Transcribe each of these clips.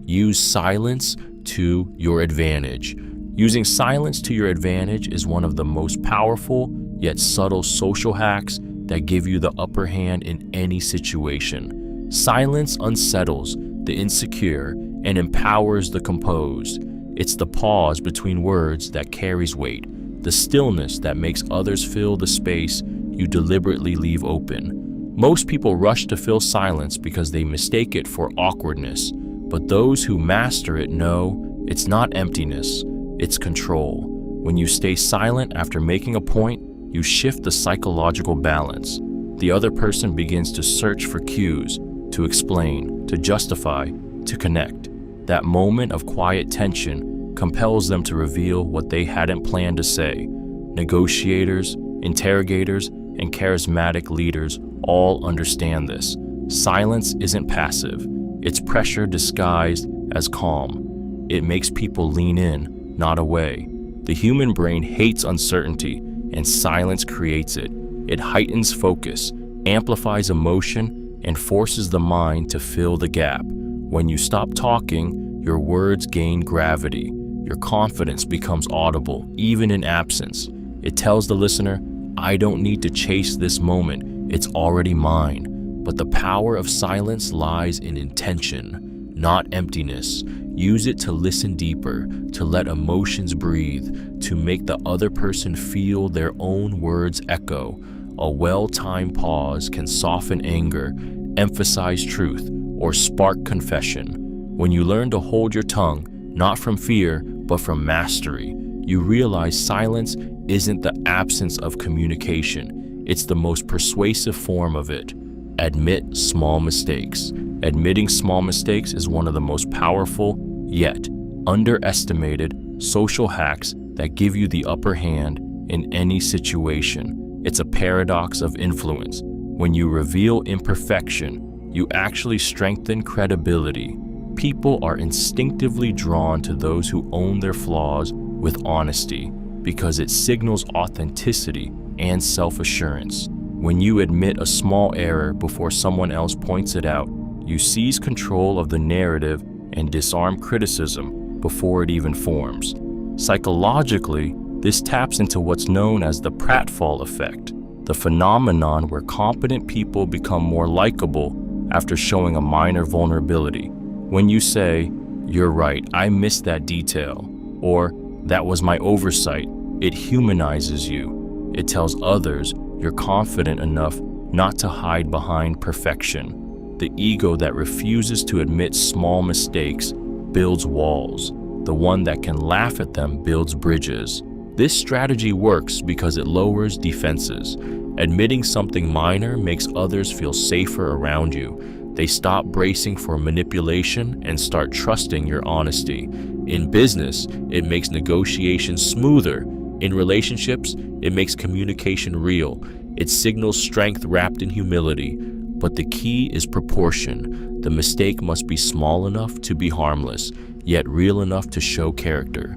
use silence to your advantage. Using silence to your advantage is one of the most powerful yet subtle social hacks that give you the upper hand in any situation. Silence unsettles the insecure and empowers the composed. It's the pause between words that carries weight, the stillness that makes others fill the space you deliberately leave open. Most people rush to fill silence because they mistake it for awkwardness, but those who master it know it's not emptiness, it's control. When you stay silent after making a point, you shift the psychological balance. The other person begins to search for cues, to explain, to justify, to connect. That moment of quiet tension compels them to reveal what they hadn't planned to say. Negotiators, interrogators, and charismatic leaders all understand this. Silence isn't passive. It's pressure disguised as calm. It makes people lean in, not away. The human brain hates uncertainty, and silence creates it. It heightens focus, amplifies emotion, and forces the mind to fill the gap. When you stop talking, your words gain gravity. Your confidence becomes audible, even in absence. It tells the listener, I don't need to chase this moment, it's already mine. But the power of silence lies in intention, not emptiness. Use it to listen deeper, to let emotions breathe, to make the other person feel their own words echo. A well-timed pause can soften anger, emphasize truth, or spark confession. When you learn to hold your tongue, not from fear, but from mastery, you realize silence isn't the absence of communication. It's the most persuasive form of it. Admit small mistakes. Admitting small mistakes is one of the most powerful, yet underestimated, social hacks that give you the upper hand in any situation. It's a paradox of influence. When you reveal imperfection, you actually strengthen credibility. People are instinctively drawn to those who own their flaws with honesty because it signals authenticity and self-assurance. When you admit a small error before someone else points it out, you seize control of the narrative and disarm criticism before it even forms. Psychologically, this taps into what's known as the pratfall effect, the phenomenon where competent people become more likable after showing a minor vulnerability. When you say, "You're right, I missed that detail," or "That was my oversight," it humanizes you. It tells others you're confident enough not to hide behind perfection. The ego that refuses to admit small mistakes builds walls. The one that can laugh at them builds bridges. This strategy works because it lowers defenses. Admitting something minor makes others feel safer around you. They stop bracing for manipulation and start trusting your honesty. In business, it makes negotiations smoother. In relationships, it makes communication real. It signals strength wrapped in humility. But the key is proportion. The mistake must be small enough to be harmless, yet real enough to show character.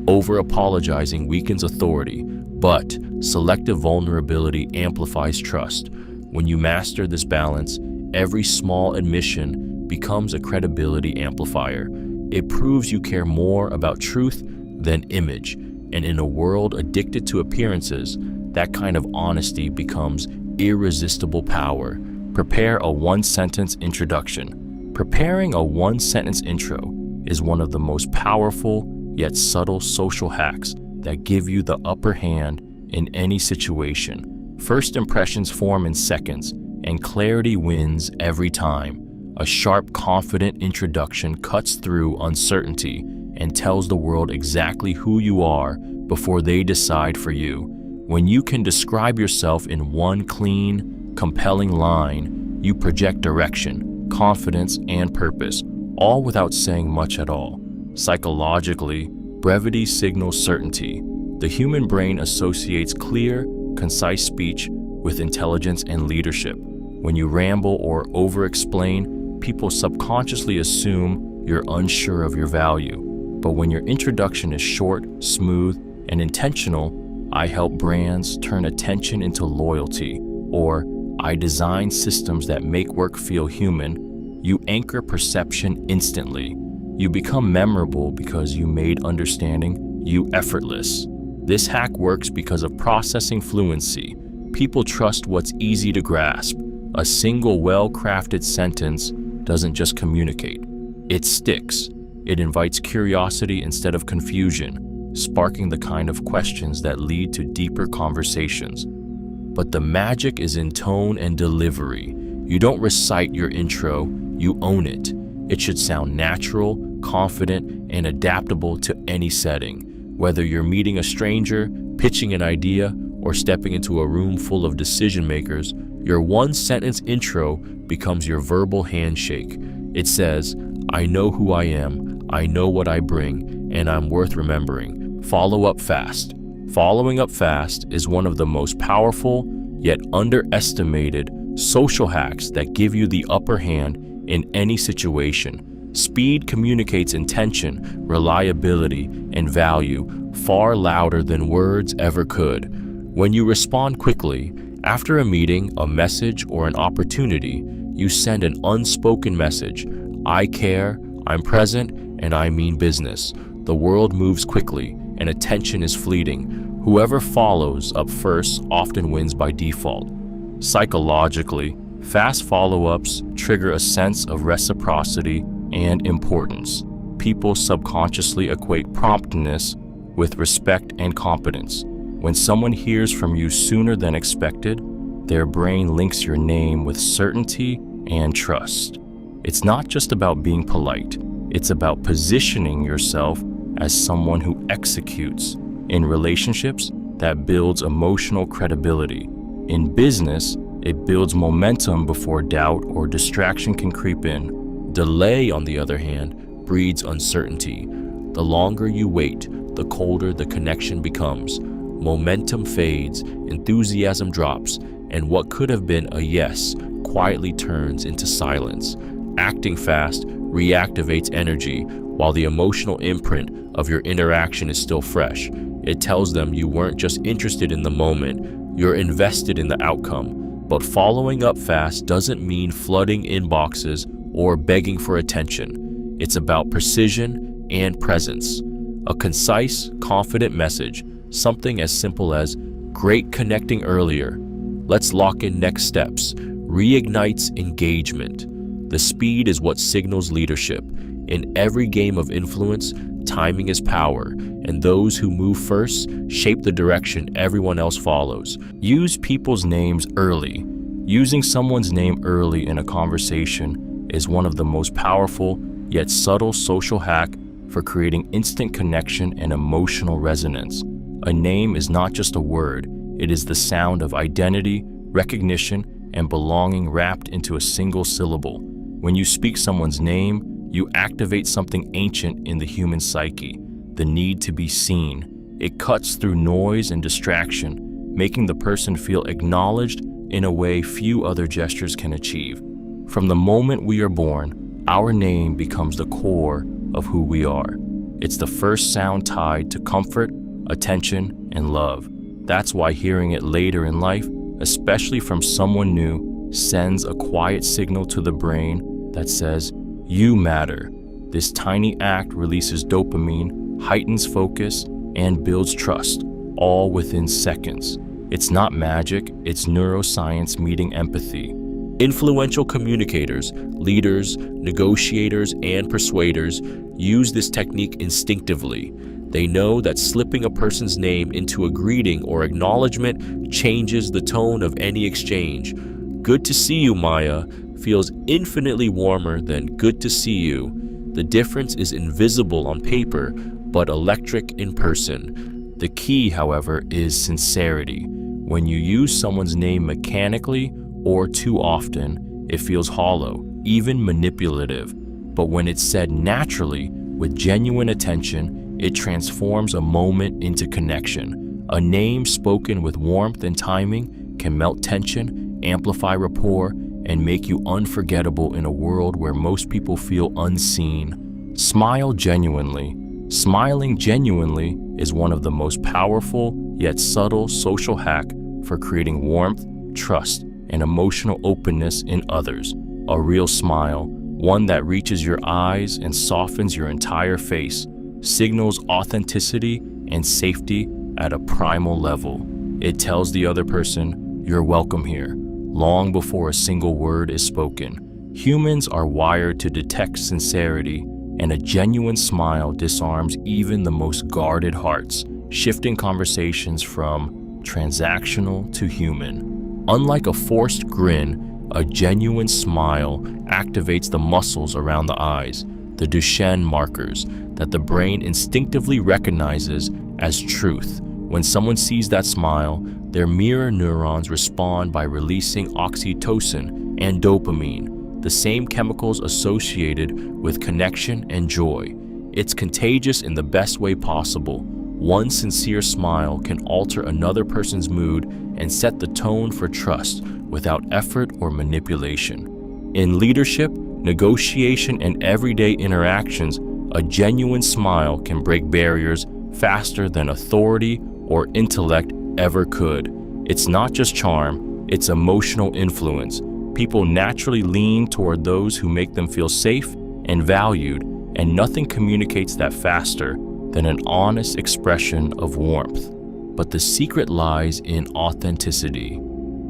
Over-apologizing weakens authority, but selective vulnerability amplifies trust. When you master this balance, every small admission becomes a credibility amplifier. It proves you care more about truth than image. And in a world addicted to appearances, that kind of honesty becomes irresistible power. Prepare a one-sentence introduction. Preparing a one-sentence intro is one of the most powerful yet subtle social hacks that give you the upper hand in any situation. First impressions form in seconds, and clarity wins every time. A sharp, confident introduction cuts through uncertainty and tells the world exactly who you are before they decide for you. When you can describe yourself in one clean, compelling line, you project direction, confidence, and purpose, all without saying much at all. Psychologically, brevity signals certainty. The human brain associates clear, concise speech with intelligence and leadership. When you ramble or over-explain, people subconsciously assume you're unsure of your value. But when your introduction is short, smooth, and intentional, I help brands turn attention into loyalty, or I design systems that make work feel human, you anchor perception instantly. You become memorable because you made understanding you effortless. This hack works because of processing fluency. People trust what's easy to grasp. A single well-crafted sentence doesn't just communicate. It sticks. It invites curiosity instead of confusion, sparking the kind of questions that lead to deeper conversations. But the magic is in tone and delivery. You don't recite your intro, you own it. It should sound natural, confident, and adaptable to any setting. Whether you're meeting a stranger, pitching an idea, or stepping into a room full of decision makers, your one-sentence intro becomes your verbal handshake. It says, "I know who I am, I know what I bring, and I'm worth remembering." Follow up fast. Following up fast is one of the most powerful yet underestimated social hacks that give you the upper hand in any situation. Speed communicates intention, reliability, and value far louder than words ever could. When you respond quickly, after a meeting, a message, or an opportunity, you send an unspoken message. I care, I'm present, and I mean business. The world moves quickly, and attention is fleeting. Whoever follows up first often wins by default. Psychologically, fast follow-ups trigger a sense of reciprocity and importance. People subconsciously equate promptness with respect and competence. When someone hears from you sooner than expected, their brain links your name with certainty and trust. It's not just about being polite, it's about positioning yourself as someone who executes. In relationships, that builds emotional credibility. In business, it builds momentum before doubt or distraction can creep in. Delay, on the other hand, breeds uncertainty. The longer you wait, the colder the connection becomes. Momentum fades, enthusiasm drops, and what could have been a yes quietly turns into silence. Acting fast reactivates energy, while the emotional imprint of your interaction is still fresh. It tells them you weren't just interested in the moment, you're invested in the outcome. But following up fast doesn't mean flooding inboxes or begging for attention. It's about precision and presence. A concise, confident message, something as simple as, "Great connecting earlier. Let's lock in next steps," reignites engagement. The speed is what signals leadership. In every game of influence, timing is power, and those who move first shape the direction everyone else follows. Use people's names early. Using someone's name early in a conversation is one of the most powerful yet subtle social hack for creating instant connection and emotional resonance. A name is not just a word, it is the sound of identity, recognition, and belonging wrapped into a single syllable. When you speak someone's name, you activate something ancient in the human psyche, the need to be seen. It cuts through noise and distraction, making the person feel acknowledged in a way few other gestures can achieve. From the moment we are born, our name becomes the core of who we are. It's the first sound tied to comfort, attention, and love. That's why hearing it later in life, especially from someone new, sends a quiet signal to the brain that says, "You matter." This tiny act releases dopamine, heightens focus, and builds trust, all within seconds. It's not magic, it's neuroscience meeting empathy. Influential communicators, leaders, negotiators, and persuaders use this technique instinctively. They know that slipping a person's name into a greeting or acknowledgement changes the tone of any exchange. "Good to see you, Maya," feels infinitely warmer than "good to see you." The difference is invisible on paper, but electric in person. The key, however, is sincerity. When you use someone's name mechanically or too often, it feels hollow, even manipulative. But when it's said naturally, with genuine attention, it transforms a moment into connection. A name spoken with warmth and timing can melt tension, amplify rapport, and make you unforgettable in a world where most people feel unseen. Smile genuinely. Smiling genuinely is one of the most powerful yet subtle social hack for creating warmth, trust, and emotional openness in others. A real smile, one that reaches your eyes and softens your entire face, signals authenticity and safety at a primal level. It tells the other person, "You're welcome here," long before a single word is spoken. Humans are wired to detect sincerity, and a genuine smile disarms even the most guarded hearts, shifting conversations from transactional to human. Unlike a forced grin, a genuine smile activates the muscles around the eyes, the Duchenne markers that the brain instinctively recognizes as truth. When someone sees that smile, their mirror neurons respond by releasing oxytocin and dopamine, the same chemicals associated with connection and joy. It's contagious in the best way possible. One sincere smile can alter another person's mood and set the tone for trust without effort or manipulation. In leadership, negotiation, and everyday interactions, a genuine smile can break barriers faster than authority or intellect ever could. It's not just charm, it's emotional influence. People naturally lean toward those who make them feel safe and valued, and nothing communicates that faster than an honest expression of warmth. But the secret lies in authenticity.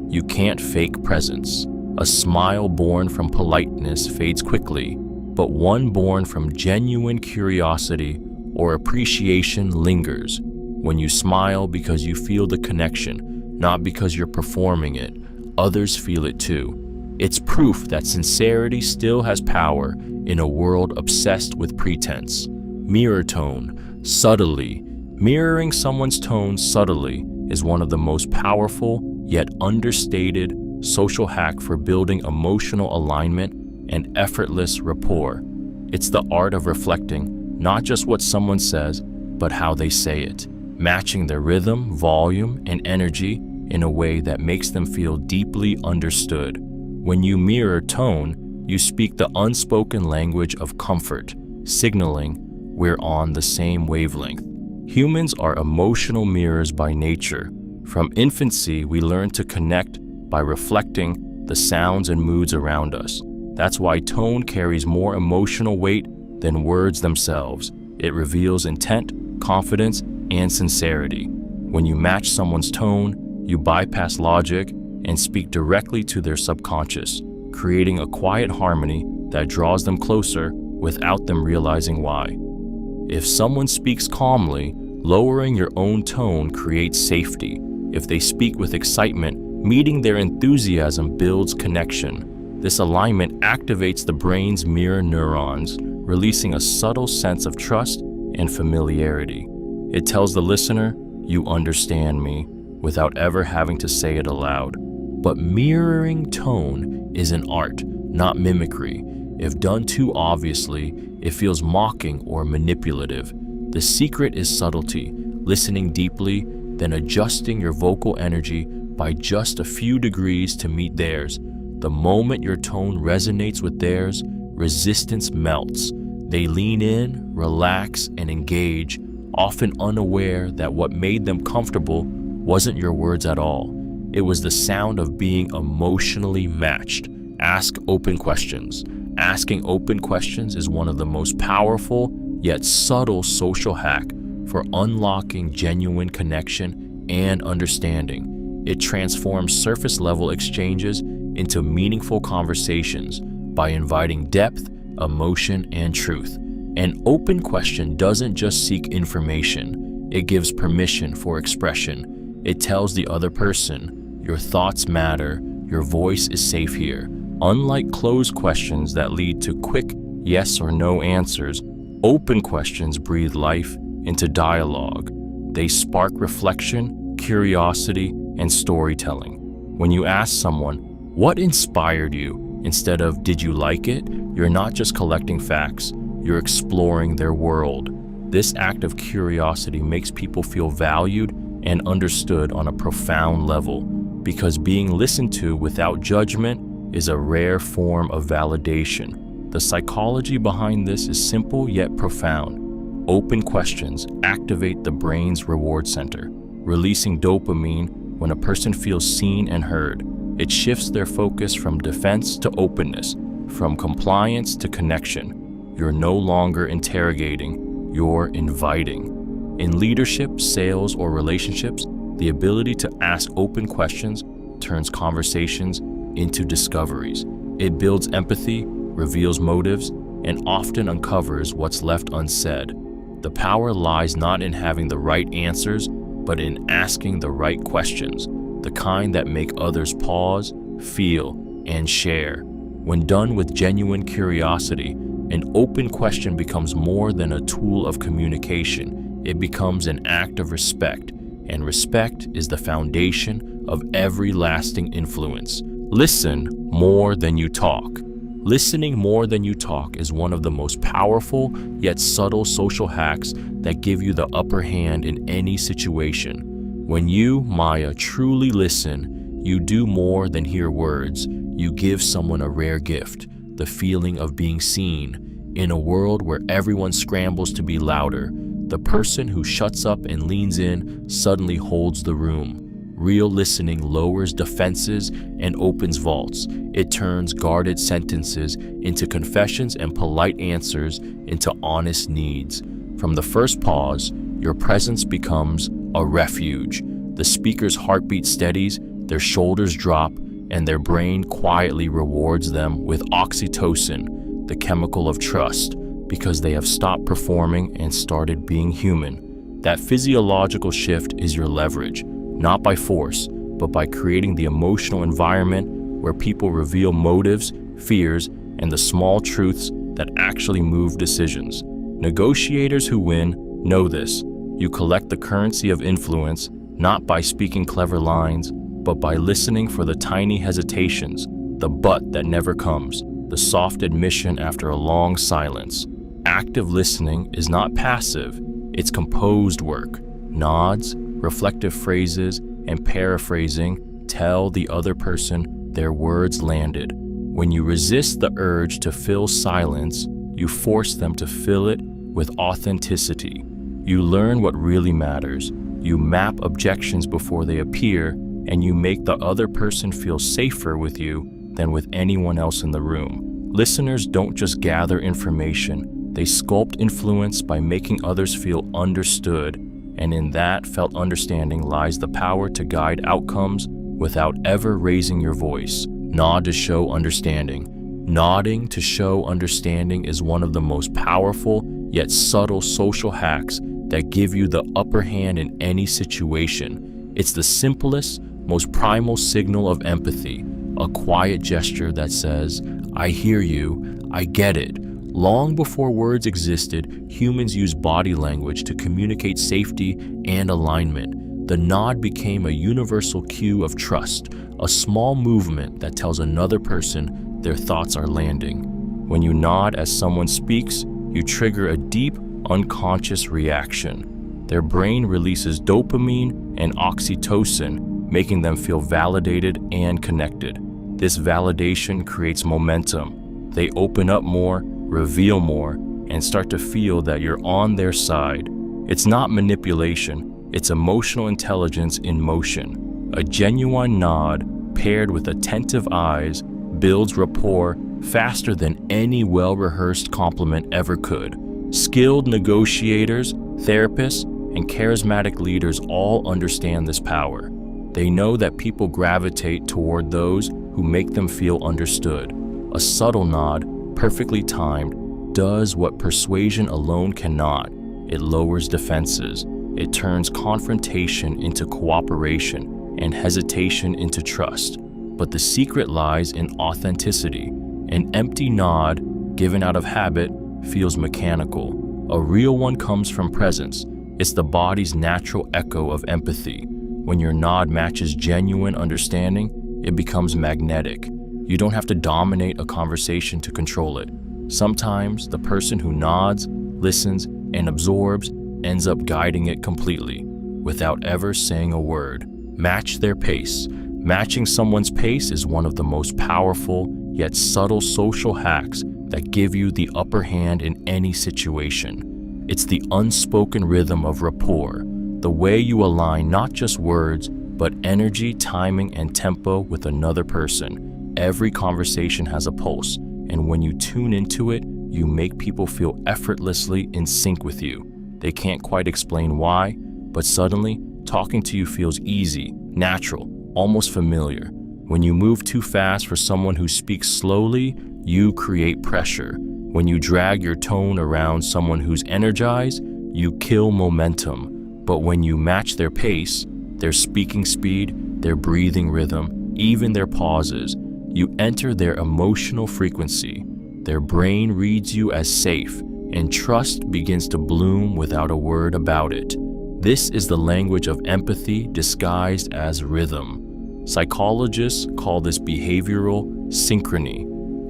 You can't fake presence. A smile born from politeness fades quickly, but one born from genuine curiosity or appreciation lingers. When you smile because you feel the connection, not because you're performing it, others feel it too. It's proof that sincerity still has power in a world obsessed with pretense. Mirror tone, subtly. Mirroring someone's tone subtly is one of the most powerful yet understated social hack for building emotional alignment and effortless rapport. It's the art of reflecting not just what someone says, but how they say it, matching their rhythm, volume, and energy in a way that makes them feel deeply understood. When you mirror tone, you speak the unspoken language of comfort, signaling we're on the same wavelength. Humans are emotional mirrors by nature. From infancy, we learn to connect by reflecting the sounds and moods around us. That's why tone carries more emotional weight than words themselves. It reveals intent, confidence, and sincerity. When you match someone's tone, you bypass logic and speak directly to their subconscious, creating a quiet harmony that draws them closer without them realizing why. If someone speaks calmly, lowering your own tone creates safety. If they speak with excitement, meeting their enthusiasm builds connection. This alignment activates the brain's mirror neurons, releasing a subtle sense of trust and familiarity. It tells the listener, "You understand me," without ever having to say it aloud. But mirroring tone is an art, not mimicry. If done too obviously, it feels mocking or manipulative. The secret is subtlety, listening deeply, then adjusting your vocal energy by just a few degrees to meet theirs. The moment your tone resonates with theirs, resistance melts. They lean in, relax, and engage, often unaware that what made them comfortable wasn't your words at all. It was the sound of being emotionally matched. Ask open questions. Asking open questions is one of the most powerful yet subtle social hack for unlocking genuine connection and understanding. It transforms surface-level exchanges into meaningful conversations by inviting depth, emotion, and truth. An open question doesn't just seek information, it gives permission for expression. It tells the other person, "Your thoughts matter, your voice is safe here." Unlike closed questions that lead to quick yes or no answers, open questions breathe life into dialogue. They spark reflection, curiosity, and storytelling. When you ask someone, "What inspired you?" instead of "Did you like it?" you're not just collecting facts, you're exploring their world. This act of curiosity makes people feel valued and understood on a profound level, because being listened to without judgment is a rare form of validation. The psychology behind this is simple yet profound. Open questions activate the brain's reward center, releasing dopamine when a person feels seen and heard. It shifts their focus from defense to openness, from compliance to connection. You're no longer interrogating, you're inviting. In leadership, sales, or relationships, the ability to ask open questions turns conversations into discoveries. It builds empathy, reveals motives, and often uncovers what's left unsaid. The power lies not in having the right answers, but in asking the right questions, the kind that make others pause, feel, and share. When done with genuine curiosity, an open question becomes more than a tool of communication. It becomes an act of respect, and respect is the foundation of every lasting influence. Listen more than you talk. Listening more than you talk is one of the most powerful yet subtle social hacks that give you the upper hand in any situation. When you, Maya, truly listen, you do more than hear words. You give someone a rare gift, the feeling of being seen. In a world where everyone scrambles to be louder, the person who shuts up and leans in suddenly holds the room. Real listening lowers defenses and opens vaults. It turns guarded sentences into confessions and polite answers into honest needs. From the first pause, your presence becomes a refuge. The speaker's heartbeat steadies, their shoulders drop, and their brain quietly rewards them with oxytocin, the chemical of trust, because they have stopped performing and started being human. That physiological shift is your leverage. Not by force, but by creating the emotional environment where people reveal motives, fears, and the small truths that actually move decisions. Negotiators who win know this. You collect the currency of influence not by speaking clever lines, but by listening for the tiny hesitations, the but that never comes, the soft admission after a long silence. Active listening is not passive, it's composed work. Nods, reflective phrases, and paraphrasing tell the other person their words landed. When you resist the urge to fill silence, you force them to fill it with authenticity. You learn what really matters. You map objections before they appear, and you make the other person feel safer with you than with anyone else in the room. Listeners don't just gather information, they sculpt influence by making others feel understood, and in that felt understanding lies the power to guide outcomes without ever raising your voice. Nod to show understanding. Nodding to show understanding is one of the most powerful yet subtle social hacks that give you the upper hand in any situation. It's the simplest, most primal signal of empathy, a quiet gesture that says, "I hear you, I get it." Long before words existed, humans used body language to communicate safety and alignment. The nod became a universal cue of trust, a small movement that tells another person their thoughts are landing. When you nod as someone speaks, you trigger a deep, unconscious reaction. Their brain releases dopamine and oxytocin, making them feel validated and connected. This validation creates momentum. They open up more, reveal more, and start to feel that you're on their side. It's not manipulation, it's emotional intelligence in motion. A genuine nod, paired with attentive eyes, builds rapport faster than any well-rehearsed compliment ever could. Skilled negotiators, therapists, and charismatic leaders all understand this power. They know that people gravitate toward those who make them feel understood. A subtle nod, perfectly timed, does what persuasion alone cannot. It lowers defenses. It turns confrontation into cooperation and hesitation into trust. But the secret lies in authenticity. An empty nod, given out of habit, feels mechanical. A real one comes from presence. It's the body's natural echo of empathy. When your nod matches genuine understanding, it becomes magnetic. You don't have to dominate a conversation to control it. Sometimes the person who nods, listens, and absorbs ends up guiding it completely, without ever saying a word. Match their pace. Matching someone's pace is one of the most powerful yet subtle social hacks that give you the upper hand in any situation. It's the unspoken rhythm of rapport, the way you align not just words, but energy, timing, and tempo with another person. Every conversation has a pulse. and when you tune into it, you make people feel effortlessly in sync with you. They can't quite explain why, but suddenly, talking to you feels easy, natural, almost familiar. When you move too fast for someone who speaks slowly, you create pressure. When you drag your tone around someone who's energized, you kill momentum. But when you match their pace, their speaking speed, their breathing rhythm, even their pauses, you enter their emotional frequency. Their brain reads you as safe, and trust begins to bloom without a word about it. This is the language of empathy disguised as rhythm. Psychologists call this behavioral synchrony,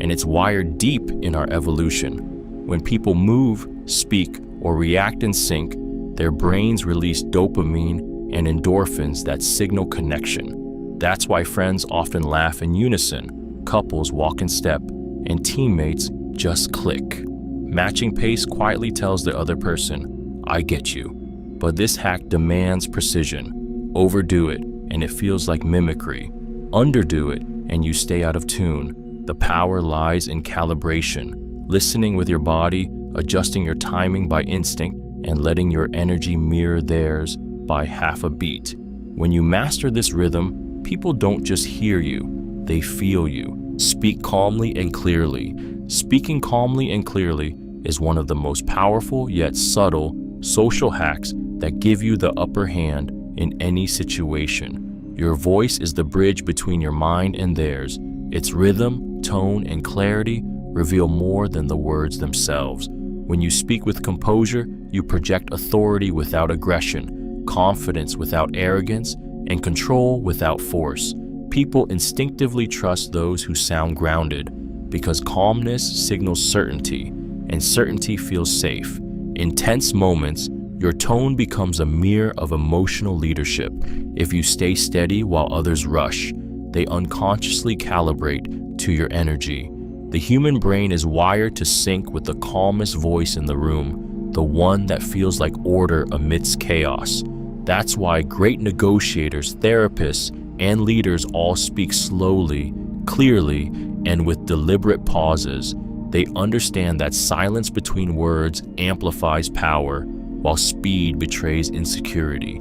and it's wired deep in our evolution. When people move, speak, or react in sync, their brains release dopamine and endorphins that signal connection. That's why friends often laugh in unison, couples walk in step, and teammates just click. Matching pace quietly tells the other person, I get you. But this hack demands precision. Overdo it, and it feels like mimicry. Underdo it, and you stay out of tune. The power lies in calibration, listening with your body, adjusting your timing by instinct, and letting your energy mirror theirs by half a beat. When you master this rhythm, people don't just hear you, they feel you. Speak calmly and clearly. Speaking calmly and clearly is one of the most powerful yet subtle social hacks that give you the upper hand in any situation. Your voice is the bridge between your mind and theirs. Its rhythm, tone, and clarity reveal more than the words themselves. When you speak with composure, you project authority without aggression, confidence without arrogance, and control without force. People instinctively trust those who sound grounded because calmness signals certainty, and certainty feels safe. In tense moments, your tone becomes a mirror of emotional leadership. If you stay steady while others rush, they unconsciously calibrate to your energy. The human brain is wired to sync with the calmest voice in the room, the one that feels like order amidst chaos. That's why great negotiators, therapists, and leaders all speak slowly, clearly, and with deliberate pauses. They understand that silence between words amplifies power, while speed betrays insecurity.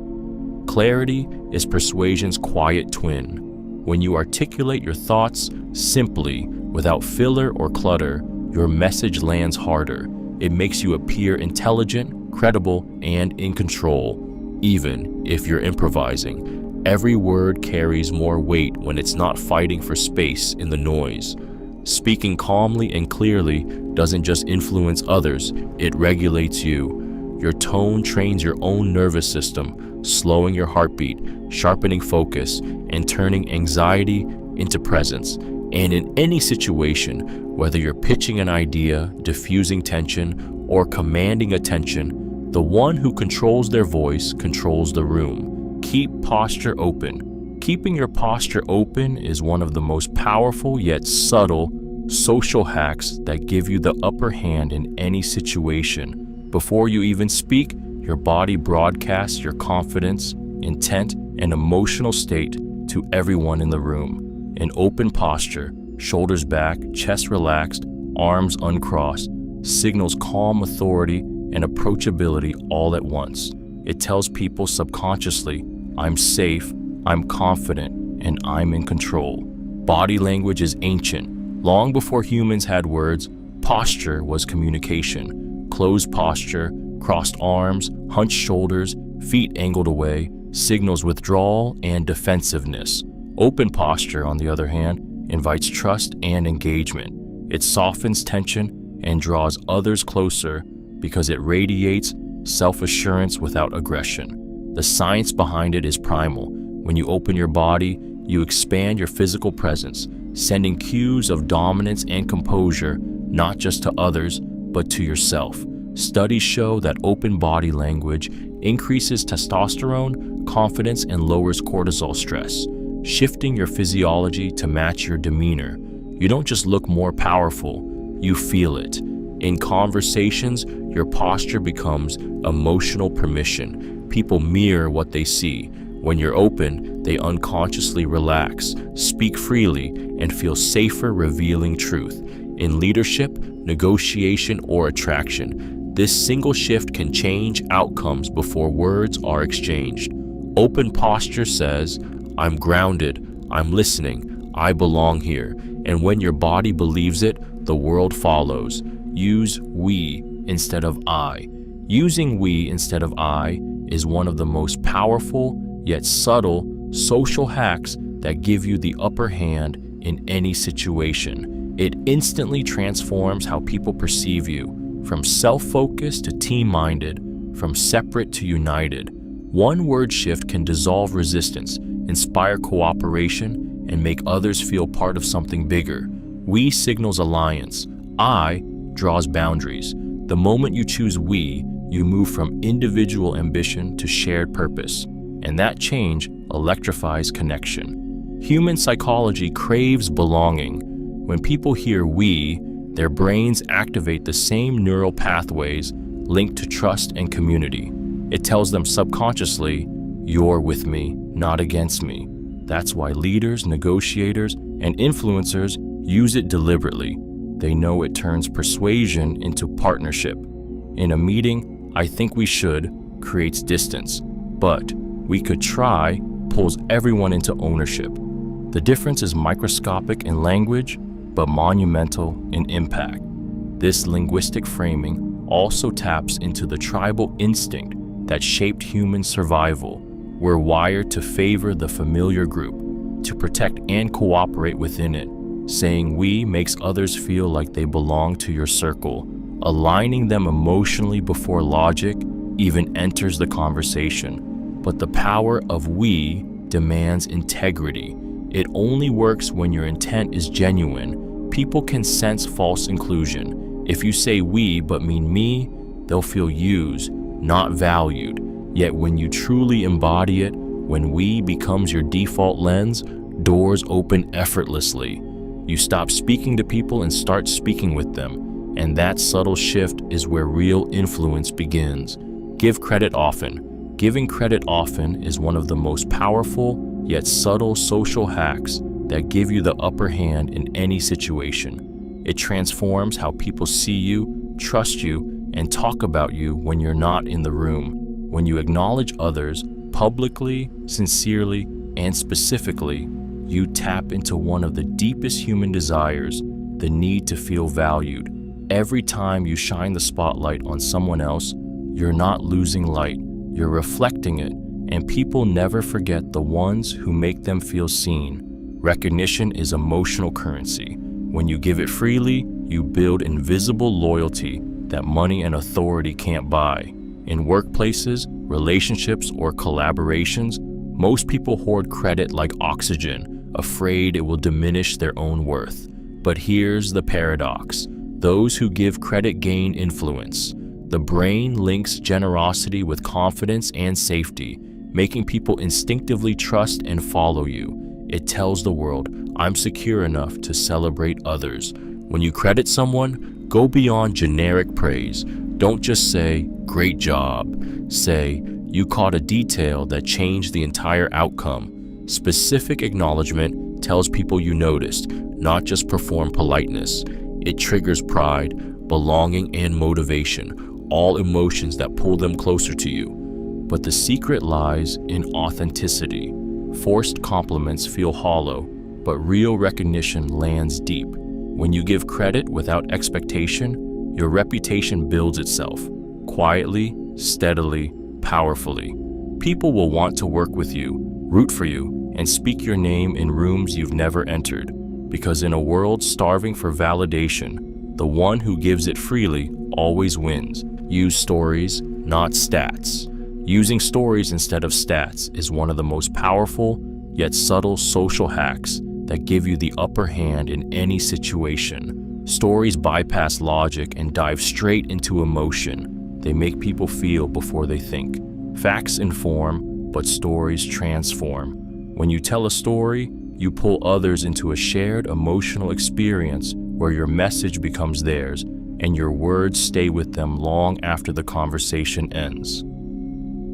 Clarity is persuasion's quiet twin. When you articulate your thoughts simply, without filler or clutter, your message lands harder. It makes you appear intelligent, credible, and in control, even if you're improvising. Every word carries more weight when it's not fighting for space in the noise. Speaking calmly and clearly doesn't just influence others, it regulates you. Your tone trains your own nervous system, slowing your heartbeat, sharpening focus, and turning anxiety into presence. And in any situation, whether you're pitching an idea, diffusing tension, or commanding attention, the one who controls their voice controls the room. Keep posture open. Keeping your posture open is one of the most powerful yet subtle social hacks that give you the upper hand in any situation. Before you even speak, your body broadcasts your confidence, intent, and emotional state to everyone in the room. An open posture, shoulders back, chest relaxed, arms uncrossed, signals calm authority and approachability all at once. It tells people subconsciously, I'm safe, I'm confident, and I'm in control. Body language is ancient. Long before humans had words, posture was communication. Closed posture, crossed arms, hunched shoulders, feet angled away, signals withdrawal and defensiveness. Open posture, on the other hand, invites trust and engagement. It softens tension and draws others closer because it radiates self-assurance without aggression. The science behind it is primal. When you open your body, you expand your physical presence, sending cues of dominance and composure, not just to others, but to yourself. Studies show that open body language increases testosterone, confidence, and lowers cortisol stress, shifting your physiology to match your demeanor. You don't just look more powerful, you feel it. In conversations, your posture becomes emotional permission. People mirror what they see. When you're open, they unconsciously relax, speak freely, and feel safer revealing truth. in leadership, negotiation, or attraction. This single shift can change outcomes before words are exchanged. Open posture says, I'm grounded, I'm listening, I belong here. And when your body believes it, the world follows. Use we instead of I. Using we instead of I is one of the most powerful yet subtle social hacks that give you the upper hand in any situation. It instantly transforms how people perceive you, from self-focused to team-minded, from separate to united. One word shift can dissolve resistance, inspire cooperation, and make others feel part of something bigger. We signals alliance. I draws boundaries. The moment you choose we, you move from individual ambition to shared purpose, and that change electrifies connection. Human psychology craves belonging. When people hear we, their brains activate the same neural pathways linked to trust and community. It tells them subconsciously, you're with me, not against me. That's why leaders, negotiators, and influencers use it deliberately. They know it turns persuasion into partnership. In a meeting, I think we should creates distance, but we could try pulls everyone into ownership. The difference is microscopic in language, but monumental in impact. This linguistic framing also taps into the tribal instinct that shaped human survival. We're wired to favor the familiar group, to protect and cooperate within it. Saying we makes others feel like they belong to your circle. Aligning them emotionally before logic even enters the conversation. But the power of we demands integrity. It only works when your intent is genuine. People can sense false inclusion. If you say we but mean me, they'll feel used, not valued. Yet when you truly embody it, when we becomes your default lens, doors open effortlessly. You stop speaking to people and start speaking with them. And that subtle shift is where real influence begins. Give credit often. Giving credit often is one of the most powerful yet subtle social hacks that give you the upper hand in any situation. It transforms how people see you, trust you, and talk about you when you're not in the room. When you acknowledge others publicly, sincerely, and specifically, you tap into one of the deepest human desires, the need to feel valued. Every time you shine the spotlight on someone else, you're not losing light, you're reflecting it, and people never forget the ones who make them feel seen. Recognition is emotional currency. When you give it freely, you build invisible loyalty that money and authority can't buy. In workplaces, relationships, or collaborations, most people hoard credit like oxygen, afraid it will diminish their own worth. But here's the paradox. Those who give credit gain influence. The brain links generosity with confidence and safety, making people instinctively trust and follow you. It tells the world, I'm secure enough to celebrate others. When you credit someone, go beyond generic praise. Don't just say, great job. Say, you caught a detail that changed the entire outcome. Specific acknowledgement tells people you noticed, not just perform politeness. It triggers pride, belonging, and motivation, all emotions that pull them closer to you. But the secret lies in authenticity. Forced compliments feel hollow, but real recognition lands deep. When you give credit without expectation, your reputation builds itself, quietly, steadily, powerfully. People will want to work with you, root for you, and speak your name in rooms you've never entered. Because in a world starving for validation, the one who gives it freely always wins. Use stories, not stats. Using stories instead of stats is one of the most powerful yet subtle social hacks that give you the upper hand in any situation. Stories bypass logic and dive straight into emotion. They make people feel before they think. Facts inform, but stories transform. When you tell a story, you pull others into a shared emotional experience where your message becomes theirs and your words stay with them long after the conversation ends.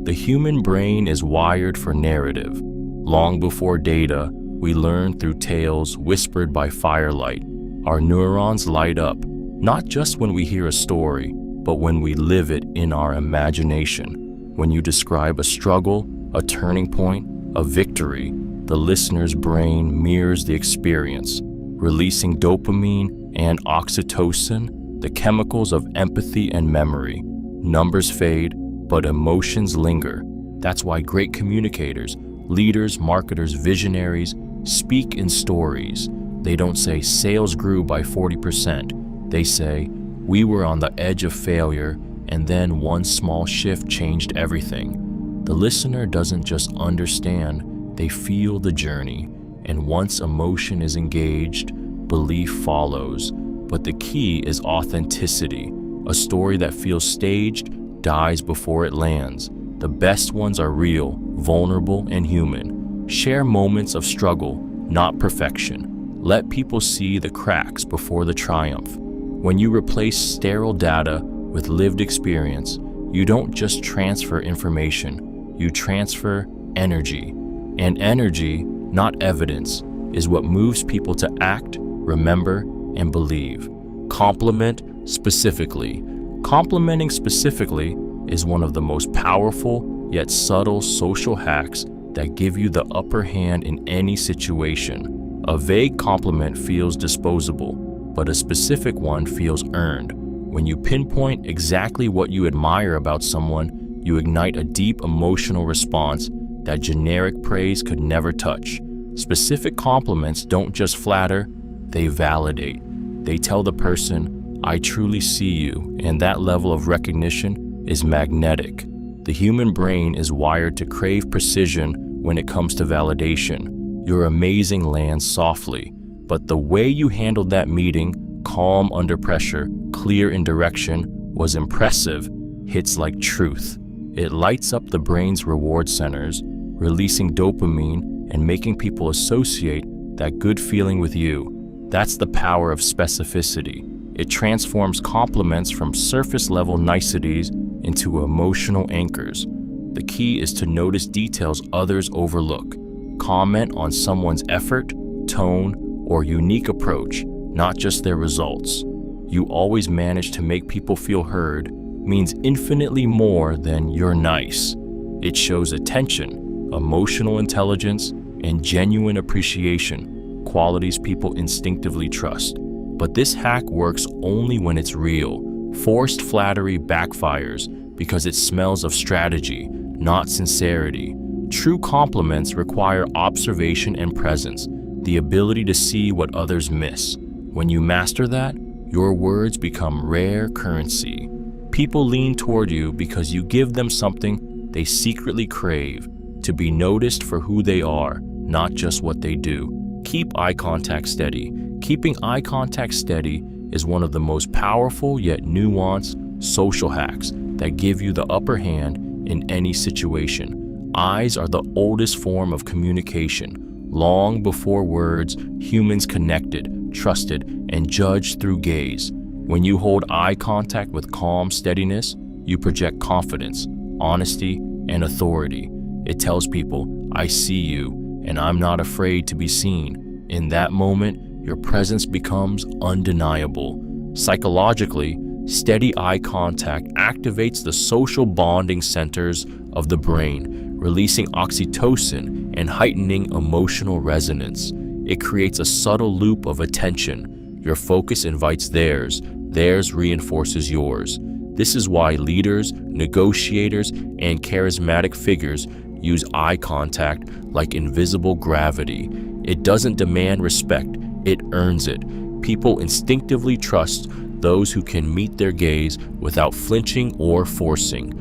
The human brain is wired for narrative. Long before data, we learned through tales whispered by firelight. Our neurons light up, not just when we hear a story, but when we live it in our imagination. When you describe a struggle, a turning point, a victory, the listener's brain mirrors the experience, releasing dopamine and oxytocin, the chemicals of empathy and memory. Numbers fade, but emotions linger. That's why great communicators, leaders, marketers, visionaries speak in stories. They don't say sales grew by 40%. They say, we were on the edge of failure, and then one small shift changed everything. The listener doesn't just understand, they feel the journey. And once emotion is engaged, belief follows. But the key is authenticity. A story that feels staged dies before it lands. The best ones are real, vulnerable, and human. Share moments of struggle, not perfection. Let people see the cracks before the triumph. When you replace sterile data with lived experience, you don't just transfer information, you transfer energy. And energy, not evidence, is what moves people to act, remember, and believe. Compliment specifically. Complimenting specifically is one of the most powerful yet subtle social hacks that give you the upper hand in any situation. A vague compliment feels disposable, but a specific one feels earned. When you pinpoint exactly what you admire about someone, you ignite a deep emotional response that generic praise could never touch. Specific compliments don't just flatter, they validate. They tell the person, I truly see you, and that level of recognition is magnetic. The human brain is wired to crave precision when it comes to validation. Your amazing lands softly, but the way you handled that meeting, calm under pressure, clear in direction, was impressive, hits like truth. It lights up the brain's reward centers, releasing dopamine and making people associate that good feeling with you. That's the power of specificity. It transforms compliments from surface-level niceties into emotional anchors. The key is to notice details others overlook. Comment on someone's effort, tone, or unique approach, not just their results. You always manage to make people feel heard means infinitely more than you're nice. It shows attention, emotional intelligence, and genuine appreciation, qualities people instinctively trust. But this hack works only when it's real. Forced flattery backfires because it smells of strategy, not sincerity. True compliments require observation and presence, the ability to see what others miss. When you master that, your words become rare currency. People lean toward you because you give them something they secretly crave, to be noticed for who they are, not just what they do. Keep eye contact steady. Keeping eye contact steady is one of the most powerful yet nuanced social hacks that give you the upper hand in any situation. Eyes are the oldest form of communication. Long before words, humans connected, trusted, and judged through gaze. When you hold eye contact with calm steadiness, you project confidence, honesty, and authority. It tells people, I see you, and I'm not afraid to be seen. In that moment, your presence becomes undeniable. Psychologically, steady eye contact activates the social bonding centers of the brain, releasing oxytocin and heightening emotional resonance. It creates a subtle loop of attention. Your focus invites theirs reinforces yours. This is why leaders, negotiators, and charismatic figures use eye contact like invisible gravity. It doesn't demand respect, it earns it. People instinctively trust those who can meet their gaze without flinching or forcing.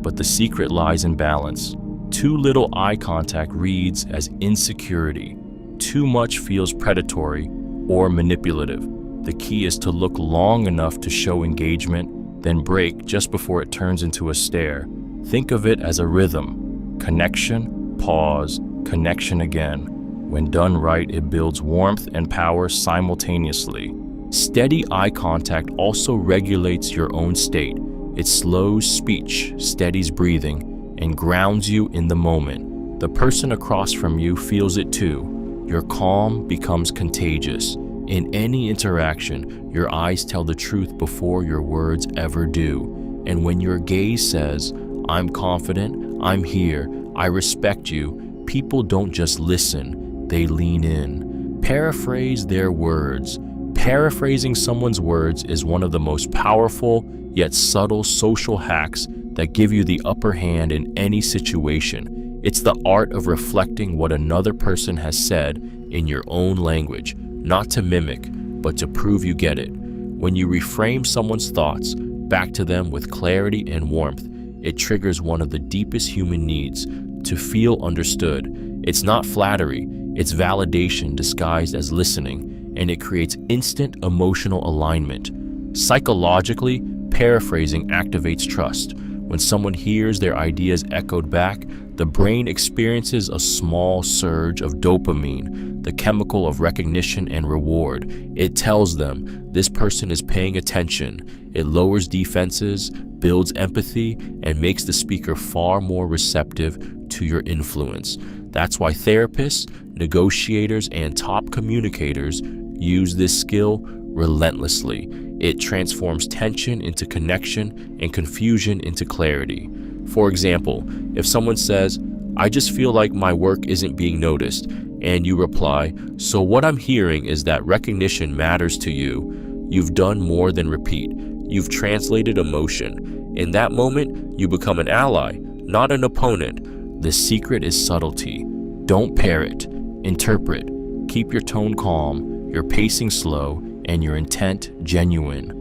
But the secret lies in balance. Too little eye contact reads as insecurity. Too much feels predatory or manipulative. The key is to look long enough to show engagement, then break just before it turns into a stare. Think of it as a rhythm. Connection, pause, connection again. When done right, it builds warmth and power simultaneously. Steady eye contact also regulates your own state. It slows speech, steadies breathing, and grounds you in the moment. The person across from you feels it too. Your calm becomes contagious. In any interaction, your eyes tell the truth before your words ever do. And when your gaze says, "I'm confident, I'm here, I respect you," people don't just listen, they lean in. Paraphrase their words. Paraphrasing someone's words is one of the most powerful yet subtle social hacks that give you the upper hand in any situation. It's the art of reflecting what another person has said in your own language, not to mimic, but to prove you get it. When you reframe someone's thoughts back to them with clarity and warmth, it triggers one of the deepest human needs, to feel understood. It's not flattery, it's validation disguised as listening, and it creates instant emotional alignment. Psychologically, paraphrasing activates trust. When someone hears their ideas echoed back, the brain experiences a small surge of dopamine, the chemical of recognition and reward. It tells them this person is paying attention. It lowers defenses, builds empathy, and makes the speaker far more receptive to your influence. That's why therapists, negotiators, and top communicators use this skill relentlessly. It transforms tension into connection and confusion into clarity. For example, if someone says, "I just feel like my work isn't being noticed," and you reply, "So what I'm hearing is that recognition matters to you," you've done more than repeat. You've translated emotion. In that moment, you become an ally, not an opponent. The secret is subtlety. Don't parrot, interpret. Keep your tone calm, your pacing slow, and your intent genuine.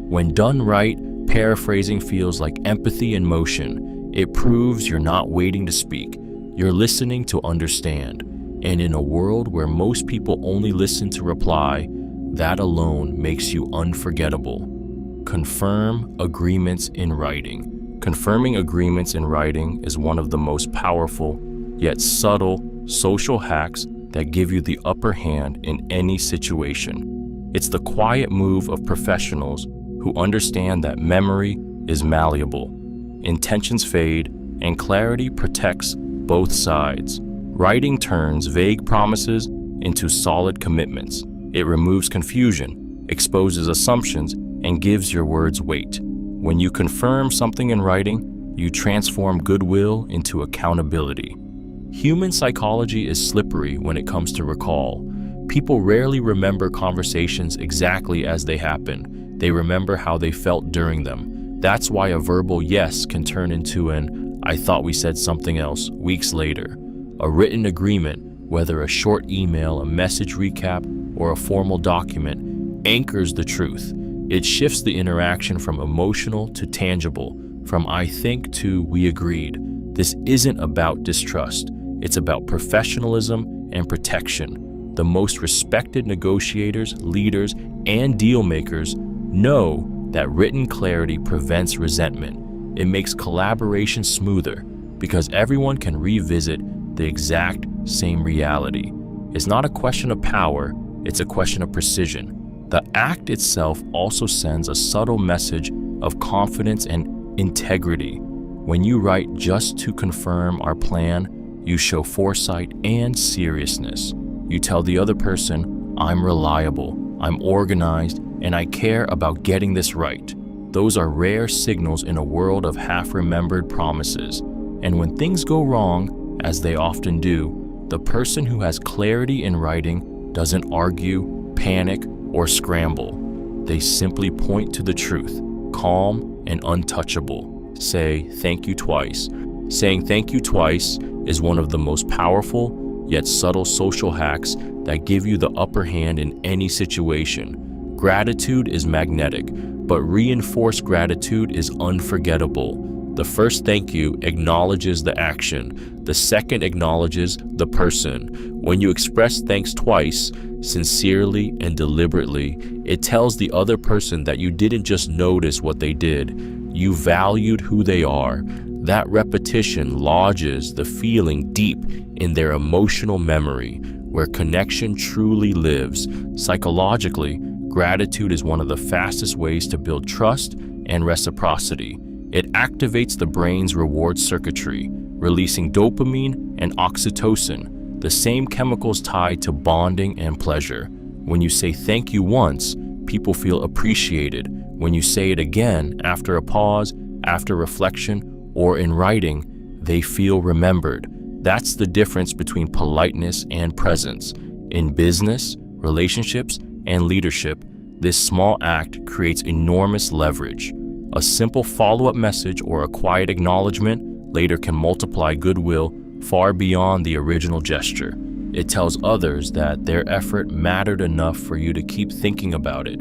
When done right, paraphrasing feels like empathy in motion. It proves you're not waiting to speak. You're listening to understand. And in a world where most people only listen to reply, that alone makes you unforgettable. Confirm agreements in writing. Confirming agreements in writing is one of the most powerful, yet subtle, social hacks that give you the upper hand in any situation. It's the quiet move of professionals who understand that memory is malleable, intentions fade, and clarity protects both sides. Writing turns vague promises into solid commitments. It removes confusion, exposes assumptions, and gives your words weight. When you confirm something in writing, you transform goodwill into accountability. Human psychology is slippery when it comes to recall. People rarely remember conversations exactly as they happen. They remember how they felt during them. That's why a verbal yes can turn into an "I thought we said something else" weeks later. A written agreement, whether a short email, a message recap, or a formal document, anchors the truth. It shifts the interaction from emotional to tangible, from "I think" to "we agreed." This isn't about distrust. It's about professionalism and protection. The most respected negotiators, leaders, and deal makers know that written clarity prevents resentment. It makes collaboration smoother because everyone can revisit the exact same reality. It's not a question of power, it's a question of precision. The act itself also sends a subtle message of confidence and integrity. When you write just to confirm our plan, you show foresight and seriousness. You tell the other person, "I'm reliable, I'm organized, and I care about getting this right." Those are rare signals in a world of half-remembered promises. And when things go wrong, as they often do, the person who has clarity in writing doesn't argue, panic, or scramble. They simply point to the truth, calm and untouchable. Say thank you twice. Saying thank you twice is one of the most powerful yet subtle social hacks that give you the upper hand in any situation. Gratitude is magnetic, but reinforced gratitude is unforgettable. The first thank you acknowledges the action. The second acknowledges the person. When you express thanks twice, sincerely and deliberately, it tells the other person that you didn't just notice what they did, you valued who they are. That repetition lodges the feeling deep in their emotional memory, where connection truly lives. Psychologically, gratitude is one of the fastest ways to build trust and reciprocity. It activates the brain's reward circuitry, releasing dopamine and oxytocin, the same chemicals tied to bonding and pleasure. When you say thank you once, people feel appreciated. When you say it again after a pause, after reflection, or in writing, they feel remembered. That's the difference between politeness and presence. In business, relationships, and leadership, this small act creates enormous leverage. A simple follow-up message or a quiet acknowledgement later can multiply goodwill far beyond the original gesture. It tells others that their effort mattered enough for you to keep thinking about it.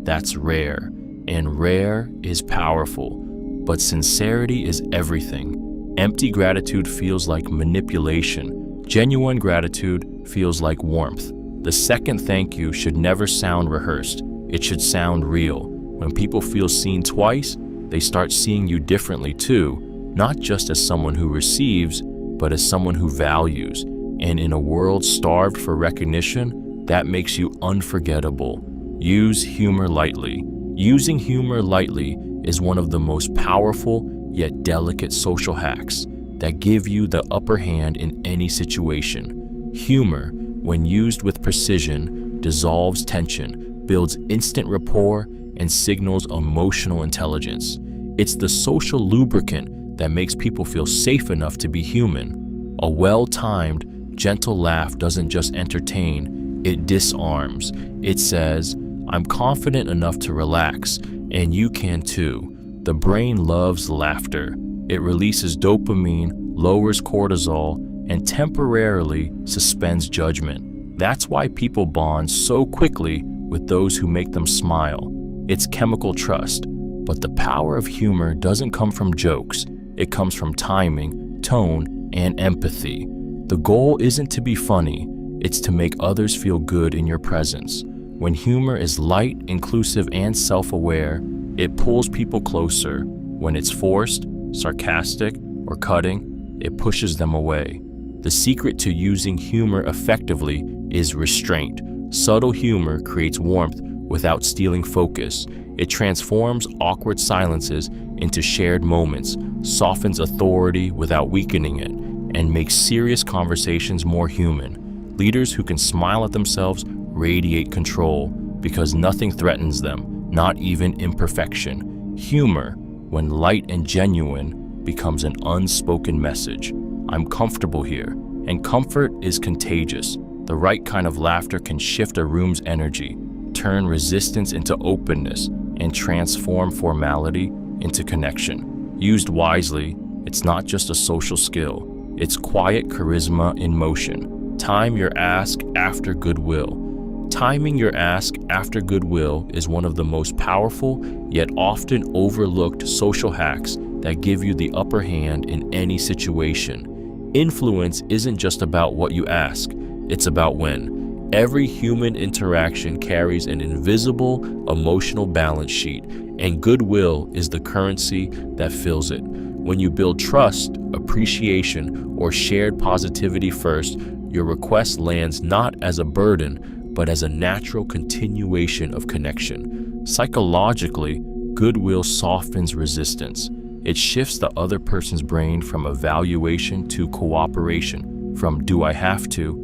That's rare, and rare is powerful. But sincerity is everything. Empty gratitude feels like manipulation. Genuine gratitude feels like warmth. The second thank you should never sound rehearsed. It should sound real. When people feel seen twice, they start seeing you differently too, not just as someone who receives, but as someone who values. And in a world starved for recognition, that makes you unforgettable. Use humor lightly. Using humor lightly is one of the most powerful yet delicate social hacks that give you the upper hand in any situation. Humor, when used with precision, dissolves tension, builds instant rapport, and signals emotional intelligence. It's the social lubricant that makes people feel safe enough to be human. A well-timed, gentle laugh doesn't just entertain, it disarms. It says, I'm confident enough to relax, and you can too. The brain loves laughter. It releases dopamine, lowers cortisol, and temporarily suspends judgment. That's why people bond so quickly with those who make them smile. It's chemical trust. But the power of humor doesn't come from jokes. It comes from timing, tone, and empathy. The goal isn't to be funny, it's to make others feel good in your presence. When humor is light, inclusive, and self-aware, it pulls people closer. When it's forced, sarcastic, or cutting, it pushes them away. The secret to using humor effectively is restraint. Subtle humor creates warmth without stealing focus. It transforms awkward silences into shared moments, softens authority without weakening it, and makes serious conversations more human. Leaders who can smile at themselves radiate control because nothing threatens them, not even imperfection. Humor, when light and genuine, becomes an unspoken message. I'm comfortable here, and comfort is contagious. The right kind of laughter can shift a room's energy, turn resistance into openness, and transform formality into connection. Used wisely, it's not just a social skill, it's quiet charisma in motion. Time your ask after goodwill. Timing your ask after goodwill is one of the most powerful yet often overlooked social hacks that give you the upper hand in any situation. Influence isn't just about what you ask, it's about when. Every human interaction carries an invisible emotional balance sheet, and goodwill is the currency that fills it. When you build trust, appreciation, or shared positivity first, your request lands not as a burden, but as a natural continuation of connection. Psychologically, goodwill softens resistance. It shifts the other person's brain from evaluation to cooperation, from do I have to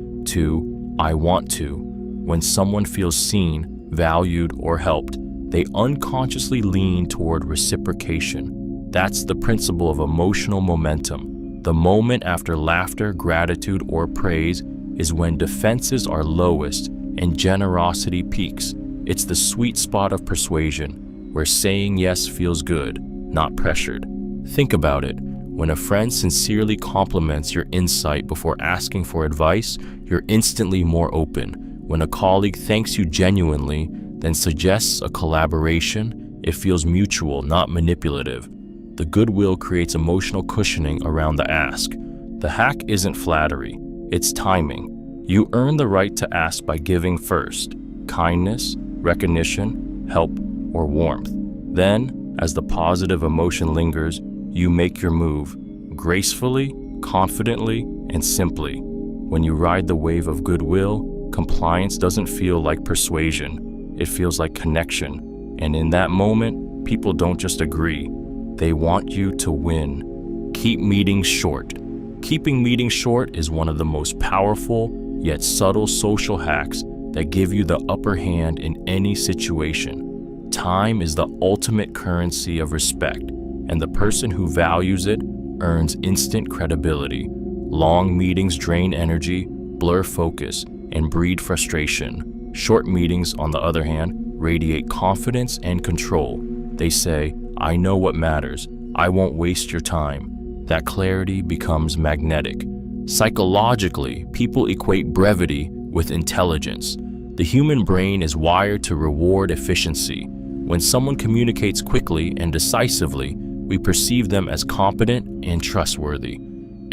I want to. When someone feels seen, valued, or helped, they unconsciously lean toward reciprocation. That's the principle of emotional momentum. The moment after laughter, gratitude, or praise is when defenses are lowest and generosity peaks. It's the sweet spot of persuasion, where saying yes feels good, not pressured. Think about it. When a friend sincerely compliments your insight before asking for advice, you're instantly more open. When a colleague thanks you genuinely, then suggests a collaboration, it feels mutual, not manipulative. The goodwill creates emotional cushioning around the ask. The hack isn't flattery, it's timing. You earn the right to ask by giving first: kindness, recognition, help, or warmth. Then, as the positive emotion lingers, you make your move, gracefully, confidently, and simply. When you ride the wave of goodwill, compliance doesn't feel like persuasion, it feels like connection. And in that moment, people don't just agree, they want you to win. Keep meetings short. Keeping meetings short is one of the most powerful yet subtle social hacks that give you the upper hand in any situation. Time is the ultimate currency of respect, and the person who values it earns instant credibility. Long meetings drain energy, blur focus, and breed frustration. Short meetings, on the other hand, radiate confidence and control. They say, "I know what matters. I won't waste your time." That clarity becomes magnetic. Psychologically, people equate brevity with intelligence. The human brain is wired to reward efficiency. When someone communicates quickly and decisively, we perceive them as competent and trustworthy.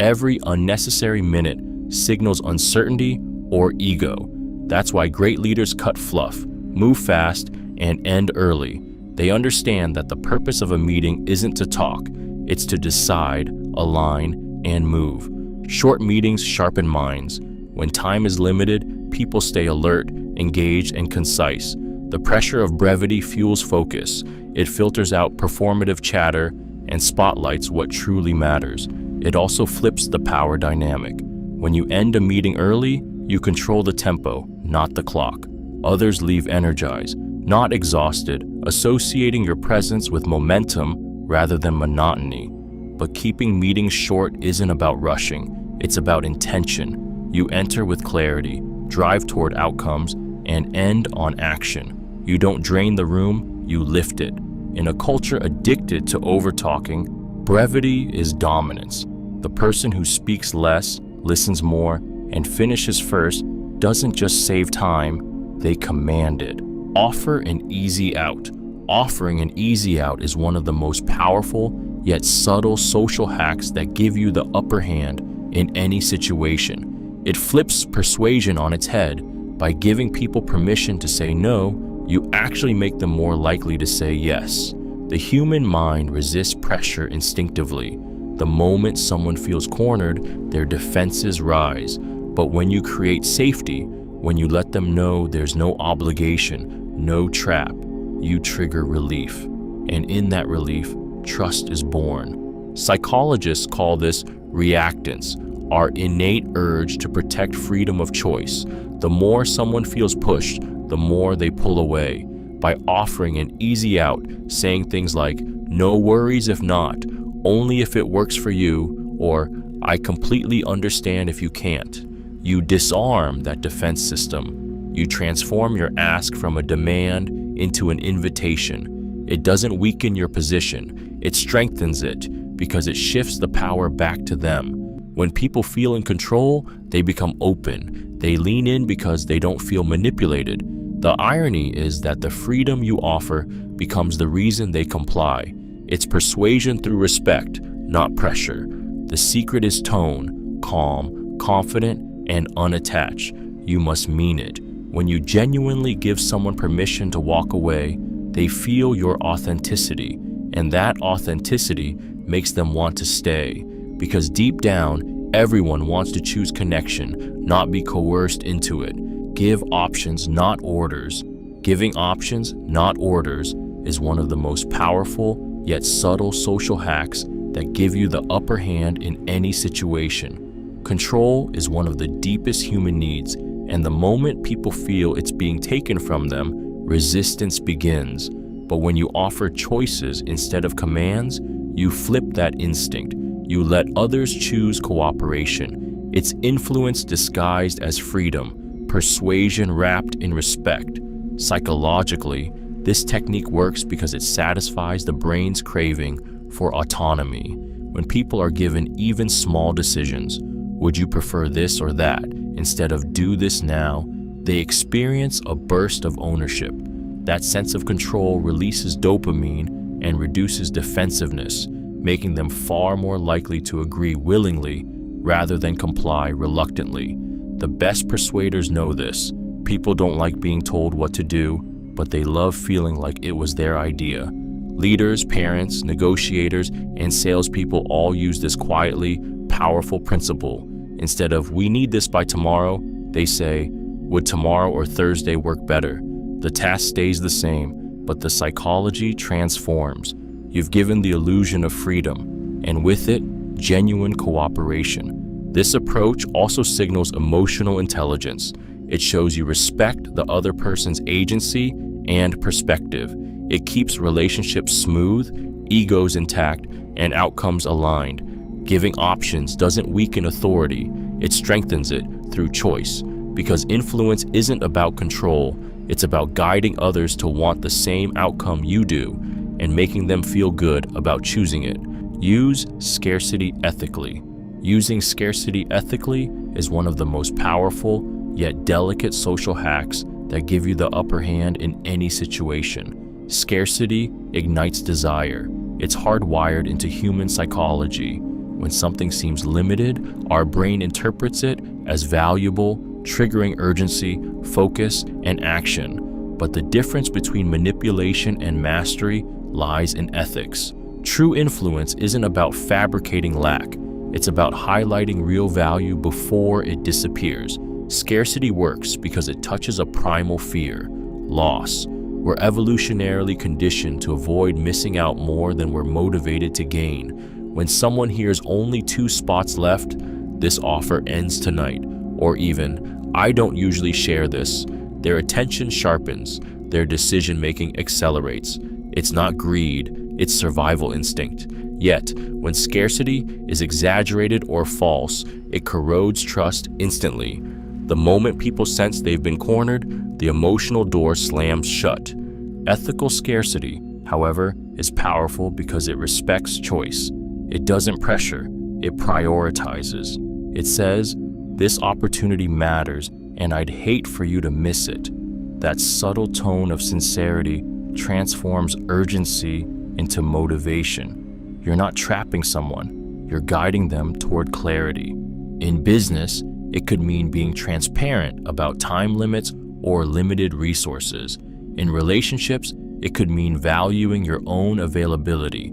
Every unnecessary minute signals uncertainty or ego. That's why great leaders cut fluff, move fast, and end early. They understand that the purpose of a meeting isn't to talk, it's to decide, align, and move. Short meetings sharpen minds. When time is limited, people stay alert, engaged, and concise. The pressure of brevity fuels focus. It filters out performative chatter and spotlights what truly matters. It also flips the power dynamic. When you end a meeting early, you control the tempo, not the clock. Others leave energized, not exhausted, associating your presence with momentum rather than monotony. But keeping meetings short isn't about rushing. It's about intention. You enter with clarity, drive toward outcomes, and end on action. You don't drain the room, you lift it. In a culture addicted to over-talking, brevity is dominance. The person who speaks less, listens more, and finishes first doesn't just save time, they command it. Offer an easy out. Offering an easy out is one of the most powerful yet subtle social hacks that give you the upper hand in any situation. It flips persuasion on its head. By giving people permission to say no, you actually make them more likely to say yes. The human mind resists pressure instinctively. The moment someone feels cornered, their defenses rise. But when you create safety, when you let them know there's no obligation, no trap, you trigger relief. And in that relief, trust is born. Psychologists call this reactance, our innate urge to protect freedom of choice. The more someone feels pushed, the more they pull away. By offering an easy out, saying things like, "No worries if not, only if it works for you," or "I completely understand if you can't," you disarm that defense system. You transform your ask from a demand into an invitation. It doesn't weaken your position, it strengthens it because it shifts the power back to them. When people feel in control, they become open. They lean in because they don't feel manipulated. The irony is that the freedom you offer becomes the reason they comply. It's persuasion through respect, not pressure. The secret is tone, calm, confident, and unattached. You must mean it. When you genuinely give someone permission to walk away, they feel your authenticity, and that authenticity makes them want to stay. Because deep down, everyone wants to choose connection, not be coerced into it. Give options, not orders. Giving options, not orders, is one of the most powerful yet subtle social hacks that give you the upper hand in any situation. Control is one of the deepest human needs, and the moment people feel it's being taken from them, resistance begins. But when you offer choices instead of commands, you flip that instinct. You let others choose cooperation. It's influence disguised as freedom, persuasion wrapped in respect. Psychologically, this technique works because it satisfies the brain's craving for autonomy. When people are given even small decisions, would you prefer this or that, instead of do this now, they experience a burst of ownership. That sense of control releases dopamine and reduces defensiveness, making them far more likely to agree willingly rather than comply reluctantly. The best persuaders know this. People don't like being told what to do, but they love feeling like it was their idea. Leaders, parents, negotiators, and salespeople all use this quietly powerful principle. Instead of "we need this by tomorrow," they say, "would tomorrow or Thursday work better?" The task stays the same, but the psychology transforms. You've given the illusion of freedom, and with it, genuine cooperation. This approach also signals emotional intelligence. It shows you respect the other person's agency and perspective. It keeps relationships smooth, egos intact, and outcomes aligned. Giving options doesn't weaken authority, it strengthens it through choice. Because influence isn't about control, it's about guiding others to want the same outcome you do and making them feel good about choosing it. Use scarcity ethically. Using scarcity ethically is one of the most powerful yet delicate social hacks that give you the upper hand in any situation. Scarcity ignites desire. It's hardwired into human psychology. When something seems limited, our brain interprets it as valuable, triggering urgency, focus, and action. But the difference between manipulation and mastery lies in ethics. True influence isn't about fabricating lack. It's about highlighting real value before it disappears. Scarcity works because it touches a primal fear, loss. We're evolutionarily conditioned to avoid missing out more than we're motivated to gain. When someone hears only 2 spots left, this offer ends tonight, or even, I don't usually share this, their attention sharpens, their decision-making accelerates. It's not greed, it's survival instinct. Yet, when scarcity is exaggerated or false, it corrodes trust instantly. The moment people sense they've been cornered, the emotional door slams shut. Ethical scarcity, however, is powerful because it respects choice. It doesn't pressure, it prioritizes. It says, this opportunity matters and I'd hate for you to miss it. That subtle tone of sincerity transforms urgency into motivation. You're not trapping someone, you're guiding them toward clarity. In business, it could mean being transparent about time limits or limited resources. In relationships, it could mean valuing your own availability.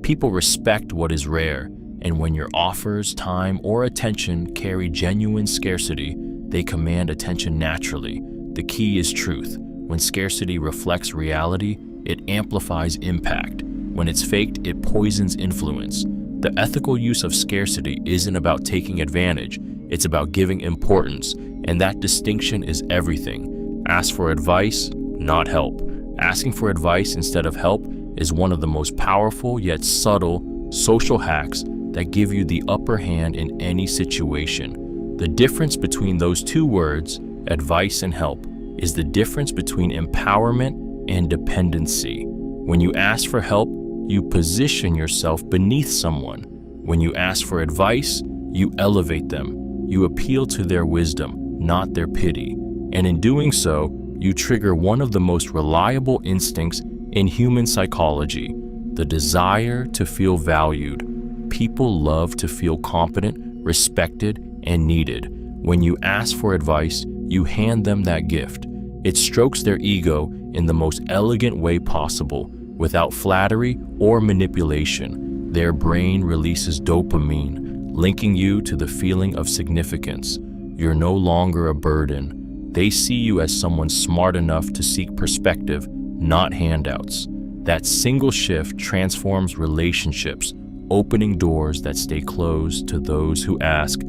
People respect what is rare, and when your offers, time, or attention carry genuine scarcity, they command attention naturally. The key is truth. When scarcity reflects reality, it amplifies impact. When it's faked, it poisons influence. The ethical use of scarcity isn't about taking advantage, it's about giving importance, and that distinction is everything. Ask for advice, not help. Asking for advice instead of help is one of the most powerful yet subtle social hacks that give you the upper hand in any situation. The difference between those 2 words, advice and help, is the difference between empowerment and dependency. When you ask for help, you position yourself beneath someone. When you ask for advice, you elevate them. You appeal to their wisdom, not their pity. And in doing so, you trigger one of the most reliable instincts in human psychology, the desire to feel valued. People love to feel competent, respected, and needed. When you ask for advice, you hand them that gift. It strokes their ego in the most elegant way possible, without flattery or manipulation. Their brain releases dopamine, linking you to the feeling of significance. You're no longer a burden. They see you as someone smart enough to seek perspective, not handouts. That single shift transforms relationships, opening doors that stay closed to those who ask,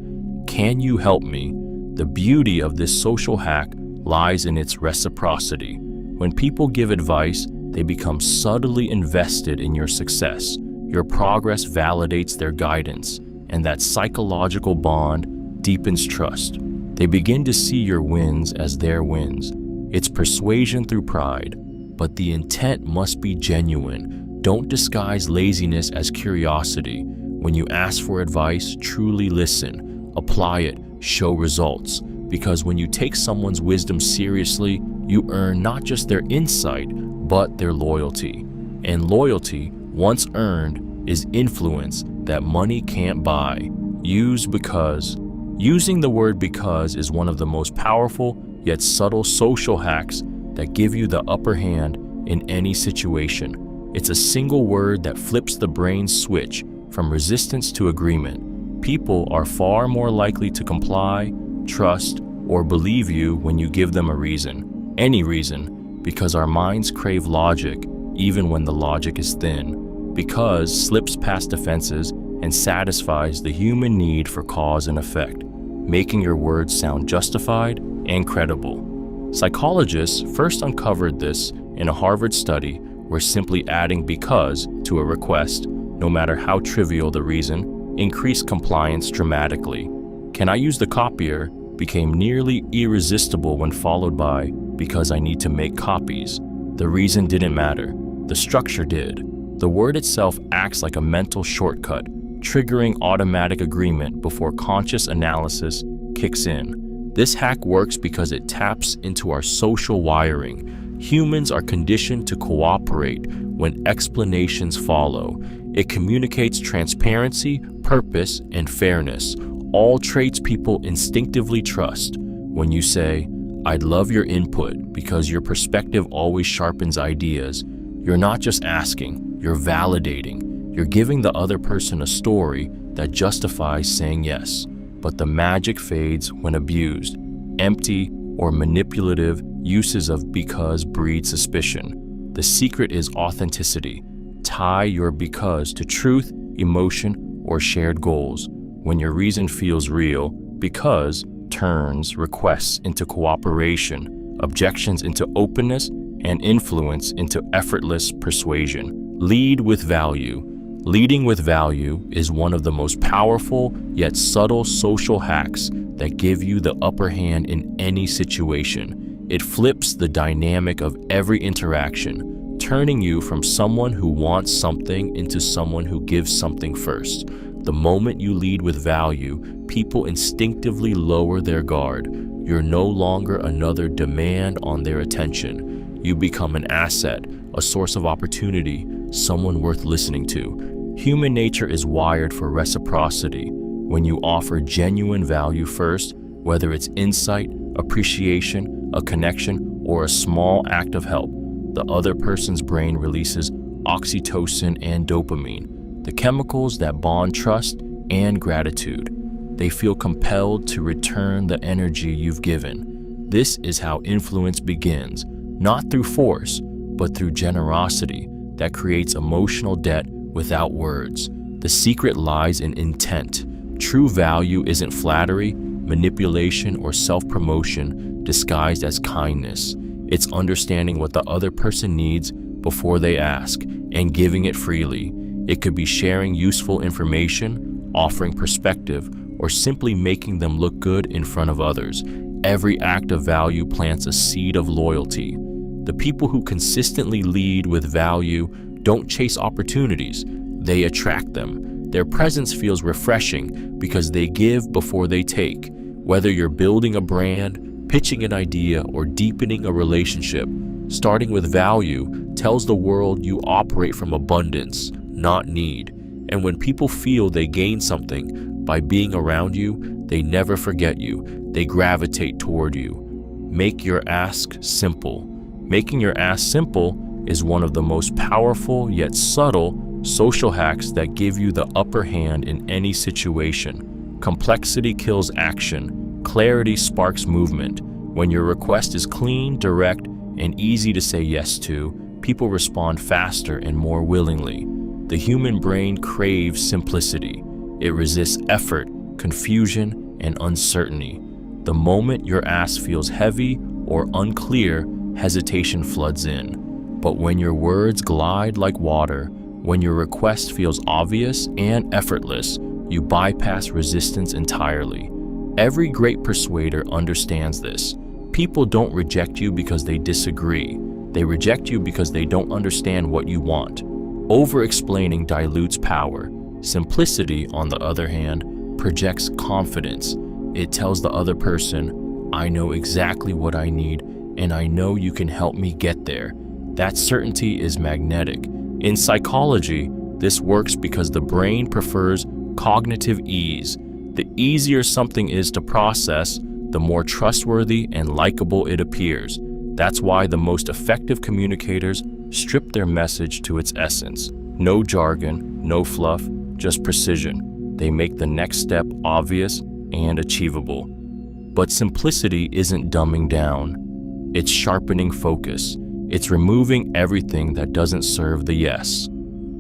"Can you help me?" The beauty of this social hack lies in its reciprocity. When people give advice, they become subtly invested in your success. Your progress validates their guidance, and that psychological bond deepens trust. They begin to see your wins as their wins. It's persuasion through pride, but the intent must be genuine. Don't disguise laziness as curiosity. When you ask for advice, truly listen, apply it, show results. Because when you take someone's wisdom seriously, you earn not just their insight, but their loyalty. And loyalty, once earned, is influence that money can't buy. Use because. Using the word because is one of the most powerful yet subtle social hacks that give you the upper hand in any situation. It's a single word that flips the brain's switch from resistance to agreement. People are far more likely to comply, trust, or believe you when you give them a reason. Any reason, because our minds crave logic even when the logic is thin. Because slips past defenses and satisfies the human need for cause and effect, making your words sound justified and credible. Psychologists first uncovered this in a Harvard study where simply adding because to a request, no matter how trivial the reason, increased compliance dramatically. "Can I use the copier?" became nearly irresistible when followed by "because I need to make copies." The reason didn't matter. The structure did. The word itself acts like a mental shortcut, triggering automatic agreement before conscious analysis kicks in. This hack works because it taps into our social wiring. Humans are conditioned to cooperate when explanations follow. It communicates transparency, purpose, and fairness, all traits people instinctively trust. When you say, "I'd love your input because your perspective always sharpens ideas," you're not just asking, you're validating. You're giving the other person a story that justifies saying yes. But the magic fades when abused. Empty or manipulative uses of because breed suspicion. The secret is authenticity. Tie your because to truth, emotion, or shared goals. When your reason feels real, because turns requests into cooperation, objections into openness, and influence into effortless persuasion. Lead with value. Leading with value is one of the most powerful yet subtle social hacks that give you the upper hand in any situation. It flips the dynamic of every interaction, turning you from someone who wants something into someone who gives something first. The moment you lead with value, people instinctively lower their guard. You're no longer another demand on their attention. You become an asset, a source of opportunity, someone worth listening to. Human nature is wired for reciprocity. When you offer genuine value first, whether it's insight, appreciation, a connection, or a small act of help, the other person's brain releases oxytocin and dopamine, the chemicals that bond trust and gratitude. They feel compelled to return the energy you've given. This is how influence begins, not through force, but through generosity that creates emotional debt without words. The secret lies in intent. True value isn't flattery, manipulation, or self-promotion disguised as kindness. It's understanding what the other person needs before they ask and giving it freely. It could be sharing useful information, offering perspective, or simply making them look good in front of others. Every act of value plants a seed of loyalty. The people who consistently lead with value don't chase opportunities, they attract them. Their presence feels refreshing because they give before they take. Whether you're building a brand, pitching an idea, or deepening a relationship, starting with value tells the world you operate from abundance, not need. And when people feel they gain something by being around you, they never forget you. They gravitate toward you. Make your ask simple. Making your ask simple is one of the most powerful yet subtle social hacks that give you the upper hand in any situation. Complexity kills action. Clarity sparks movement. When your request is clean, direct, and easy to say yes to, people respond faster and more willingly. The human brain craves simplicity. It resists effort, confusion, and uncertainty. The moment your ask feels heavy or unclear, hesitation floods in. But when your words glide like water, when your request feels obvious and effortless, you bypass resistance entirely. Every great persuader understands this. People don't reject you because they disagree. They reject you because they don't understand what you want. Over-explaining dilutes power. Simplicity, on the other hand, projects confidence. It tells the other person, "I know exactly what I need, and I know you can help me get there." That certainty is magnetic. In psychology, this works because the brain prefers cognitive ease. The easier something is to process, the more trustworthy and likable it appears. That's why the most effective communicators strip their message to its essence. No jargon, no fluff, just precision. They make the next step obvious and achievable. But simplicity isn't dumbing down. It's sharpening focus. It's removing everything that doesn't serve the yes.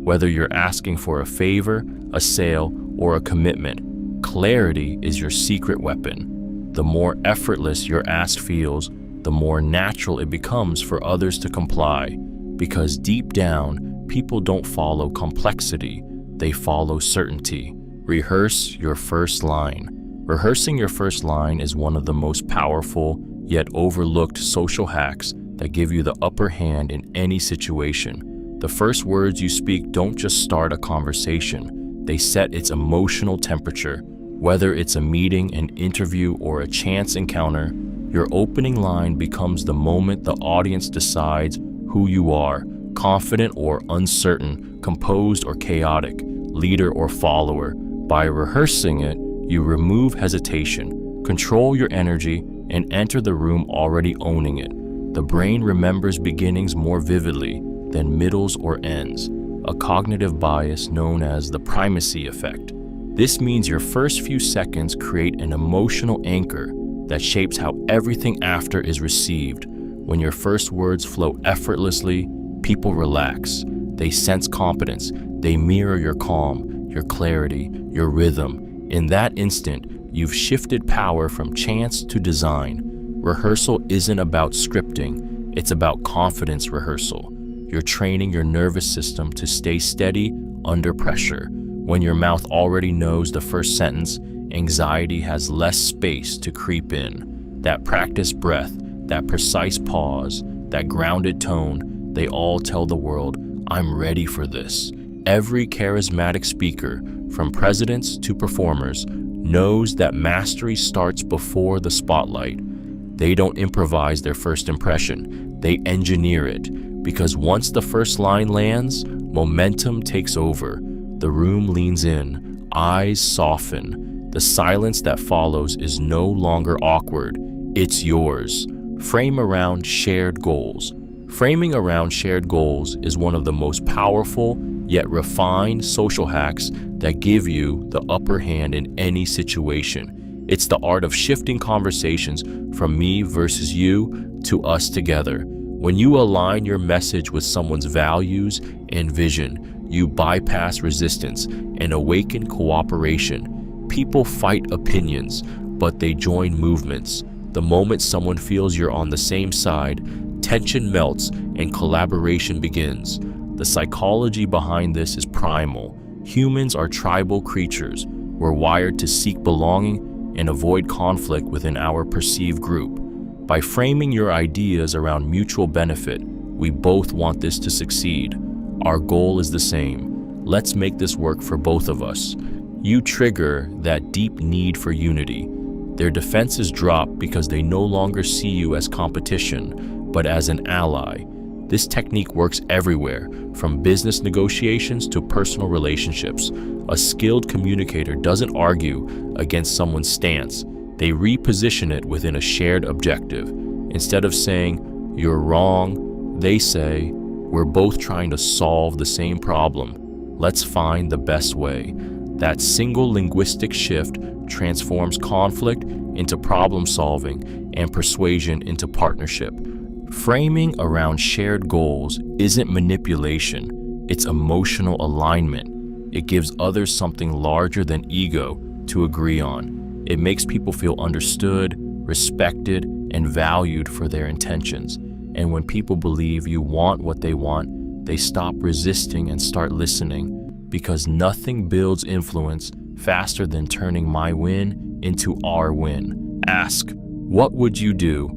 Whether you're asking for a favor, a sale, or a commitment, clarity is your secret weapon. The more effortless your ask feels, the more natural it becomes for others to comply. Because deep down, people don't follow complexity, they follow certainty. Rehearse your first line. Rehearsing your first line is one of the most powerful yet overlooked social hacks that give you the upper hand in any situation. The first words you speak don't just start a conversation, they set its emotional temperature. Whether it's a meeting, an interview, or a chance encounter, your opening line becomes the moment the audience decides who you are, confident or uncertain, composed or chaotic, leader or follower. By rehearsing it, you remove hesitation, control your energy, and enter the room already owning it. The brain remembers beginnings more vividly than middles or ends, a cognitive bias known as the primacy effect. This means your first few seconds create an emotional anchor that shapes how everything after is received. When your first words flow effortlessly, people relax. They sense confidence. They mirror your calm, your clarity, your rhythm. In that instant, you've shifted power from chance to design. Rehearsal isn't about scripting, it's about confidence rehearsal. You're training your nervous system to stay steady under pressure. When your mouth already knows the first sentence, anxiety has less space to creep in. That practiced breath, that precise pause, that grounded tone, they all tell the world, I'm ready for this. Every charismatic speaker, from presidents to performers, knows that mastery starts before the spotlight. They don't improvise their first impression, they engineer it. Because once the first line lands, momentum takes over. The room leans in, eyes soften. The silence that follows is no longer awkward, it's yours. Frame around shared goals. Framing around shared goals is one of the most powerful yet refined social hacks that give you the upper hand in any situation. It's the art of shifting conversations from me versus you to us together. When you align your message with someone's values and vision, you bypass resistance and awaken cooperation. People fight opinions, but they join movements. The moment someone feels you're on the same side, tension melts and collaboration begins. The psychology behind this is primal. Humans are tribal creatures. We're wired to seek belonging and avoid conflict within our perceived group. By framing your ideas around mutual benefit, we both want this to succeed. Our goal is the same. Let's make this work for both of us. You trigger that deep need for unity. Their defenses drop because they no longer see you as competition, but as an ally. This technique works everywhere, from business negotiations to personal relationships. A skilled communicator doesn't argue against someone's stance. They reposition it within a shared objective. Instead of saying, "You're wrong," they say, "We're both trying to solve the same problem. Let's find the best way." That single linguistic shift transforms conflict into problem solving and persuasion into partnership. Framing around shared goals isn't manipulation, it's emotional alignment. It gives others something larger than ego to agree on. It makes people feel understood, respected, and valued for their intentions. And when people believe you want what they want, they stop resisting and start listening, because nothing builds influence faster than turning my win into our win. Ask, what would you do?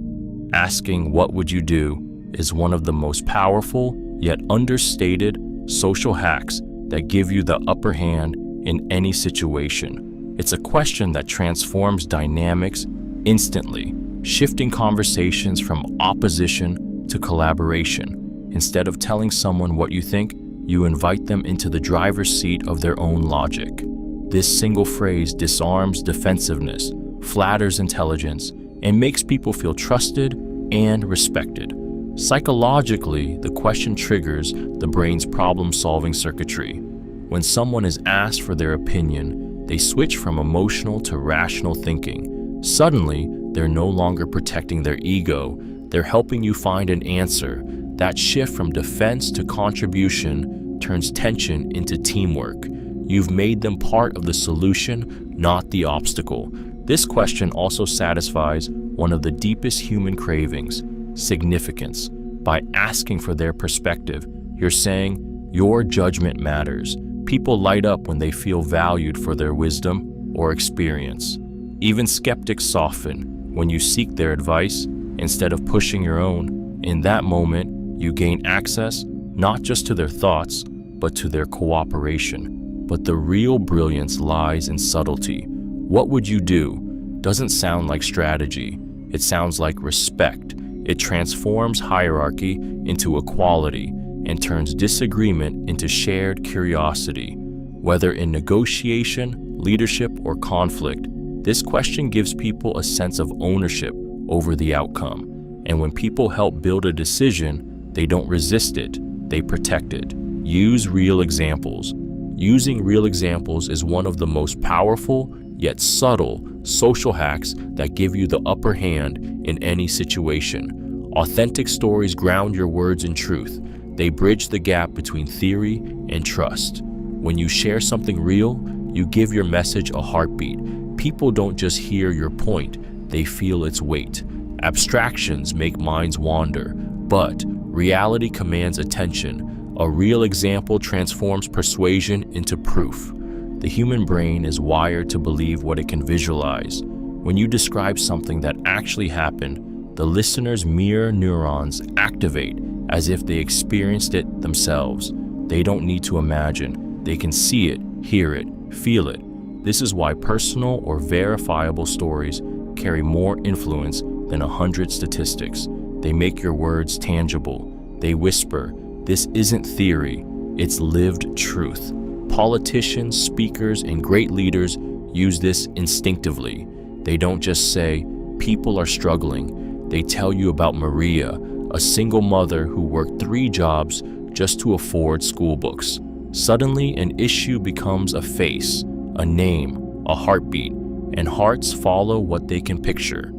Asking what would you do is one of the most powerful yet understated social hacks that give you the upper hand in any situation. It's a question that transforms dynamics instantly, shifting conversations from opposition to collaboration. Instead of telling someone what you think, you invite them into the driver's seat of their own logic. This single phrase disarms defensiveness, flatters intelligence, and makes people feel trusted and respected. Psychologically, the question triggers the brain's problem-solving circuitry. When someone is asked for their opinion, they switch from emotional to rational thinking. Suddenly, they're no longer protecting their ego, they're helping you find an answer. That shift from defense to contribution turns tension into teamwork. You've made them part of the solution, not the obstacle. This question also satisfies one of the deepest human cravings, significance. By asking for their perspective, you're saying your judgment matters. People light up when they feel valued for their wisdom or experience. Even skeptics soften when you seek their advice instead of pushing your own. In that moment, you gain access not just to their thoughts, but to their cooperation. But the real brilliance lies in subtlety. What would you do? Doesn't sound like strategy. It sounds like respect. It transforms hierarchy into equality and turns disagreement into shared curiosity. Whether in negotiation, leadership, or conflict, this question gives people a sense of ownership over the outcome. And when people help build a decision, they don't resist it, they protect it. Use real examples. Using real examples is one of the most powerful yet subtle social hacks that give you the upper hand in any situation. Authentic stories ground your words in truth. They bridge the gap between theory and trust. When you share something real, you give your message a heartbeat. People don't just hear your point, they feel its weight. Abstractions make minds wander, but reality commands attention. A real example transforms persuasion into proof. The human brain is wired to believe what it can visualize. When you describe something that actually happened, the listener's mirror neurons activate as if they experienced it themselves. They don't need to imagine. They can see it, hear it, feel it. This is why personal or verifiable stories carry more influence than 100 statistics. They make your words tangible. They whisper, "This isn't theory, it's lived truth." Politicians, speakers, and great leaders use this instinctively. They don't just say, "People are struggling." They tell you about Maria, a single mother who worked 3 jobs just to afford school books. Suddenly, an issue becomes a face, a name, a heartbeat, and hearts follow what they can picture.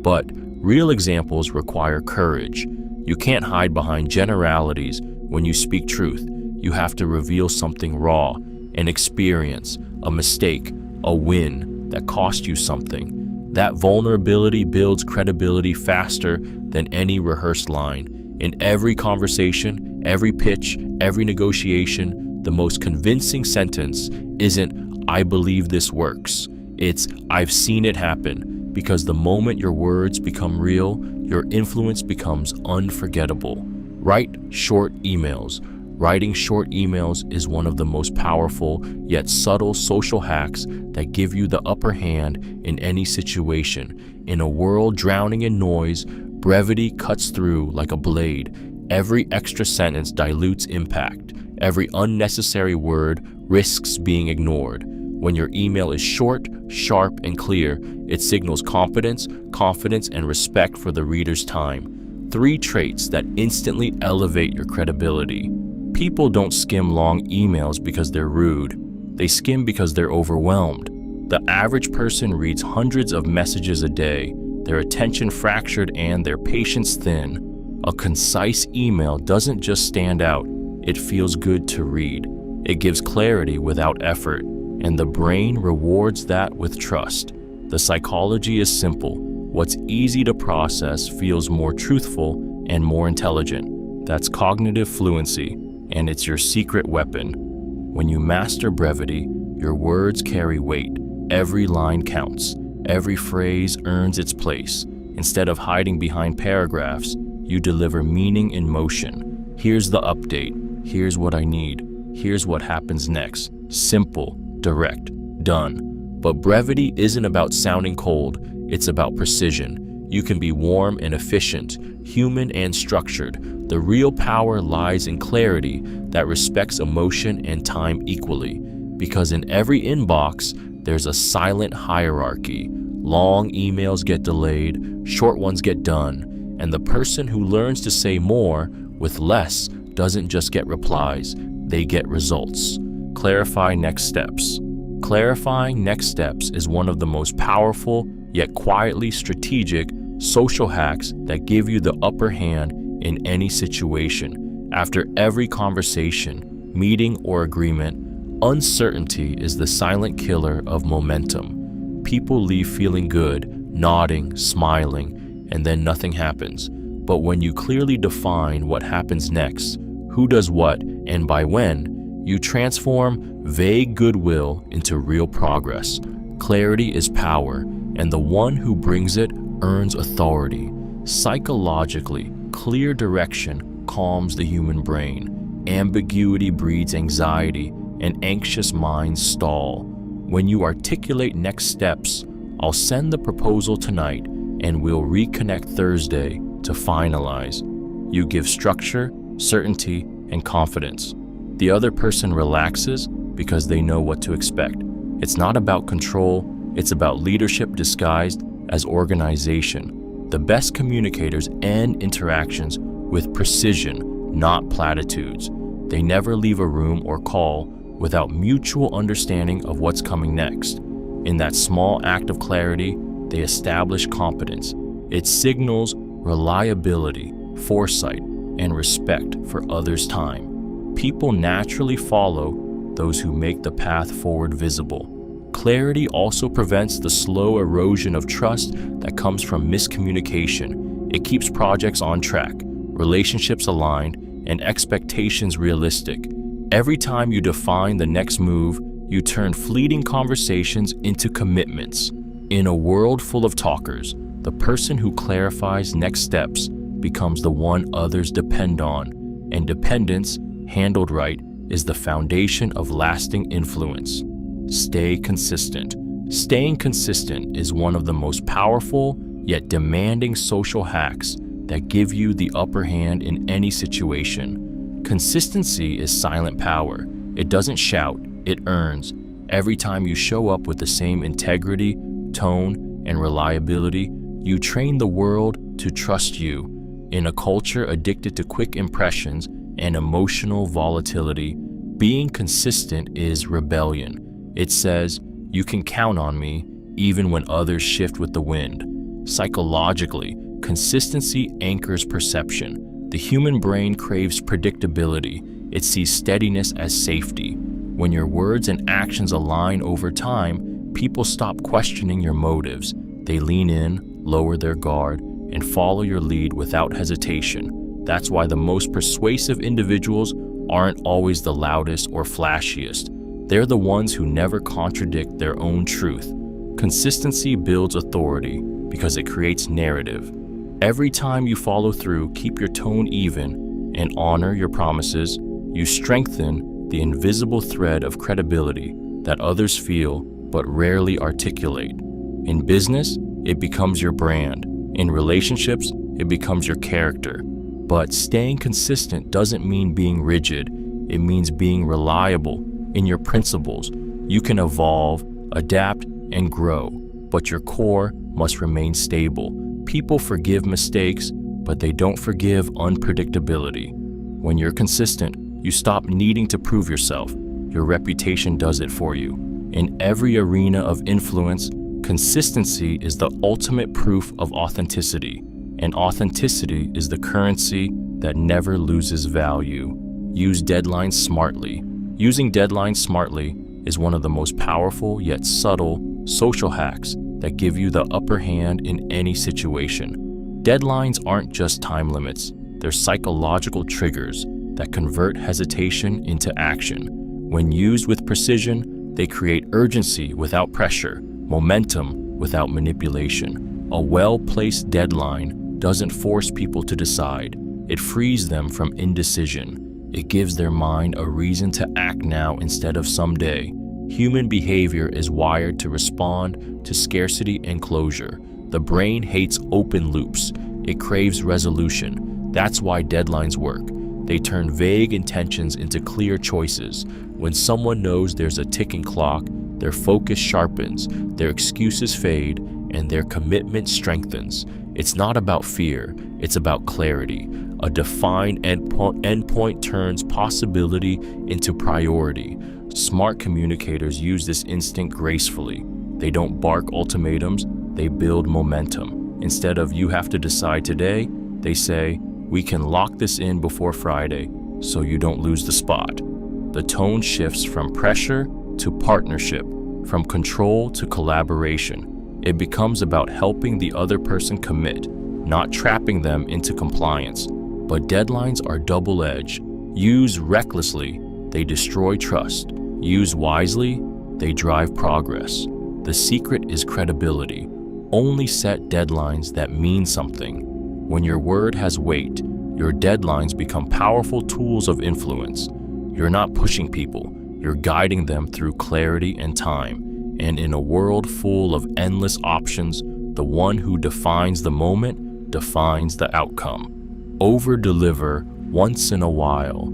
But real examples require courage. You can't hide behind generalities when you speak truth. You have to reveal something raw, an experience, a mistake, a win that cost you something. That vulnerability builds credibility faster than any rehearsed line. In every conversation, every pitch, every negotiation, the most convincing sentence isn't, "I believe this works." It's, "I've seen it happen," because the moment your words become real, your influence becomes unforgettable. Write short emails. Writing short emails is one of the most powerful yet subtle social hacks that give you the upper hand in any situation. In a world drowning in noise, brevity cuts through like a blade. Every extra sentence dilutes impact. Every unnecessary word risks being ignored. When your email is short, sharp, and clear, it signals competence, confidence, and respect for the reader's time. 3 traits that instantly elevate your credibility. People don't skim long emails because they're rude. They skim because they're overwhelmed. The average person reads hundreds of messages a day, their attention fractured and their patience thin. A concise email doesn't just stand out, it feels good to read. It gives clarity without effort, and the brain rewards that with trust. The psychology is simple. What's easy to process feels more truthful and more intelligent. That's cognitive fluency, and it's your secret weapon. When you master brevity, your words carry weight. Every line counts. Every phrase earns its place. Instead of hiding behind paragraphs, you deliver meaning in motion. Here's the update. Here's what I need. Here's what happens next. Simple, direct, done. But brevity isn't about sounding cold. It's about precision. You can be warm and efficient, human and structured. The real power lies in clarity that respects emotion and time equally. Because in every inbox, there's a silent hierarchy. Long emails get delayed, short ones get done, and the person who learns to say more with less doesn't just get replies, they get results. Clarify next steps. Clarifying next steps is one of the most powerful yet quietly strategic social hacks that give you the upper hand in any situation. After every conversation, meeting, or agreement, uncertainty is the silent killer of momentum. People leave feeling good, nodding, smiling, and then nothing happens. But when you clearly define what happens next, who does what, and by when, you transform vague goodwill into real progress. Clarity is power, and the one who brings it earns authority. Psychologically, clear direction calms the human brain. Ambiguity breeds anxiety, and anxious minds stall. When you articulate next steps, I'll send the proposal tonight, and we'll reconnect Thursday to finalize. You give structure, certainty, and confidence. The other person relaxes because they know what to expect. It's not about control, it's about leadership disguised as organization. The best communicators end interactions with precision, not platitudes. They never leave a room or call without mutual understanding of what's coming next. In that small act of clarity, they establish competence. It signals reliability, foresight, and respect for others' time. People naturally follow those who make the path forward visible. Clarity also prevents the slow erosion of trust that comes from miscommunication. It keeps projects on track, relationships aligned, and expectations realistic. Every time you define the next move, you turn fleeting conversations into commitments. In a world full of talkers, the person who clarifies next steps becomes the one others depend on, and dependence, handled right, is the foundation of lasting influence. Stay consistent. Staying consistent is one of the most powerful yet demanding social hacks that give you the upper hand in any situation. Consistency is silent power. It doesn't shout, it earns. Every time you show up with the same integrity, tone, and reliability, you train the world to trust you. In a culture addicted to quick impressions and emotional volatility, being consistent is rebellion. It says, you can count on me even when others shift with the wind. Psychologically, consistency anchors perception. The human brain craves predictability. It sees steadiness as safety. When your words and actions align over time, people stop questioning your motives. They lean in, lower their guard, and follow your lead without hesitation. That's why the most persuasive individuals aren't always the loudest or flashiest. They're the ones who never contradict their own truth. Consistency builds authority because it creates narrative. Every time you follow through, keep your tone even, and honor your promises, you strengthen the invisible thread of credibility that others feel but rarely articulate. In business, it becomes your brand. In relationships, it becomes your character. But staying consistent doesn't mean being rigid. It means being reliable in your principles. You can evolve, adapt, and grow, but your core must remain stable. People forgive mistakes, but they don't forgive unpredictability. When you're consistent, you stop needing to prove yourself. Your reputation does it for you. In every arena of influence, consistency is the ultimate proof of authenticity, and authenticity is the currency that never loses value. Use deadlines smartly. Using deadlines smartly is one of the most powerful yet subtle social hacks that give you the upper hand in any situation. Deadlines aren't just time limits, they're psychological triggers that convert hesitation into action. When used with precision, they create urgency without pressure, momentum without manipulation. A well-placed deadline doesn't force people to decide. It frees them from indecision. It gives their mind a reason to act now instead of someday. Human behavior is wired to respond to scarcity and closure. The brain hates open loops. It craves resolution. That's why deadlines work. They turn vague intentions into clear choices. When someone knows there's a ticking clock, their focus sharpens, their excuses fade, and their commitment strengthens. It's not about fear, it's about clarity. A defined endpoint turns possibility into priority. Smart communicators use this instinct gracefully. They don't bark ultimatums, they build momentum. Instead of "you have to decide today," they say, "we can lock this in before Friday so you don't lose the spot." The tone shifts from pressure to partnership, from control to collaboration. It becomes about helping the other person commit, not trapping them into compliance. But deadlines are double-edged. Used recklessly, they destroy trust. Used wisely, they drive progress. The secret is credibility. Only set deadlines that mean something. When your word has weight, your deadlines become powerful tools of influence. You're not pushing people, you're guiding them through clarity and time. And in a world full of endless options, the one who defines the moment defines the outcome. Over-deliver once in a while.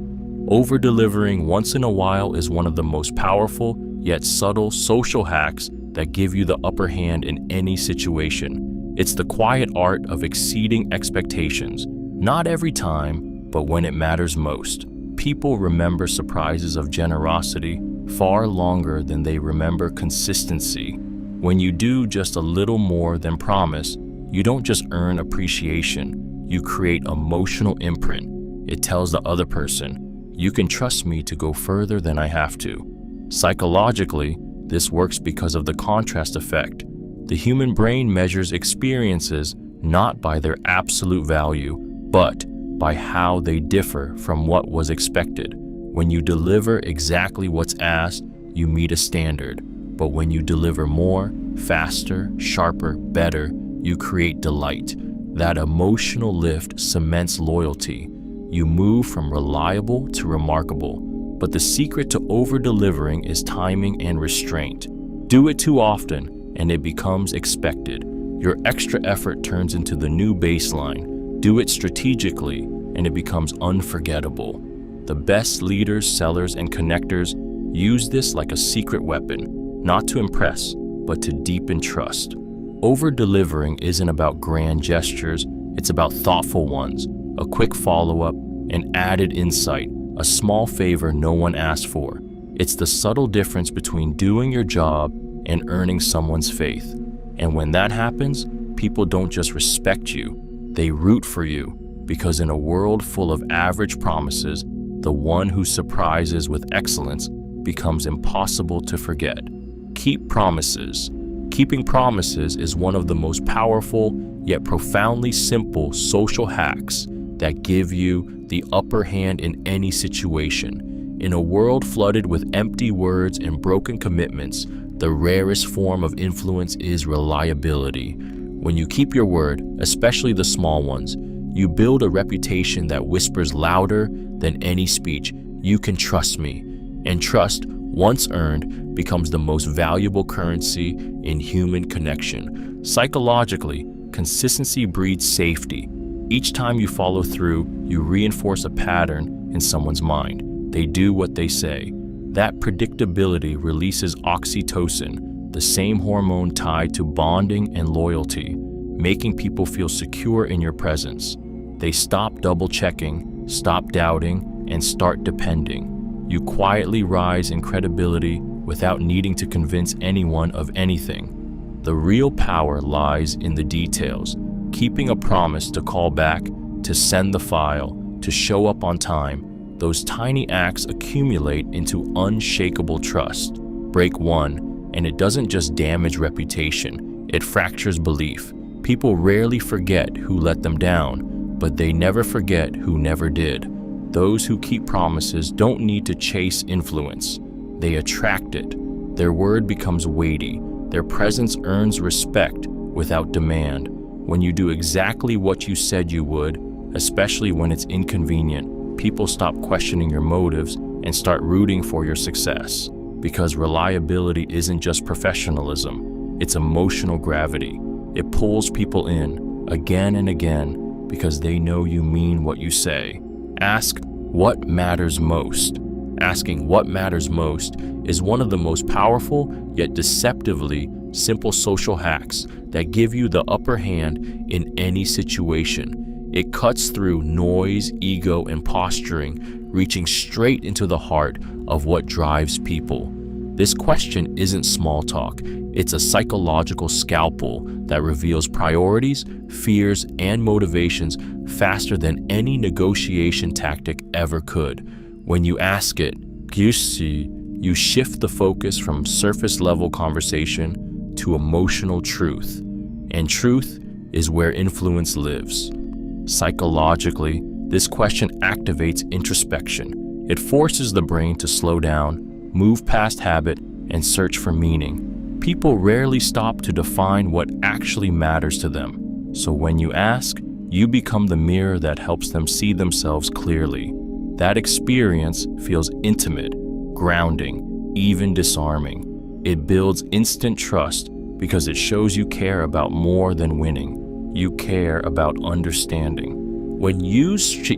Over-delivering once in a while is one of the most powerful yet subtle social hacks that give you the upper hand in any situation. It's the quiet art of exceeding expectations. Not every time, but when it matters most. People remember surprises of generosity far longer than they remember consistency. When you do just a little more than promise, you don't just earn appreciation, you create emotional imprint. It tells the other person, you can trust me to go further than I have to. Psychologically, this works because of the contrast effect. The human brain measures experiences not by their absolute value, but by how they differ from what was expected. When you deliver exactly what's asked, you meet a standard. But when you deliver more, faster, sharper, better, you create delight. That emotional lift cements loyalty. You move from reliable to remarkable. But the secret to over-delivering is timing and restraint. Do it too often, and it becomes expected. Your extra effort turns into the new baseline. Do it strategically, and it becomes unforgettable. The best leaders, sellers, and connectors use this like a secret weapon, not to impress, but to deepen trust. Over-delivering isn't about grand gestures, it's about thoughtful ones, a quick follow-up, an added insight, a small favor no one asked for. It's the subtle difference between doing your job and earning someone's faith. And when that happens, people don't just respect you, they root for you, because in a world full of average promises, the one who surprises with excellence becomes impossible to forget. Keep promises. Keeping promises is one of the most powerful yet profoundly simple social hacks that give you the upper hand in any situation. In a world flooded with empty words and broken commitments, the rarest form of influence is reliability. When you keep your word, especially the small ones, you build a reputation that whispers louder than any speech. You can trust me. And trust, once earned, becomes the most valuable currency in human connection. Psychologically, consistency breeds safety. Each time you follow through, you reinforce a pattern in someone's mind. They do what they say. That predictability releases oxytocin, the same hormone tied to bonding and loyalty, making people feel secure in your presence. They stop double-checking, stop doubting, and start depending. You quietly rise in credibility without needing to convince anyone of anything. The real power lies in the details. Keeping a promise to call back, to send the file, to show up on time. Those tiny acts accumulate into unshakable trust. Break one, and it doesn't just damage reputation, it fractures belief. People rarely forget who let them down, but they never forget who never did. Those who keep promises don't need to chase influence. They attract it. Their word becomes weighty. Their presence earns respect without demand. When you do exactly what you said you would, especially when it's inconvenient, people stop questioning your motives and start rooting for your success. Because reliability isn't just professionalism, it's emotional gravity. It pulls people in again and again because they know you mean what you say. Ask what matters most. Asking what matters most is one of the most powerful yet deceptively simple social hacks that give you the upper hand in any situation. It cuts through noise, ego, and posturing, reaching straight into the heart of what drives people. This question isn't small talk. It's a psychological scalpel that reveals priorities, fears, and motivations faster than any negotiation tactic ever could. When you ask it, "Gyusi You shift the focus from surface-level conversation to emotional truth. And truth is where influence lives. Psychologically, this question activates introspection. It forces the brain to slow down, move past habit, and search for meaning. People rarely stop to define what actually matters to them. So when you ask, you become the mirror that helps them see themselves clearly. That experience feels intimate, grounding, even disarming. It builds instant trust because it shows you care about more than winning. You care about understanding. When used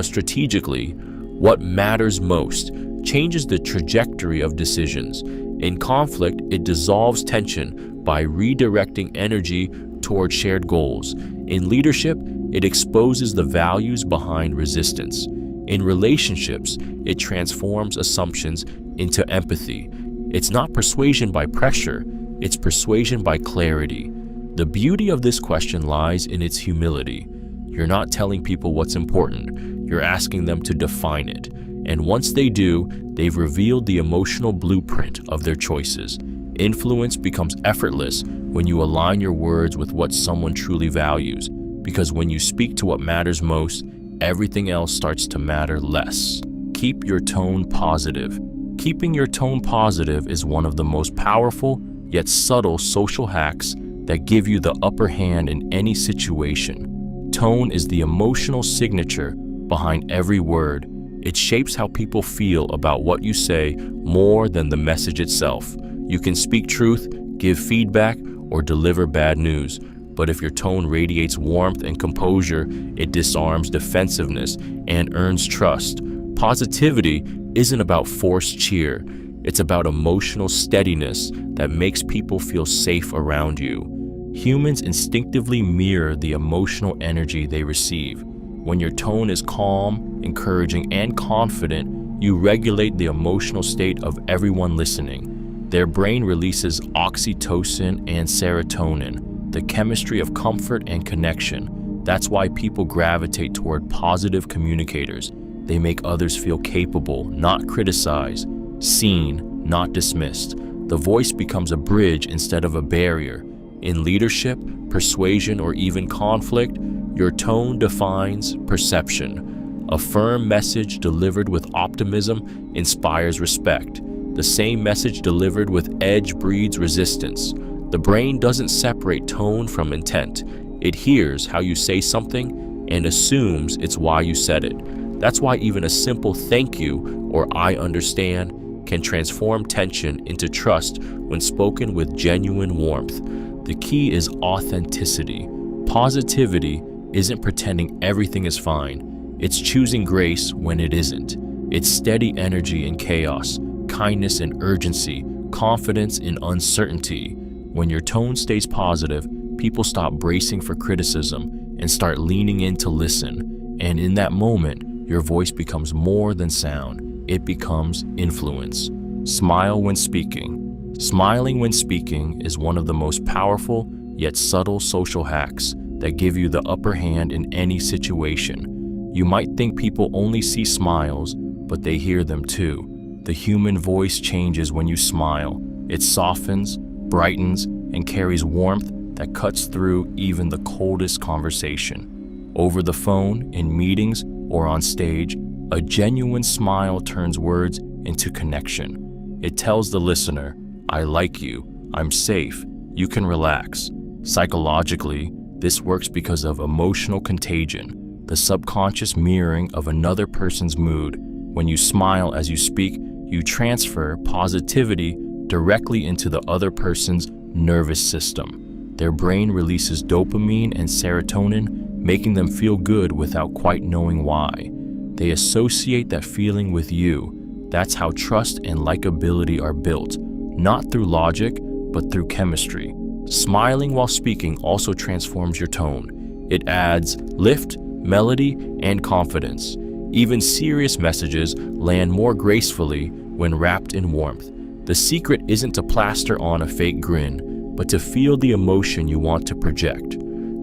strategically, what matters most changes the trajectory of decisions. In conflict, it dissolves tension by redirecting energy toward shared goals. In leadership, it exposes the values behind resistance. In relationships, it transforms assumptions into empathy. It's not persuasion by pressure, it's persuasion by clarity. The beauty of this question lies in its humility. You're not telling people what's important, you're asking them to define it. And once they do, they've revealed the emotional blueprint of their choices. Influence becomes effortless when you align your words with what someone truly values. Because when you speak to what matters most, everything else starts to matter less. Keep your tone positive. Keeping your tone positive is one of the most powerful yet subtle social hacks that give you the upper hand in any situation. Tone is the emotional signature behind every word. It shapes how people feel about what you say more than the message itself. You can speak truth, give feedback, or deliver bad news. But if your tone radiates warmth and composure, it disarms defensiveness and earns trust. Positivity isn't about forced cheer. It's about emotional steadiness that makes people feel safe around you. Humans instinctively mirror the emotional energy they receive. When your tone is calm, encouraging, and confident, you regulate the emotional state of everyone listening. Their brain releases oxytocin and serotonin, the chemistry of comfort and connection. That's why people gravitate toward positive communicators. They make others feel capable, not criticized, seen, not dismissed. The voice becomes a bridge instead of a barrier. In leadership, persuasion, or even conflict, your tone defines perception. A firm message delivered with optimism inspires respect. The same message delivered with edge breeds resistance. The brain doesn't separate tone from intent. It hears how you say something and assumes it's why you said it. That's why even a simple thank you or I understand can transform tension into trust when spoken with genuine warmth. The key is authenticity. Positivity isn't pretending everything is fine. It's choosing grace when it isn't. It's steady energy in chaos, kindness in urgency, confidence in uncertainty. When your tone stays positive, people stop bracing for criticism and start leaning in to listen. And in that moment, your voice becomes more than sound. It becomes influence. Smile when speaking. Smiling when speaking is one of the most powerful yet subtle social hacks that give you the upper hand in any situation. You might think people only see smiles, but they hear them too. The human voice changes when you smile. It softens, brightens, and carries warmth that cuts through even the coldest conversation. Over the phone, in meetings, or on stage, a genuine smile turns words into connection. It tells the listener, I like you, I'm safe, you can relax. Psychologically, this works because of emotional contagion, the subconscious mirroring of another person's mood. When you smile as you speak, you transfer positivity directly into the other person's nervous system. Their brain releases dopamine and serotonin, making them feel good without quite knowing why. They associate that feeling with you. That's how trust and likability are built, not through logic, but through chemistry. Smiling while speaking also transforms your tone. It adds lift, melody, and confidence. Even serious messages land more gracefully when wrapped in warmth. The secret isn't to plaster on a fake grin, but to feel the emotion you want to project.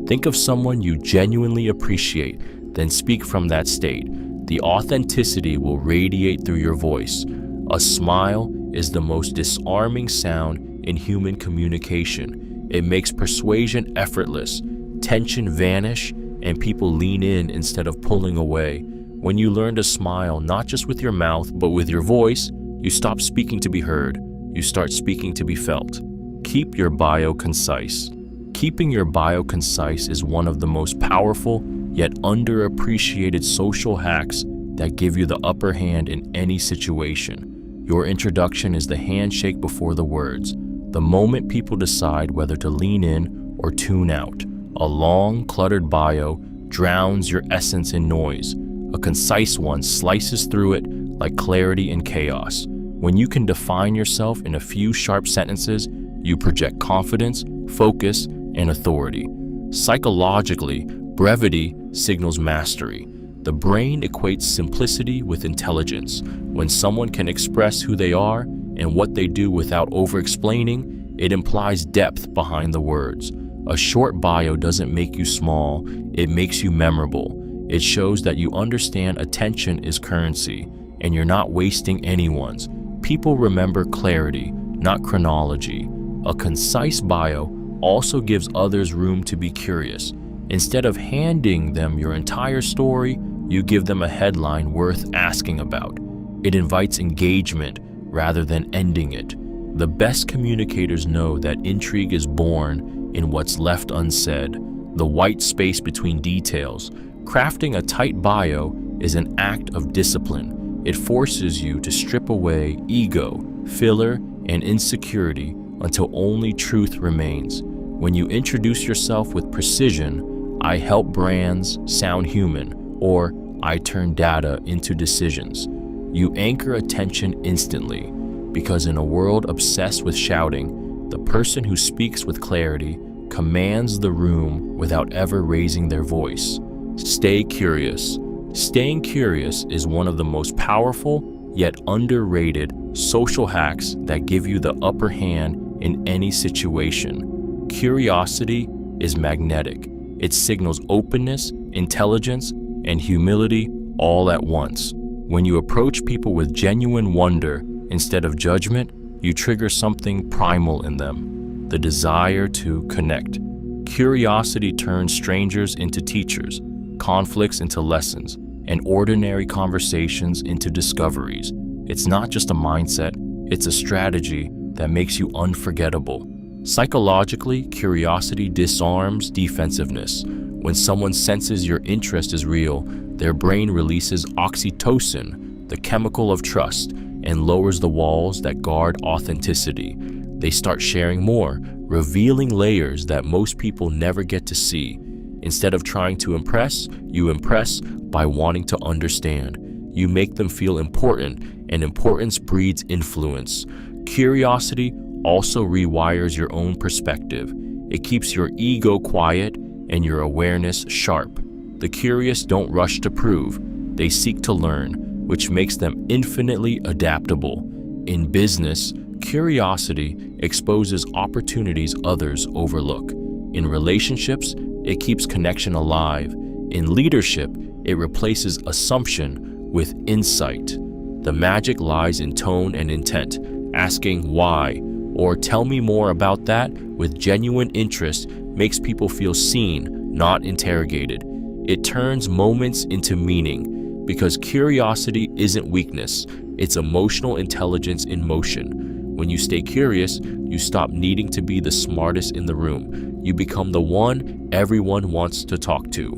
Think of someone you genuinely appreciate, then speak from that state. The authenticity will radiate through your voice. A smile is the most disarming sound in human communication. It makes persuasion effortless, tension vanish, and people lean in instead of pulling away. When you learn to smile, not just with your mouth, but with your voice, you stop speaking to be heard. You start speaking to be felt. Keep your bio concise. Keeping your bio concise is one of the most powerful yet underappreciated social hacks that give you the upper hand in any situation. Your introduction is the handshake before the words, the moment people decide whether to lean in or tune out. A long, cluttered bio drowns your essence in noise. A concise one slices through it like clarity in chaos. When you can define yourself in a few sharp sentences, you project confidence, focus, and authority. Psychologically, brevity signals mastery. The brain equates simplicity with intelligence. When someone can express who they are and what they do without over-explaining, it implies depth behind the words. A short bio doesn't make you small, it makes you memorable. It shows that you understand attention is currency, and you're not wasting anyone's. People remember clarity, not chronology. A concise bio also gives others room to be curious. Instead of handing them your entire story, you give them a headline worth asking about. It invites engagement rather than ending it. The best communicators know that intrigue is born in what's left unsaid, the white space between details. Crafting a tight bio is an act of discipline. It forces you to strip away ego, filler, and insecurity until only truth remains. When you introduce yourself with precision, I help brands sound human, or I turn data into decisions. You anchor attention instantly, because in a world obsessed with shouting, the person who speaks with clarity commands the room without ever raising their voice. Stay curious. Staying curious is one of the most powerful yet underrated social hacks that give you the upper hand in any situation. Curiosity is magnetic. It signals openness, intelligence, and humility all at once. When you approach people with genuine wonder instead of judgment, you trigger something primal in them, the desire to connect. Curiosity turns strangers into teachers, conflicts into lessons, and ordinary conversations into discoveries. It's not just a mindset, it's a strategy that makes you unforgettable. Psychologically, curiosity disarms defensiveness. When someone senses your interest is real, their brain releases oxytocin, the chemical of trust, and lowers the walls that guard authenticity. They start sharing more, revealing layers that most people never get to see. Instead of trying to impress, you impress by wanting to understand. You make them feel important, and importance breeds influence. Curiosity also rewires your own perspective. It keeps your ego quiet and your awareness sharp. The curious don't rush to prove, they seek to learn, which makes them infinitely adaptable. In business, curiosity exposes opportunities others overlook. In relationships, it keeps connection alive. In leadership, it replaces assumption with insight. The magic lies in tone and intent, asking why, or tell me more about that with genuine interest makes people feel seen, not interrogated. It turns moments into meaning, because curiosity isn't weakness, it's emotional intelligence in motion. When you stay curious, you stop needing to be the smartest in the room. You become the one everyone wants to talk to.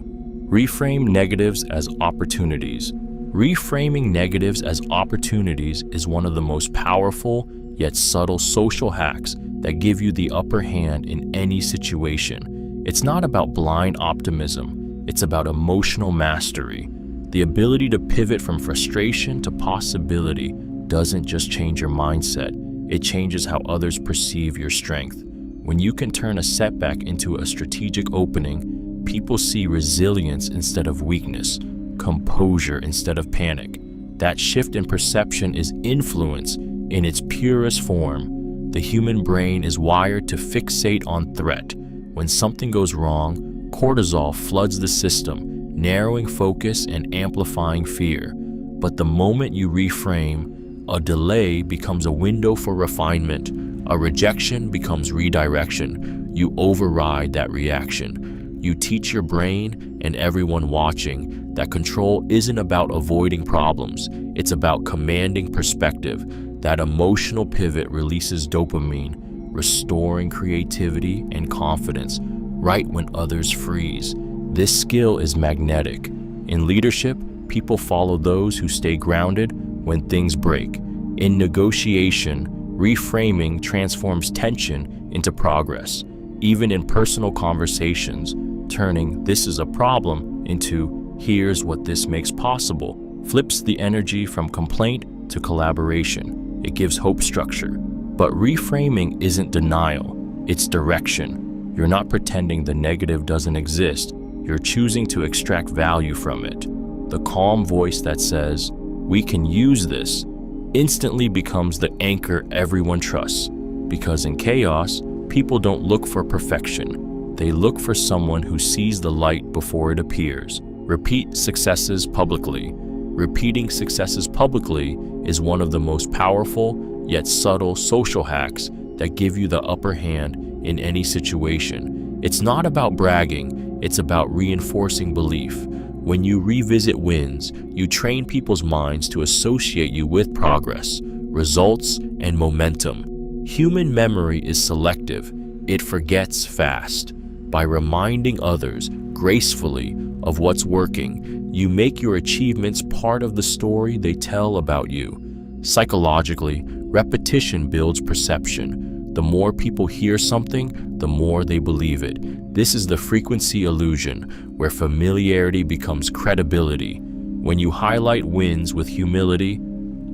Reframe negatives as opportunities. Reframing negatives as opportunities is one of the most powerful yet subtle social hacks that give you the upper hand in any situation. It's not about blind optimism, it's about emotional mastery. The ability to pivot from frustration to possibility doesn't just change your mindset, it changes how others perceive your strength. When you can turn a setback into a strategic opening, people see resilience instead of weakness, composure instead of panic. That shift in perception is influence in its purest form. The human brain is wired to fixate on threat. When something goes wrong, cortisol floods the system, narrowing focus and amplifying fear. But the moment you reframe, A delay becomes a window for refinement. A rejection becomes redirection. You override that reaction. You teach your brain and everyone watching that control isn't about avoiding problems. It's about commanding perspective. That emotional pivot releases dopamine, restoring creativity and confidence right when others freeze. This skill is magnetic. In leadership, people follow those who stay grounded when things break. In negotiation, reframing transforms tension into progress. Even in personal conversations, turning "this is a problem" into "here's what this makes possible" flips the energy from complaint to collaboration. It gives hope structure. But reframing isn't denial, it's direction. You're not pretending the negative doesn't exist, you're choosing to extract value from it. The calm voice that says, "we can use this," instantly becomes the anchor everyone trusts. Because in chaos, people don't look for perfection. They look for someone who sees the light before it appears. Repeat successes publicly. Repeating successes publicly is one of the most powerful yet subtle social hacks that give you the upper hand in any situation. It's not about bragging, it's about reinforcing belief. When you revisit wins, you train people's minds to associate you with progress, results, and momentum. Human memory is selective. It forgets fast. By reminding others gracefully of what's working, you make your achievements part of the story they tell about you. Psychologically, repetition builds perception. The more people hear something, the more they believe it. This is the frequency illusion, where familiarity becomes credibility. When you highlight wins with humility,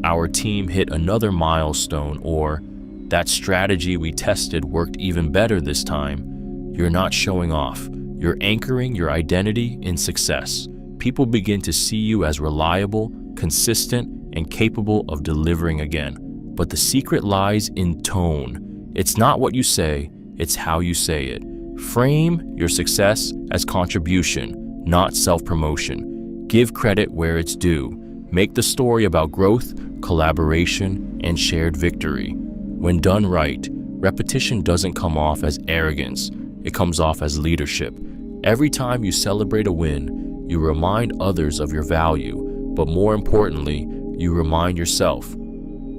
"our team hit another milestone," or "that strategy we tested worked even better this time," you're not showing off. You're anchoring your identity in success. People begin to see you as reliable, consistent, and capable of delivering again. But the secret lies in tone. It's not what you say, it's how you say it. Frame your success as contribution, not self-promotion. Give credit where it's due. Make the story about growth, collaboration, and shared victory. When done right, repetition doesn't come off as arrogance, it comes off as leadership. Every time you celebrate a win, you remind others of your value, but more importantly, you remind yourself.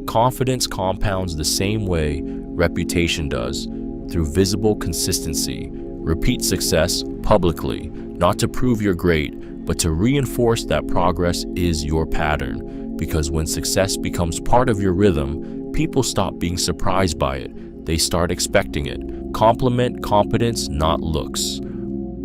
Confidence compounds the same way reputation does, through visible consistency. Repeat success publicly, not to prove you're great, but to reinforce that progress is your pattern. Because when success becomes part of your rhythm, people stop being surprised by it. They start expecting it. Compliment competence, not looks.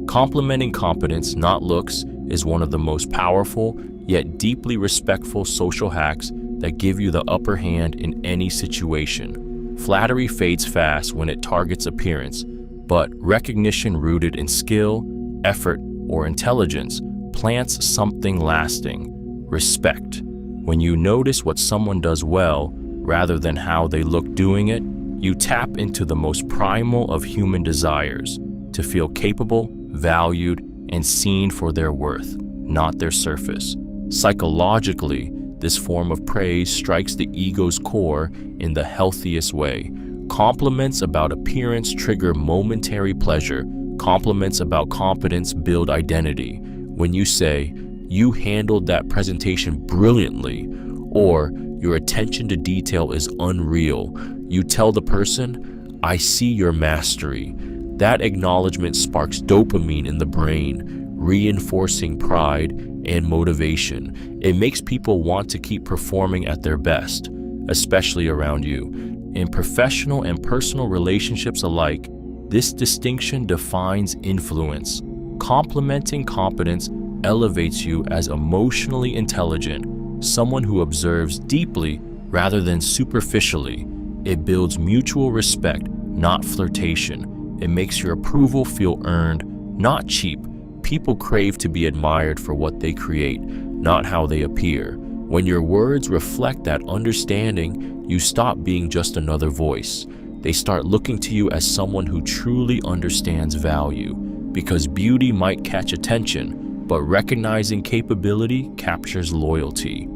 Complimenting competence, not looks, is one of the most powerful yet deeply respectful social hacks that give you the upper hand in any situation. Flattery fades fast when it targets appearance, but recognition rooted in skill, effort, or intelligence plants something lasting: respect. When you notice what someone does well, rather than how they look doing it, you tap into the most primal of human desires: to feel capable, valued, and seen for their worth, not their surface. Psychologically, this form of praise strikes the ego's core in the healthiest way. Compliments about appearance trigger momentary pleasure. Compliments about competence build identity. When you say, "you handled that presentation brilliantly," or "your attention to detail is unreal," you tell the person, "I see your mastery." That acknowledgement sparks dopamine in the brain, reinforcing pride and motivation. It makes people want to keep performing at their best, especially around you. In professional and personal relationships alike, this distinction defines influence. Complimenting competence elevates you as emotionally intelligent, someone who observes deeply rather than superficially. It builds mutual respect, not flirtation. It makes your approval feel earned, not cheap. People crave to be admired for what they create, not how they appear. When your words reflect that understanding, you stop being just another voice. They start looking to you as someone who truly understands value. Because beauty might catch attention, but recognizing capability captures loyalty.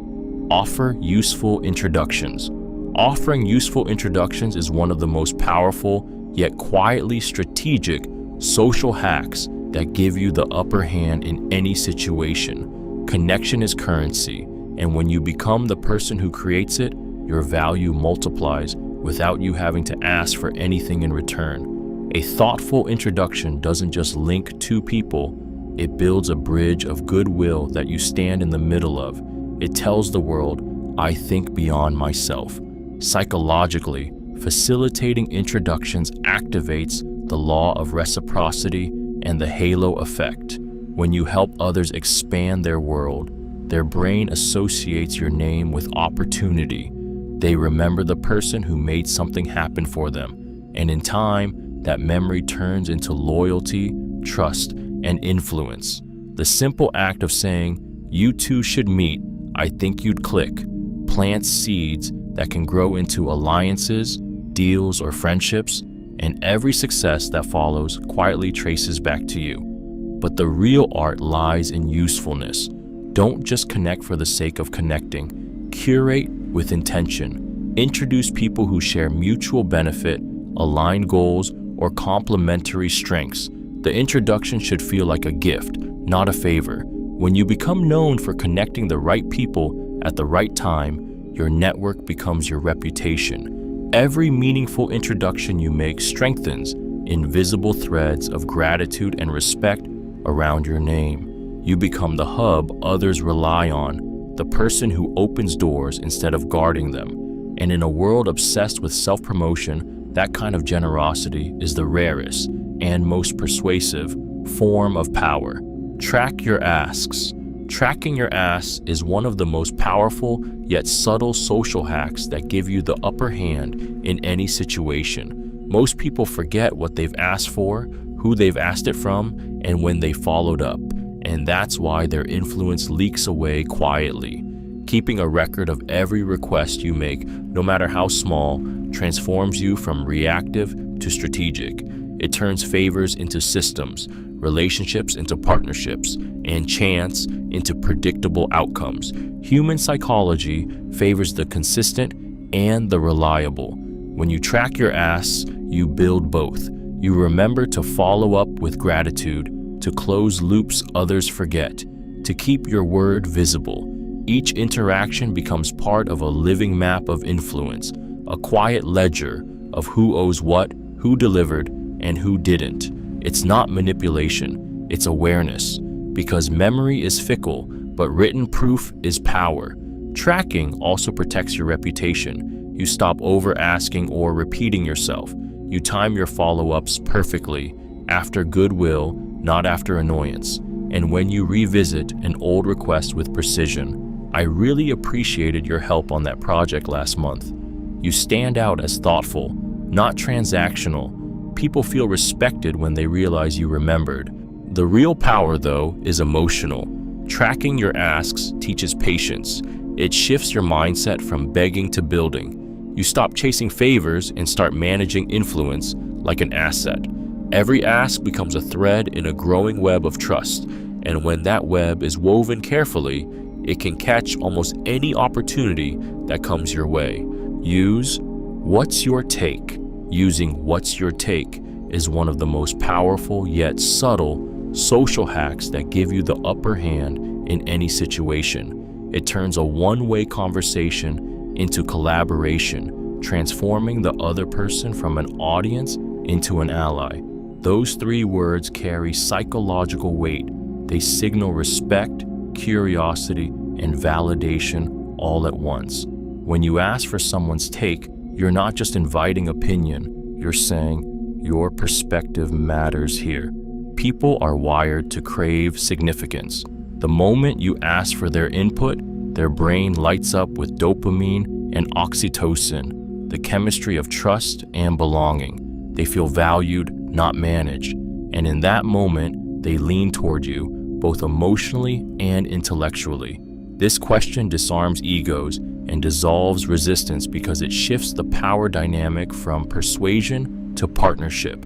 Offer useful introductions. Offering useful introductions is one of the most powerful, yet quietly strategic, social hacks that give you the upper hand in any situation. Connection is currency, and when you become the person who creates it, your value multiplies without you having to ask for anything in return. A thoughtful introduction doesn't just link two people, it builds a bridge of goodwill that you stand in the middle of. It tells the world, I think beyond myself. Psychologically, facilitating introductions activates the law of reciprocity and the halo effect. When you help others expand their world, their brain associates your name with opportunity. They remember the person who made something happen for them, and in time, that memory turns into loyalty, trust, and influence. The simple act of saying, "You two should meet, I think you'd click," plants seeds that can grow into alliances, deals, or friendships, and every success that follows quietly traces back to you. But the real art lies in usefulness. Don't just connect for the sake of connecting. Curate with intention. Introduce people who share mutual benefit, align goals, or complementary strengths. The introduction should feel like a gift, not a favor. When you become known for connecting the right people at the right time, your network becomes your reputation. Every meaningful introduction you make strengthens invisible threads of gratitude and respect around your name. You become the hub others rely on, the person who opens doors instead of guarding them. And in a world obsessed with self-promotion, that kind of generosity is the rarest and most persuasive form of power. Track your asks. Tracking your ask is one of the most powerful yet subtle social hacks that give you the upper hand in any situation. Most people forget what they've asked for, who they've asked it from, and when they followed up. And that's why their influence leaks away quietly. Keeping a record of every request you make, no matter how small, transforms you from reactive to strategic. It turns favors into systems, relationships into partnerships, and chance into predictable outcomes. Human psychology favors the consistent and the reliable. When you track your asks, you build both. You remember to follow up with gratitude, to close loops others forget, to keep your word visible. Each interaction becomes part of a living map of influence, a quiet ledger of who owes what, who delivered, and who didn't. It's not manipulation, it's awareness. Because memory is fickle, but written proof is power. Tracking also protects your reputation. You stop over-asking or repeating yourself. You time your follow-ups perfectly, after goodwill, not after annoyance. And when you revisit an old request with precision, I really appreciated your help on that project last month. You stand out as thoughtful, not transactional. People feel respected when they realize you remembered. The real power, though, is emotional. Tracking your asks teaches patience. It shifts your mindset from begging to building. You stop chasing favors and start managing influence like an asset. Every ask becomes a thread in a growing web of trust, and when that web is woven carefully, it can catch almost any opportunity that comes your way. Use what's your take. Using what's your take is one of the most powerful yet subtle social hacks that give you the upper hand in any situation. It turns a one-way conversation into collaboration, transforming the other person from an audience into an ally. Those three words carry psychological weight. They signal respect, curiosity, and validation all at once. When you ask for someone's take, you're not just inviting opinion, you're saying, your perspective matters here. People are wired to crave significance. The moment you ask for their input, their brain lights up with dopamine and oxytocin, the chemistry of trust and belonging. They feel valued, not managed. And in that moment, they lean toward you, both emotionally and intellectually. This question disarms egos and dissolves resistance because it shifts the power dynamic from persuasion to partnership.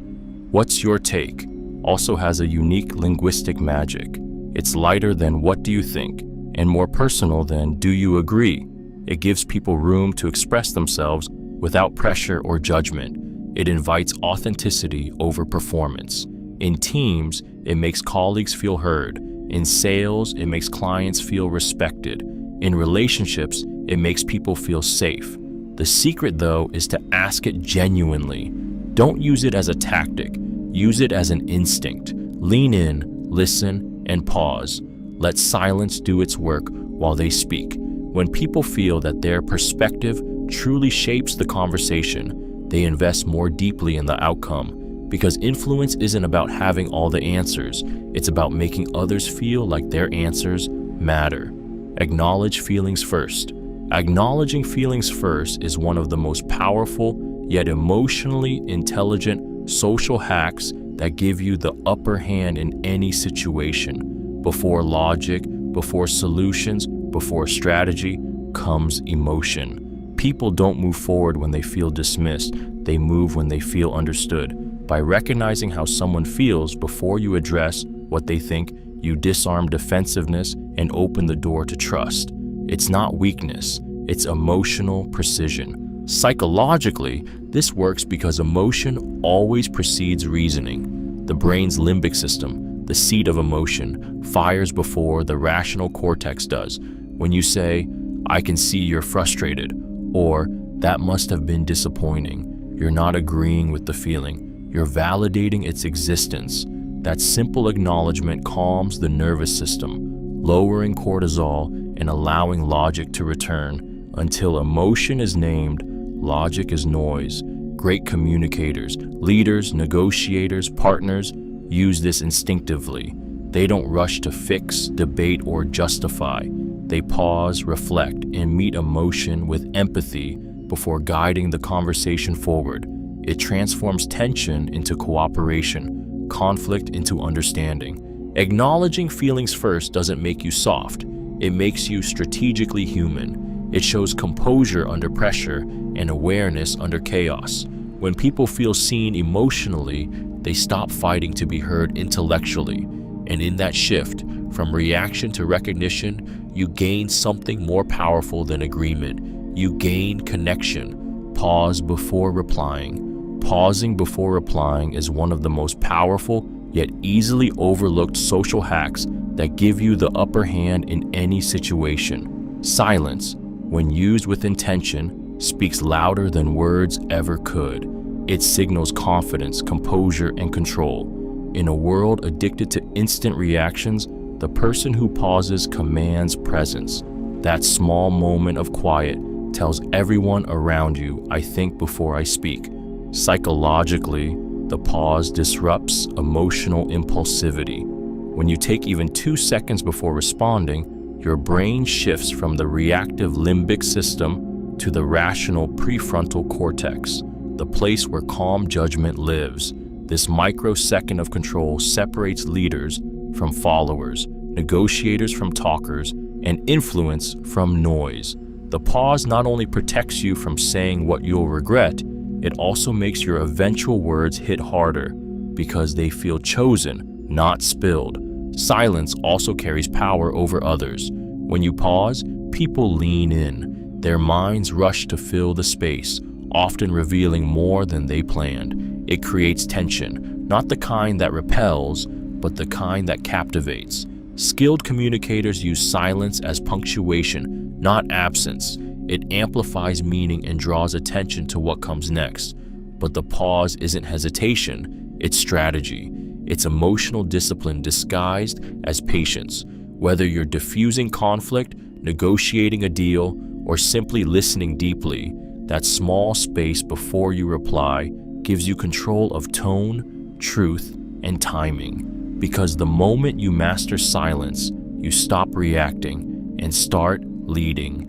What's your take also has a unique linguistic magic. It's lighter than what do you think and more personal than do you agree. It gives people room to express themselves without pressure or judgment. It invites authenticity over performance. In teams, it makes colleagues feel heard. In sales, it makes clients feel respected. In relationships, it makes people feel safe. The secret, though, is to ask it genuinely. Don't use it as a tactic. Use it as an instinct. Lean in, listen, and pause. Let silence do its work while they speak. When people feel that their perspective truly shapes the conversation, they invest more deeply in the outcome. Because influence isn't about having all the answers. It's about making others feel like their answers matter. Acknowledge feelings first. Acknowledging feelings first is one of the most powerful yet emotionally intelligent social hacks that give you the upper hand in any situation. Before logic, before solutions, before strategy comes emotion. People don't move forward when they feel dismissed. They move when they feel understood. By recognizing how someone feels before you address what they think, you disarm defensiveness and open the door to trust. It's not weakness, it's emotional precision. Psychologically, this works because emotion always precedes reasoning. The brain's limbic system, the seat of emotion, fires before the rational cortex does. When you say, "I can see you're frustrated," or "that must have been disappointing," you're not agreeing with the feeling, you're validating its existence. That simple acknowledgement calms the nervous system, lowering cortisol and allowing logic to return. Until emotion is named, logic is noise. Great communicators, leaders, negotiators, partners use this instinctively. They don't rush to fix, debate, or justify. They pause, reflect, and meet emotion with empathy before guiding the conversation forward. It transforms tension into cooperation, conflict into understanding. Acknowledging feelings first doesn't make you soft. It makes you strategically human. It shows composure under pressure and awareness under chaos. When people feel seen emotionally, they stop fighting to be heard intellectually. And in that shift, from reaction to recognition, you gain something more powerful than agreement. You gain connection. Pause before replying. Pausing before replying is one of the most powerful yet easily overlooked social hacks that give you the upper hand in any situation. Silence, when used with intention, speaks louder than words ever could. It signals confidence, composure, and control. In a world addicted to instant reactions, the person who pauses commands presence. That small moment of quiet tells everyone around you, "I think before I speak." Psychologically, the pause disrupts emotional impulsivity. When you take even 2 seconds before responding, your brain shifts from the reactive limbic system to the rational prefrontal cortex, the place where calm judgment lives. This microsecond of control separates leaders from followers, negotiators from talkers, and influence from noise. The pause not only protects you from saying what you'll regret, it also makes your eventual words hit harder because they feel chosen, not spilled. Silence also carries power over others. When you pause, people lean in. Their minds rush to fill the space, often revealing more than they planned. It creates tension, not the kind that repels, but the kind that captivates. Skilled communicators use silence as punctuation, not absence. It amplifies meaning and draws attention to what comes next. But the pause isn't hesitation, it's strategy. It's emotional discipline disguised as patience. Whether you're diffusing conflict, negotiating a deal, or simply listening deeply, that small space before you reply gives you control of tone, truth, and timing. Because the moment you master silence, you stop reacting and start leading.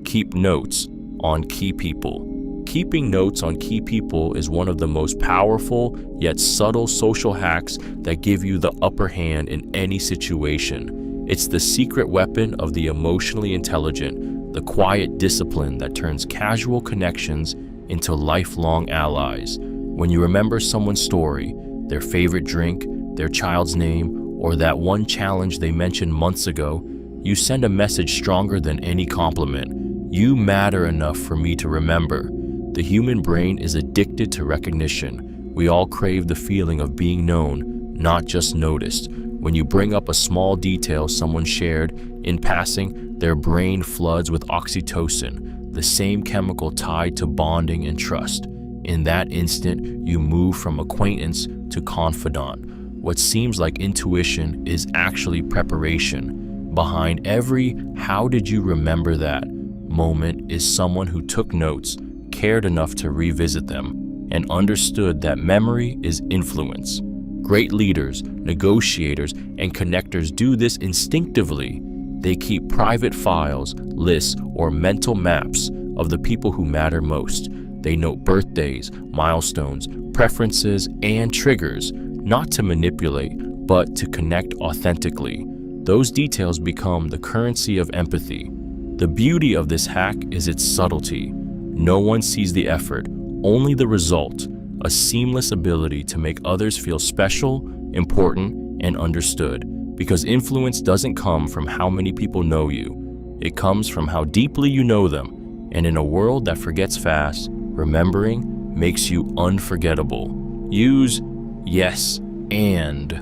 Keep notes on key people. Keeping notes on key people is one of the most powerful yet subtle social hacks that give you the upper hand in any situation. It's the secret weapon of the emotionally intelligent, the quiet discipline that turns casual connections into lifelong allies. When you remember someone's story, their favorite drink, their child's name, or that one challenge they mentioned months ago, you send a message stronger than any compliment. You matter enough for me to remember. The human brain is addicted to recognition. We all crave the feeling of being known, not just noticed. When you bring up a small detail someone shared in passing, their brain floods with oxytocin, the same chemical tied to bonding and trust. In that instant, you move from acquaintance to confidant. What seems like intuition is actually preparation. Behind every "how did you remember that" moment is someone who took notes, cared enough to revisit them, and understood that memory is influence. Great leaders, negotiators, and connectors do this instinctively. They keep private files, lists, or mental maps of the people who matter most. They note birthdays, milestones, preferences, and triggers, not to manipulate, but to connect authentically. Those details become the currency of empathy. The beauty of this hack is its subtlety. No one sees the effort, only the result, a seamless ability to make others feel special, important, and understood. Because influence doesn't come from how many people know you. It comes from how deeply you know them. And in a world that forgets fast, remembering makes you unforgettable. Use yes and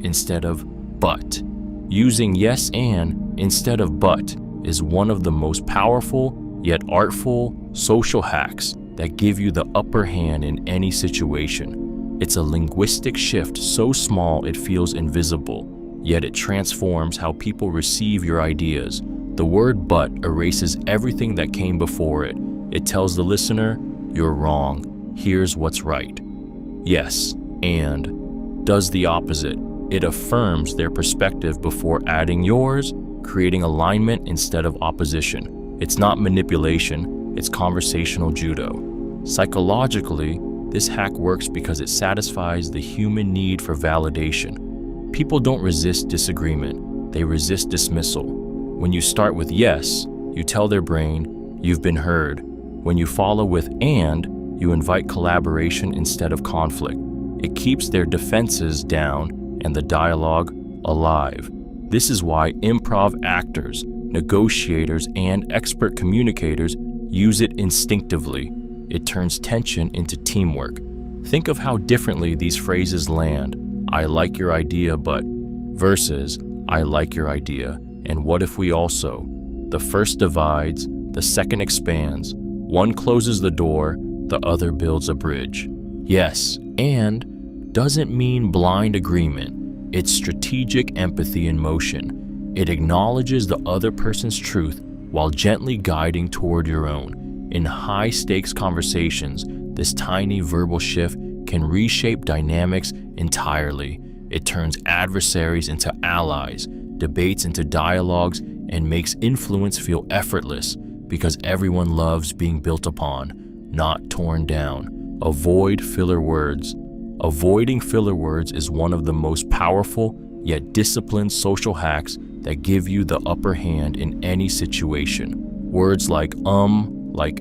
instead of but. Using yes and instead of but is one of the most powerful yet artful social hacks that give you the upper hand in any situation. It's a linguistic shift so small it feels invisible, yet it transforms how people receive your ideas. The word but erases everything that came before it. It tells the listener, "You're wrong. Here's what's right." Yes and does the opposite. It affirms their perspective before adding yours, creating alignment instead of opposition. It's not manipulation, it's conversational judo. Psychologically, this hack works because it satisfies the human need for validation. People don't resist disagreement, they resist dismissal. When you start with yes, you tell their brain, "You've been heard." When you follow with and, you invite collaboration instead of conflict. It keeps their defenses down and the dialogue alive. This is why improv actors, negotiators, and expert communicators use it instinctively. It turns tension into teamwork. Think of how differently these phrases land. "I like your idea, but" versus "I like your idea, and what if we also?" The first divides, the second expands. One closes the door, the other builds a bridge. Yes, and doesn't mean blind agreement. It's strategic empathy in motion. It acknowledges the other person's truth while gently guiding toward your own. In high-stakes conversations, this tiny verbal shift can reshape dynamics entirely. It turns adversaries into allies, debates into dialogues, and makes influence feel effortless because everyone loves being built upon, not torn down. Avoid filler words. Avoiding filler words is one of the most powerful yet disciplined social hacks that give you the upper hand in any situation. Words like like,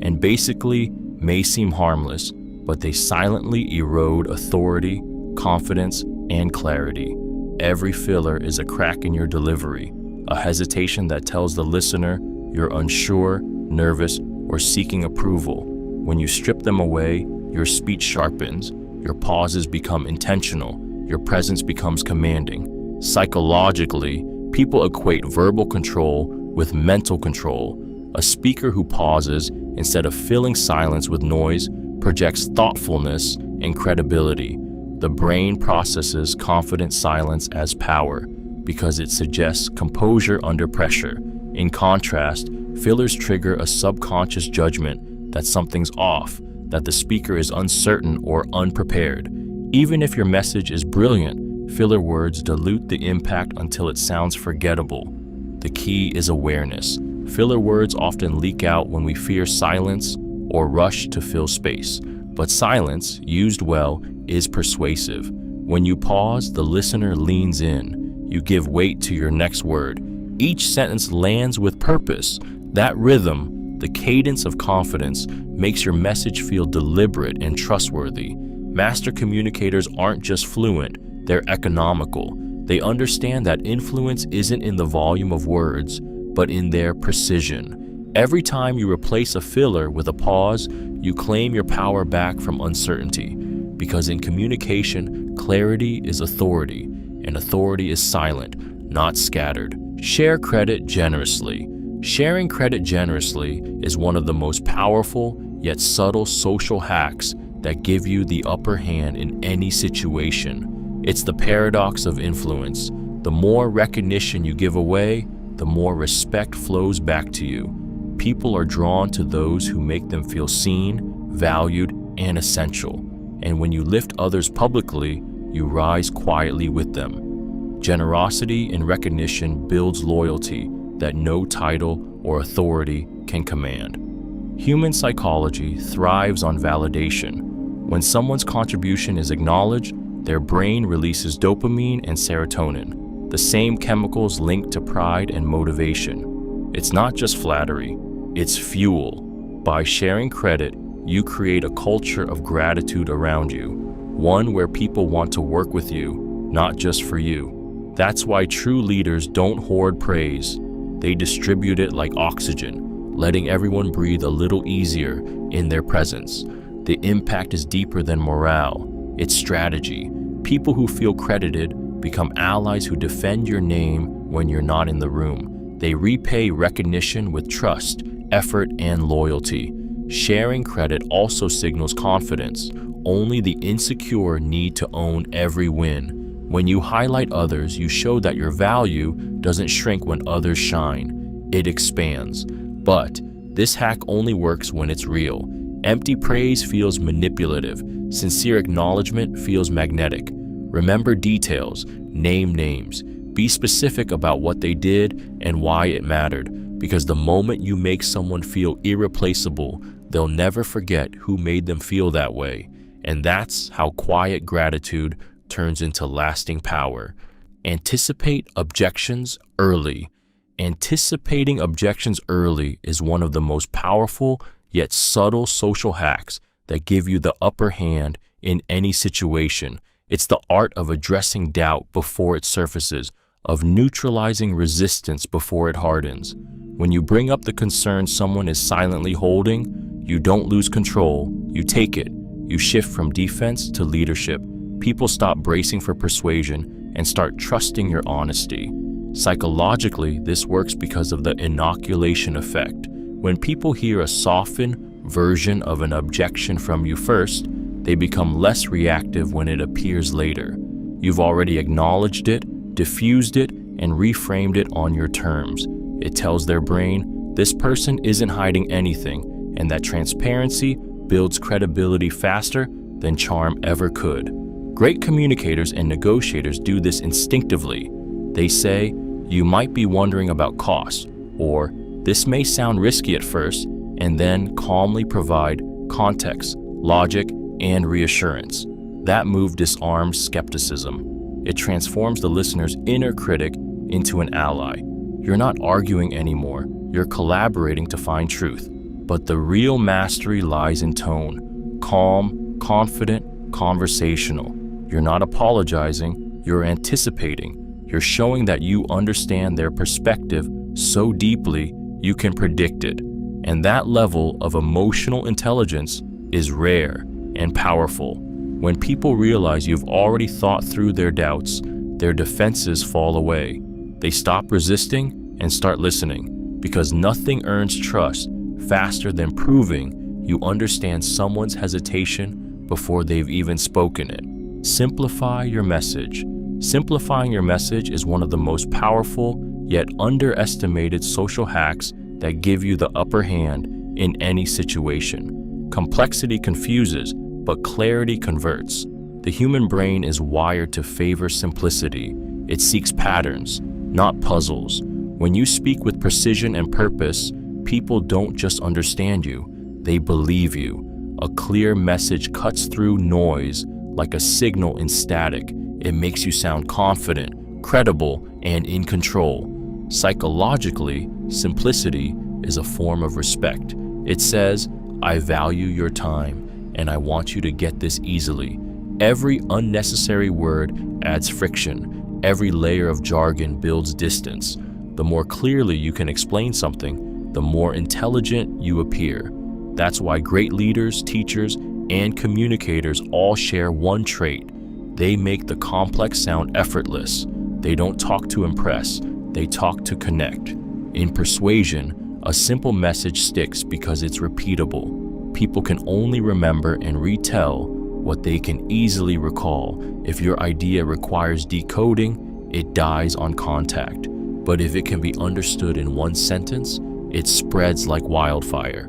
and basically may seem harmless, but they silently erode authority, confidence, and clarity. Every filler is a crack in your delivery, a hesitation that tells the listener you're unsure, nervous, or seeking approval. When you strip them away, your speech sharpens, your pauses become intentional, your presence becomes commanding. Psychologically, people equate verbal control with mental control. A speaker who pauses instead of filling silence with noise projects thoughtfulness and credibility. The brain processes confident silence as power because it suggests composure under pressure. In contrast, fillers trigger a subconscious judgment that something's off, that the speaker is uncertain or unprepared. Even if your message is brilliant, filler words dilute the impact until it sounds forgettable. The key is awareness. Filler words often leak out when we fear silence or rush to fill space. But silence, used well, is persuasive. When you pause, the listener leans in. You give weight to your next word. Each sentence lands with purpose. That rhythm, the cadence of confidence, makes your message feel deliberate and trustworthy. Master communicators aren't just fluent, they're economical. They understand that influence isn't in the volume of words, but in their precision. Every time you replace a filler with a pause, you claim your power back from uncertainty. Because in communication, clarity is authority, and authority is silent, not scattered. Share credit generously. Sharing credit generously is one of the most powerful yet subtle social hacks that give you the upper hand in any situation. It's the paradox of influence. The more recognition you give away, the more respect flows back to you. People are drawn to those who make them feel seen, valued, and essential. And when you lift others publicly, you rise quietly with them. Generosity and recognition builds loyalty that no title or authority can command. Human psychology thrives on validation. When someone's contribution is acknowledged, their brain releases dopamine and serotonin, the same chemicals linked to pride and motivation. It's not just flattery, it's fuel. By sharing credit, you create a culture of gratitude around you, one where people want to work with you, not just for you. That's why true leaders don't hoard praise. They distribute it like oxygen, letting everyone breathe a little easier in their presence. The impact is deeper than morale. It's strategy. People who feel credited become allies who defend your name when you're not in the room. They repay recognition with trust, effort, and loyalty. Sharing credit also signals confidence. Only the insecure need to own every win. When you highlight others, you show that your value doesn't shrink when others shine. It expands. But this hack only works when it's real. Empty praise feels manipulative. Sincere acknowledgement feels magnetic. Remember details, name names. Be specific about what they did and why it mattered. Because the moment you make someone feel irreplaceable, they'll never forget who made them feel that way. And that's how quiet gratitude turns into lasting power. Anticipate objections early. Anticipating objections early is one of the most powerful yet subtle social hacks that give you the upper hand in any situation. It's the art of addressing doubt before it surfaces, of neutralizing resistance before it hardens. When you bring up the concern someone is silently holding, you don't lose control, you take it. You shift from defense to leadership. People stop bracing for persuasion and start trusting your honesty. Psychologically, this works because of the inoculation effect. When people hear a softened version of an objection from you first, they become less reactive when it appears later. You've already acknowledged it, diffused it, and reframed it on your terms. It tells their brain, this person isn't hiding anything, and that transparency builds credibility faster than charm ever could. Great communicators and negotiators do this instinctively. They say, you might be wondering about cost, or this may sound risky at first, and then calmly provide context, logic, and reassurance. That move disarms skepticism. It transforms the listener's inner critic into an ally. You're not arguing anymore, you're collaborating to find truth. But the real mastery lies in tone. Calm, confident, conversational. You're not apologizing, you're anticipating. You're showing that you understand their perspective so deeply you can predict it. And that level of emotional intelligence is rare and powerful. When people realize you've already thought through their doubts, their defenses fall away. They stop resisting and start listening, because nothing earns trust faster than proving you understand someone's hesitation before they've even spoken it. Simplify your message. Simplifying your message is one of the most powerful yet underestimated social hacks that give you the upper hand in any situation. Complexity confuses, but clarity converts. The human brain is wired to favor simplicity. It seeks patterns, not puzzles. When you speak with precision and purpose, people don't just understand you, they believe you. A clear message cuts through noise like a signal in static. It makes you sound confident, credible, and in control. Psychologically, simplicity is a form of respect. It says, I value your time, and I want you to get this easily. Every unnecessary word adds friction. Every layer of jargon builds distance. The more clearly you can explain something, the more intelligent you appear. That's why great leaders, teachers, and communicators all share one trait. They make the complex sound effortless. They don't talk to impress, they talk to connect. In persuasion, a simple message sticks because it's repeatable. People can only remember and retell what they can easily recall. If your idea requires decoding, it dies on contact. But if it can be understood in one sentence, it spreads like wildfire.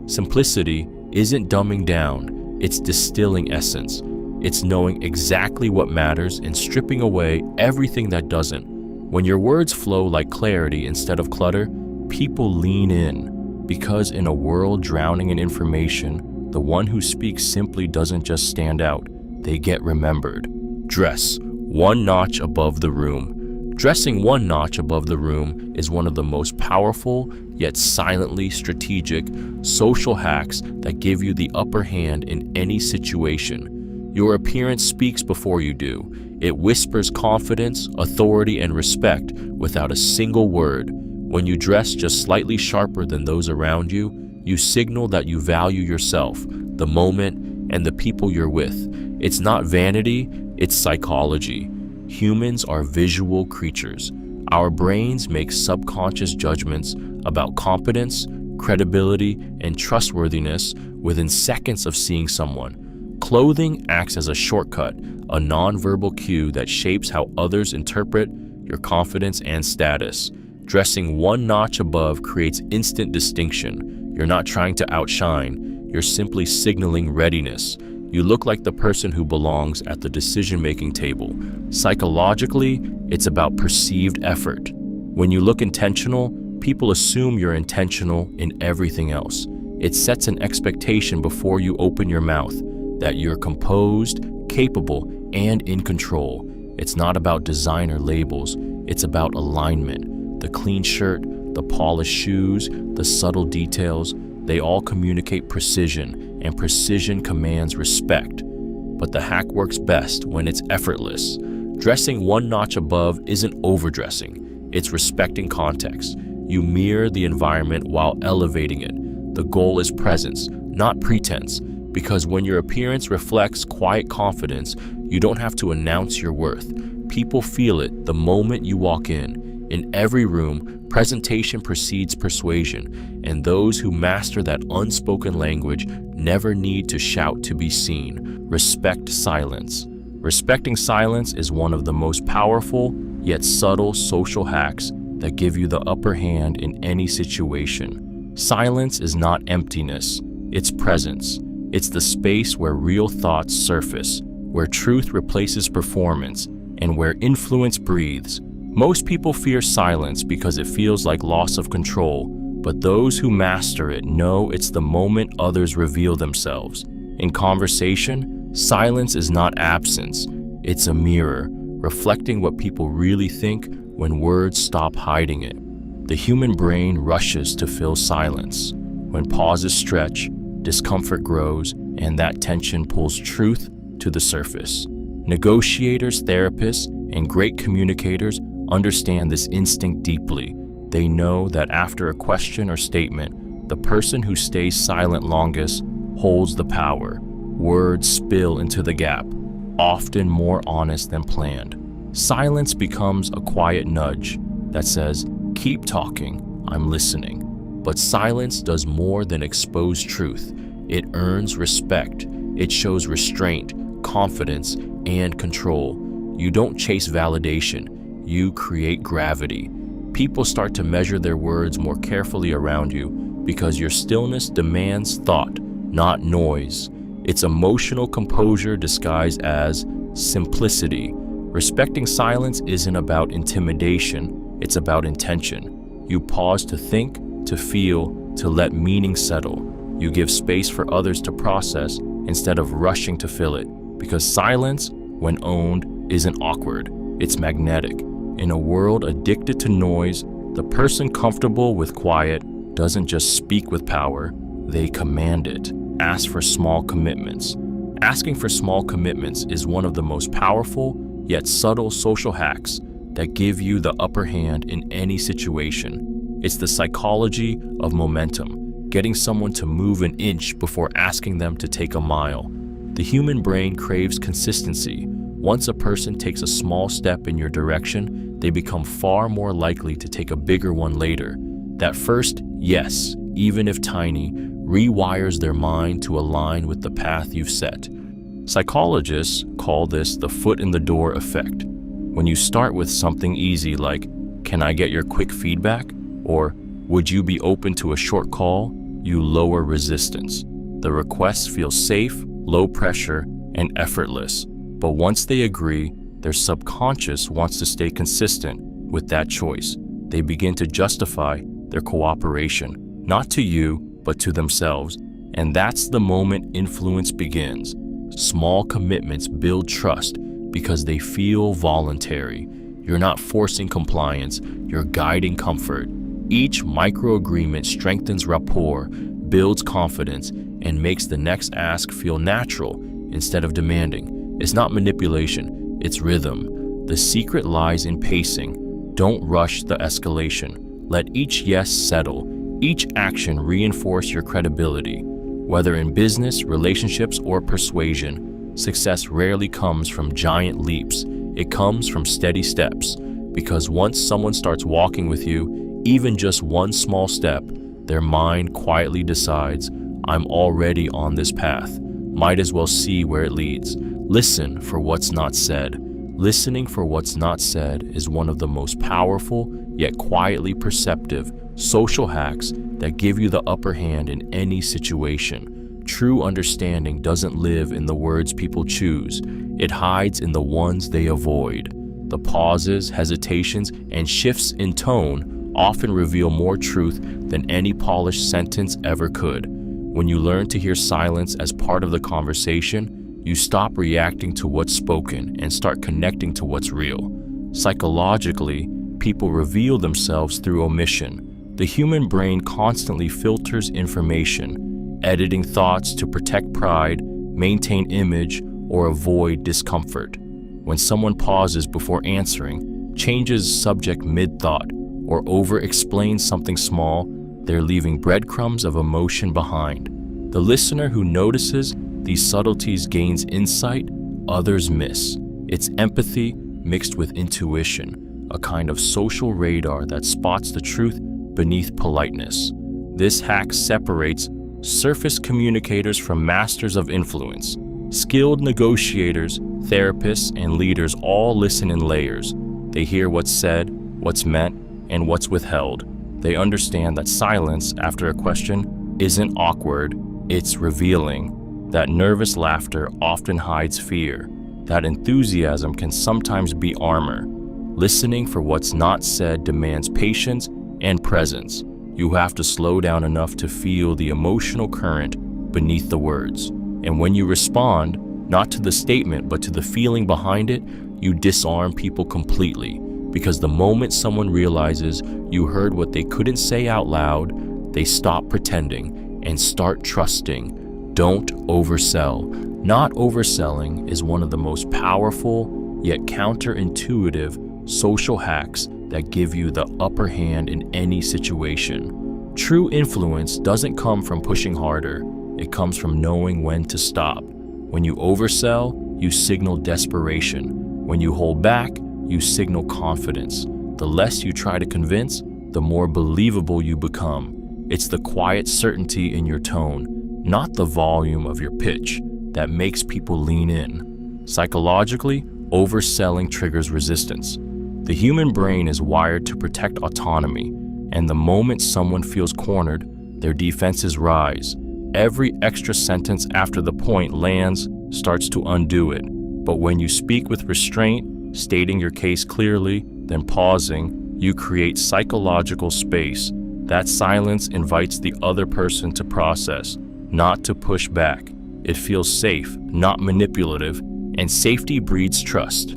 Simplicity isn't dumbing down, it's distilling essence. It's knowing exactly what matters and stripping away everything that doesn't. When your words flow like clarity instead of clutter, people lean in. Because in a world drowning in information, the one who speaks simply doesn't just stand out, they get remembered. Dress one notch above the room. Dressing one notch above the room is one of the most powerful, yet silently strategic, social hacks that give you the upper hand in any situation. Your appearance speaks before you do. It whispers confidence, authority, and respect without a single word. When you dress just slightly sharper than those around you, you signal that you value yourself, the moment, and the people you're with. It's not vanity, it's psychology. Humans are visual creatures. Our brains make subconscious judgments about competence, credibility, and trustworthiness within seconds of seeing someone. Clothing acts as a shortcut, a nonverbal cue that shapes how others interpret your confidence and status. Dressing one notch above creates instant distinction. You're not trying to outshine, you're simply signaling readiness. You look like the person who belongs at the decision-making table. Psychologically, it's about perceived effort. When you look intentional, people assume you're intentional in everything else. It sets an expectation before you open your mouth that you're composed, capable, and in control. It's not about designer labels, it's about alignment. The clean shirt, the polished shoes, the subtle details, they all communicate precision, and precision commands respect. But the hack works best when it's effortless. Dressing one notch above isn't overdressing, it's respecting context. You mirror the environment while elevating it. The goal is presence, not pretense. Because when your appearance reflects quiet confidence, you don't have to announce your worth. People feel it the moment you walk in. In every room, presentation precedes persuasion, and those who master that unspoken language never need to shout to be seen. Respect silence. Respecting silence is one of the most powerful yet subtle social hacks that give you the upper hand in any situation. Silence is not emptiness, it's presence. It's the space where real thoughts surface, where truth replaces performance, and where influence breathes. Most people fear silence because it feels like loss of control, but those who master it know it's the moment others reveal themselves. In conversation, silence is not absence, it's a mirror, reflecting what people really think when words stop hiding it. The human brain rushes to fill silence. When pauses stretch, discomfort grows, and that tension pulls truth to the surface. Negotiators, therapists, and great communicators understand this instinct deeply. They know that after a question or statement, the person who stays silent longest holds the power. Words spill into the gap, often more honest than planned. Silence becomes a quiet nudge that says, "Keep talking, I'm listening." But silence does more than expose truth. It earns respect. It shows restraint, confidence, and control. You don't chase validation. You create gravity. People start to measure their words more carefully around you because your stillness demands thought, not noise. It's emotional composure disguised as simplicity. Respecting silence isn't about intimidation. It's about intention. You pause to think, to feel, to let meaning settle. You give space for others to process instead of rushing to fill it. Because silence, when owned, isn't awkward, it's magnetic. In a world addicted to noise, the person comfortable with quiet doesn't just speak with power, they command it. Ask for small commitments. Asking for small commitments is one of the most powerful yet subtle social hacks that give you the upper hand in any situation. It's the psychology of momentum, getting someone to move an inch before asking them to take a mile. The human brain craves consistency. Once a person takes a small step in your direction, they become far more likely to take a bigger one later. That first yes, even if tiny, rewires their mind to align with the path you've set. Psychologists call this the foot in the door effect. When you start with something easy like, "Can I get your quick feedback?" or "Would you be open to a short call?" you lower resistance. The request feels safe, low pressure, and effortless. But once they agree, their subconscious wants to stay consistent with that choice. They begin to justify their cooperation, not to you, but to themselves. And that's the moment influence begins. Small commitments build trust because they feel voluntary. You're not forcing compliance, you're guiding comfort. Each micro-agreement strengthens rapport, builds confidence, and makes the next ask feel natural instead of demanding. It's not manipulation, it's rhythm. The secret lies in pacing. Don't rush the escalation. Let each yes settle, each action reinforce your credibility. Whether in business, relationships, or persuasion, success rarely comes from giant leaps. It comes from steady steps. Because once someone starts walking with you, even just one small step, their mind quietly decides, "I'm already on this path. Might as well see where it leads." Listen for what's not said. Listening for what's not said is one of the most powerful, yet quietly perceptive, social hacks that give you the upper hand in any situation. True understanding doesn't live in the words people choose. It hides in the ones they avoid. The pauses, hesitations, and shifts in tone often reveal more truth than any polished sentence ever could. When you learn to hear silence as part of the conversation, you stop reacting to what's spoken and start connecting to what's real. Psychologically, people reveal themselves through omission. The human brain constantly filters information, editing thoughts to protect pride, maintain image, or avoid discomfort. When someone pauses before answering, changes subject mid-thought, or over-explains something small, they're leaving breadcrumbs of emotion behind. The listener who notices these subtleties gains insight others miss. It's empathy mixed with intuition, a kind of social radar that spots the truth beneath politeness. This hack separates surface communicators from masters of influence. Skilled negotiators, therapists, and leaders all listen in layers. They hear what's said, what's meant, and what's withheld. They understand that silence after a question isn't awkward, it's revealing. That nervous laughter often hides fear. That enthusiasm can sometimes be armor. Listening for what's not said demands patience and presence. You have to slow down enough to feel the emotional current beneath the words. And when you respond, not to the statement but to the feeling behind it, you disarm people completely. Because the moment someone realizes you heard what they couldn't say out loud, they stop pretending and start trusting. Don't oversell. Not overselling is one of the most powerful yet counterintuitive social hacks that give you the upper hand in any situation. True influence doesn't come from pushing harder. It comes from knowing when to stop. When you oversell, you signal desperation. When you hold back, you signal confidence. The less you try to convince, the more believable you become. It's the quiet certainty in your tone, not the volume of your pitch, that makes people lean in. Psychologically, overselling triggers resistance. The human brain is wired to protect autonomy, and the moment someone feels cornered, their defenses rise. Every extra sentence after the point lands starts to undo it. But when you speak with restraint, stating your case clearly, then pausing, you create psychological space. That silence invites the other person to process, not to push back. It feels safe, not manipulative, and safety breeds trust.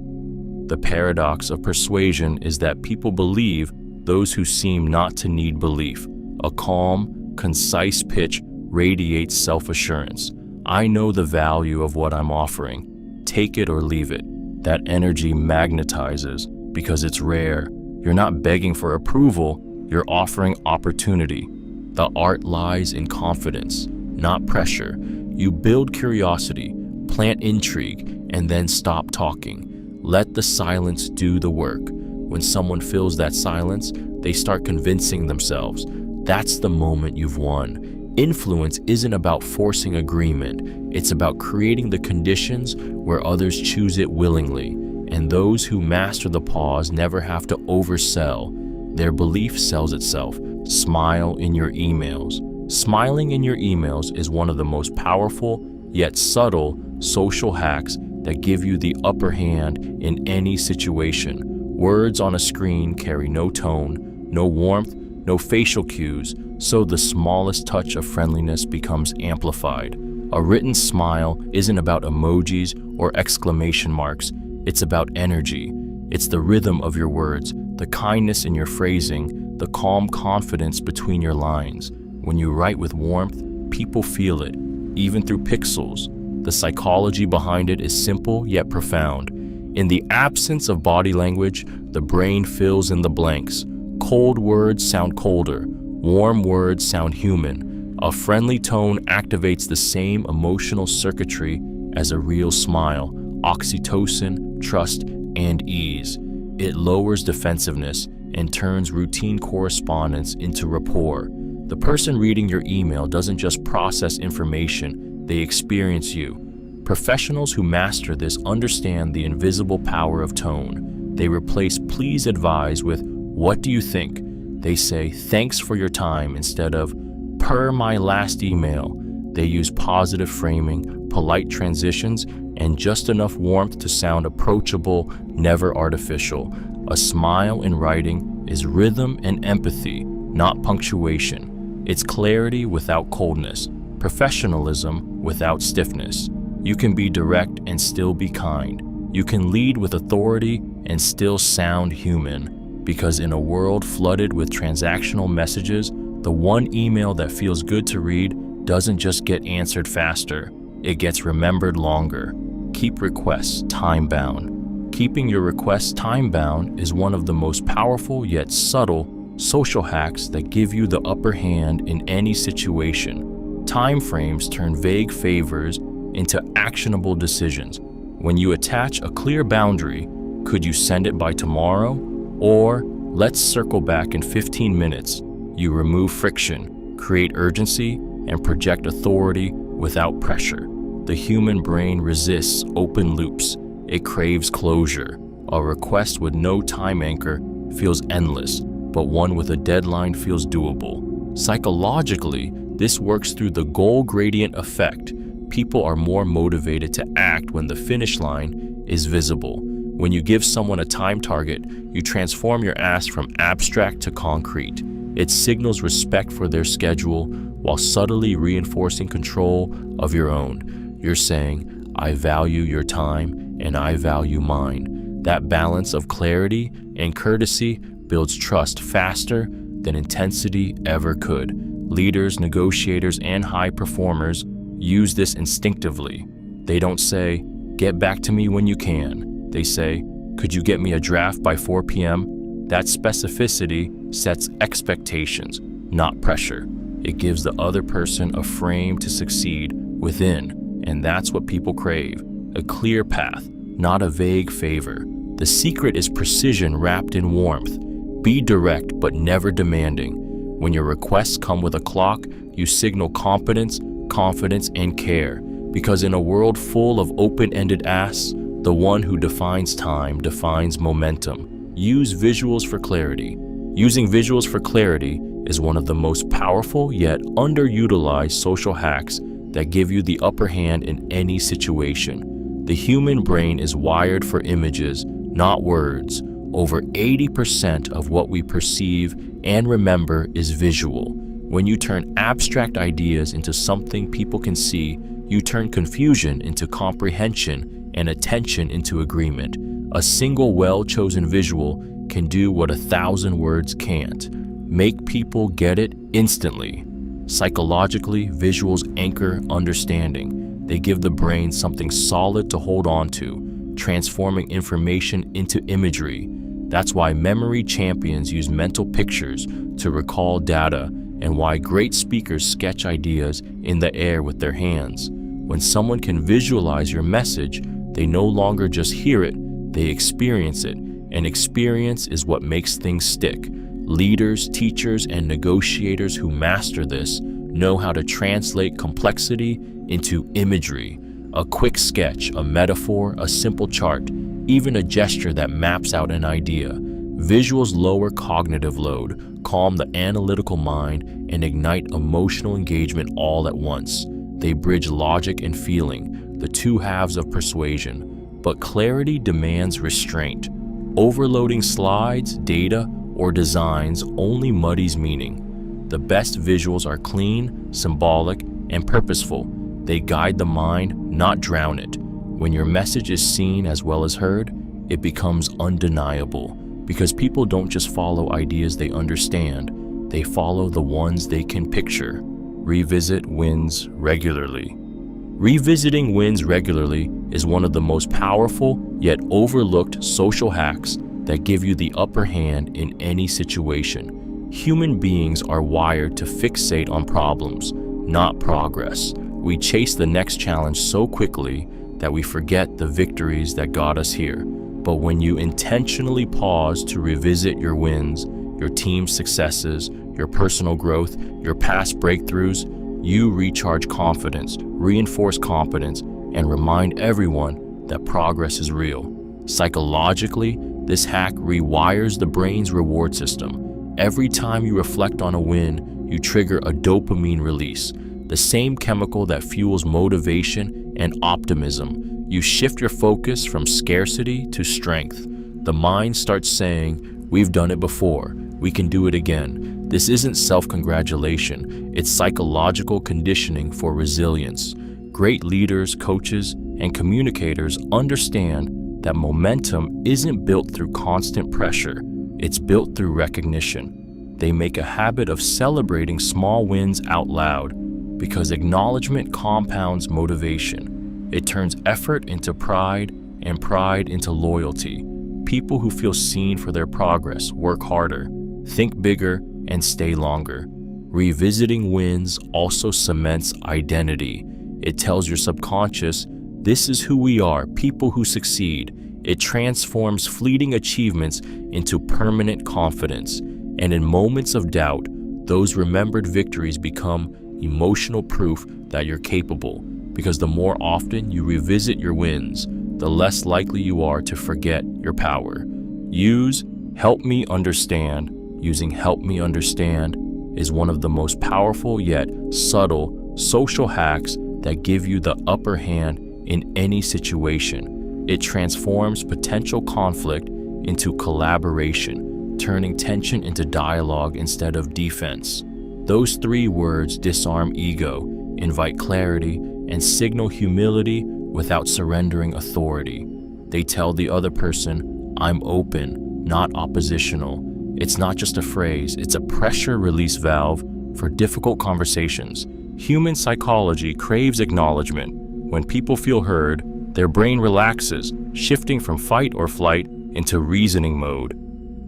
The paradox of persuasion is that people believe those who seem not to need belief. A calm, concise pitch radiates self-assurance. I know the value of what I'm offering. Take it or leave it. That energy magnetizes because it's rare. You're not begging for approval, you're offering opportunity. The art lies in confidence, not pressure. You build curiosity, plant intrigue, and then stop talking. Let the silence do the work. When someone fills that silence, they start convincing themselves. That's the moment you've won. Influence isn't about forcing agreement. It's about creating the conditions where others choose it willingly. And those who master the pause never have to oversell. Their belief sells itself. Smile in your emails. Smiling in your emails is one of the most powerful yet subtle social hacks that give you the upper hand in any situation. Words on a screen carry no tone, no warmth, no facial cues, so the smallest touch of friendliness becomes amplified. A written smile isn't about emojis or exclamation marks. It's about energy. It's the rhythm of your words, the kindness in your phrasing, the calm confidence between your lines. When you write with warmth, people feel it, even through pixels. The psychology behind it is simple yet profound. In the absence of body language, the brain fills in the blanks. Cold words sound colder. Warm words sound human. A friendly tone activates the same emotional circuitry as a real smile: oxytocin, trust, and ease. It lowers defensiveness and turns routine correspondence into rapport. The person reading your email doesn't just process information, they experience you. Professionals who master this understand the invisible power of tone. They replace "please advise" with "what do you think?" They say "thanks for your time" instead of "per my last email." They use positive framing, polite transitions, and just enough warmth to sound approachable, never artificial. A smile in writing is rhythm and empathy, not punctuation. It's clarity without coldness, professionalism without stiffness. You can be direct and still be kind. You can lead with authority and still sound human. Because in a world flooded with transactional messages, the one email that feels good to read doesn't just get answered faster, it gets remembered longer. Keep requests time-bound. Keeping your requests time-bound is one of the most powerful yet subtle social hacks that give you the upper hand in any situation. Time frames turn vague favors into actionable decisions. When you attach a clear boundary, could you send it by tomorrow? Or let's circle back in 15 minutes. You remove friction, create urgency, and project authority without pressure. The human brain resists open loops. It craves closure. A request with no time anchor feels endless, but one with a deadline feels doable. Psychologically, this works through the goal gradient effect. People are more motivated to act when the finish line is visible. When you give someone a time target, you transform your ask from abstract to concrete. It signals respect for their schedule while subtly reinforcing control of your own. You're saying, "I value your time and I value mine." That balance of clarity and courtesy builds trust faster than intensity ever could. Leaders, negotiators, and high performers use this instinctively. They don't say, "Get back to me when you can." They say, "Could you get me a draft by 4 p.m.? That specificity sets expectations, not pressure. It gives the other person a frame to succeed within, and that's what people crave. A clear path, not a vague favor. The secret is precision wrapped in warmth. Be direct but never demanding. When your requests come with a clock, you signal competence, confidence, and care. Because in a world full of open-ended asks, the one who defines time defines momentum. Use visuals for clarity. Using visuals for clarity is one of the most powerful yet underutilized social hacks that give you the upper hand in any situation. The human brain is wired for images, not words. Over 80% of what we perceive and remember is visual. When you turn abstract ideas into something people can see, you turn confusion into comprehension and attention into agreement. A single well-chosen visual can do what 1,000 words can't. Make people get it instantly. Psychologically, visuals anchor understanding. They give the brain something solid to hold on to, transforming information into imagery. That's why memory champions use mental pictures to recall data, and why great speakers sketch ideas in the air with their hands. When someone can visualize your message, they no longer just hear it, they experience it, and experience is what makes things stick. Leaders, teachers, and negotiators who master this know how to translate complexity into imagery. A quick sketch, a metaphor, a simple chart, even a gesture that maps out an idea. Visuals lower cognitive load, calm the analytical mind, and ignite emotional engagement all at once. They bridge logic and feeling, the two halves of persuasion. But clarity demands restraint. Overloading slides, data, or designs only muddies meaning. The best visuals are clean, symbolic, and purposeful. They guide the mind, not drown it. When your message is seen as well as heard, it becomes undeniable, because people don't just follow ideas they understand, they follow the ones they can picture. Revisit wins regularly. Revisiting wins regularly is one of the most powerful yet overlooked social hacks that give you the upper hand in any situation. Human beings are wired to fixate on problems, not progress. We chase the next challenge so quickly that we forget the victories that got us here. But when you intentionally pause to revisit your wins, your team's successes, your personal growth, your past breakthroughs, you recharge confidence, reinforce competence, and remind everyone that progress is real. Psychologically, this hack rewires the brain's reward system. Every time you reflect on a win, you trigger a dopamine release, the same chemical that fuels motivation and optimism. You shift your focus from scarcity to strength. The mind starts saying, "We've done it before, we can do it again." This isn't self-congratulation, it's psychological conditioning for resilience. Great leaders, coaches, and communicators understand that momentum isn't built through constant pressure, it's built through recognition. They make a habit of celebrating small wins out loud, because acknowledgement compounds motivation. It turns effort into pride and pride into loyalty. People who feel seen for their progress work harder, think bigger, and stay longer. Revisiting wins also cements identity. It tells your subconscious, this is who we are, people who succeed. It transforms fleeting achievements into permanent confidence. And in moments of doubt, those remembered victories become emotional proof that you're capable. Because the more often you revisit your wins, the less likely you are to forget your power. Use Help Me Understand. Using Help Me Understand is one of the most powerful yet subtle social hacks that give you the upper hand in any situation. It transforms potential conflict into collaboration, turning tension into dialogue instead of defense. Those three words disarm ego, invite clarity, and signal humility without surrendering authority. They tell the other person, I'm open, not oppositional. It's not just a phrase, it's a pressure release valve for difficult conversations. Human psychology craves acknowledgement. When people feel heard, their brain relaxes, shifting from fight or flight into reasoning mode.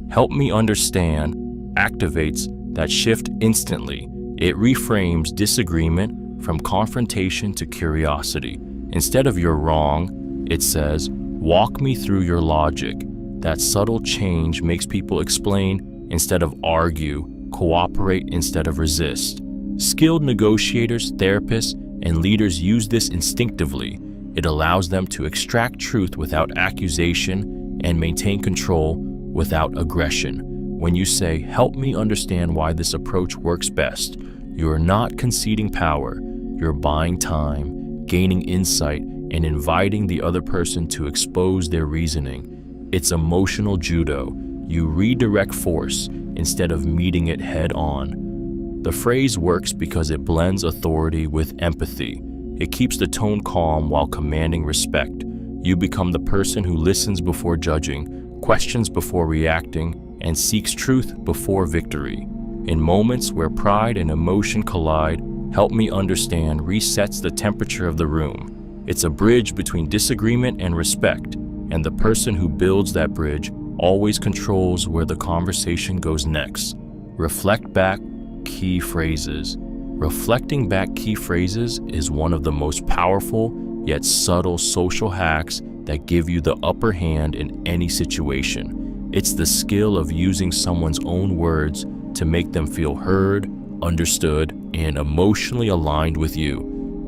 Help Me Understand activates that shift instantly. It reframes disagreement from confrontation to curiosity. Instead of "you're wrong," it says, "Walk me through your logic." That subtle change makes people explain instead of argue, cooperate instead of resist. Skilled negotiators, therapists, and leaders use this instinctively. It allows them to extract truth without accusation and maintain control without aggression. When you say, "Help me understand why this approach works best," you are not conceding power. You're buying time, gaining insight, and inviting the other person to expose their reasoning. It's emotional judo. You redirect force instead of meeting it head on. The phrase works because it blends authority with empathy. It keeps the tone calm while commanding respect. You become the person who listens before judging, questions before reacting, and seeks truth before victory. In moments where pride and emotion collide, Help Me Understand resets the temperature of the room. It's a bridge between disagreement and respect, and the person who builds that bridge always controls where the conversation goes next. Reflect back key phrases. Reflecting back key phrases is one of the most powerful yet subtle social hacks that give you the upper hand in any situation. It's the skill of using someone's own words to make them feel heard, understood, and emotionally aligned with you.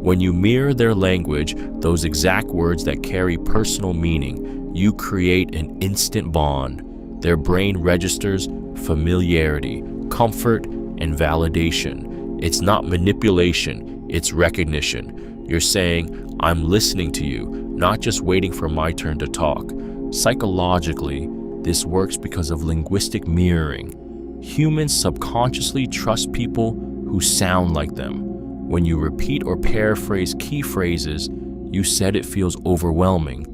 When you mirror their language, those exact words that carry personal meaning, you create an instant bond. Their brain registers familiarity, comfort, and validation. It's not manipulation, it's recognition. You're saying, I'm listening to you, not just waiting for my turn to talk. Psychologically, this works because of linguistic mirroring. Humans subconsciously trust people who sound like them. When you repeat or paraphrase key phrases, you said it feels overwhelming.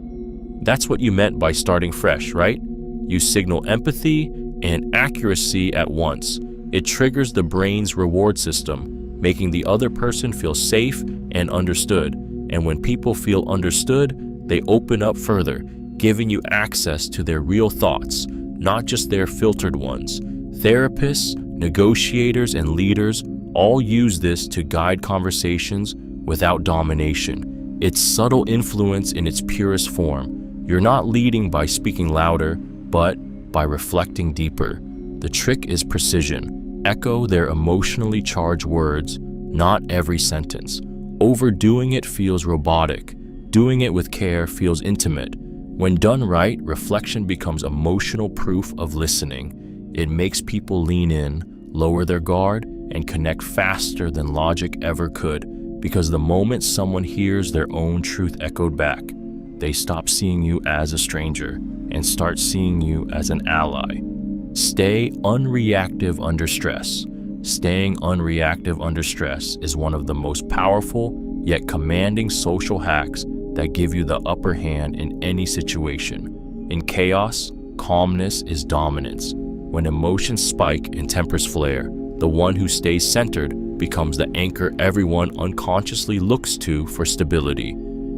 That's what you meant by starting fresh, right? You signal empathy and accuracy at once. It triggers the brain's reward system, making the other person feel safe and understood. And when people feel understood, they open up further, giving you access to their real thoughts, not just their filtered ones. Therapists, negotiators, and leaders all use this to guide conversations without domination. It's subtle influence in its purest form. You're not leading by speaking louder, but by reflecting deeper. The trick is precision. Echo their emotionally charged words, not every sentence. Overdoing it feels robotic. Doing it with care feels intimate. When done right, reflection becomes emotional proof of listening. It makes people lean in, lower their guard, and connect faster than logic ever could, because the moment someone hears their own truth echoed back, they stop seeing you as a stranger and start seeing you as an ally. Stay unreactive under stress. Staying unreactive under stress is one of the most powerful yet commanding social hacks that give you the upper hand in any situation. In chaos, calmness is dominance. When emotions spike and tempers flare, the one who stays centered becomes the anchor everyone unconsciously looks to for stability.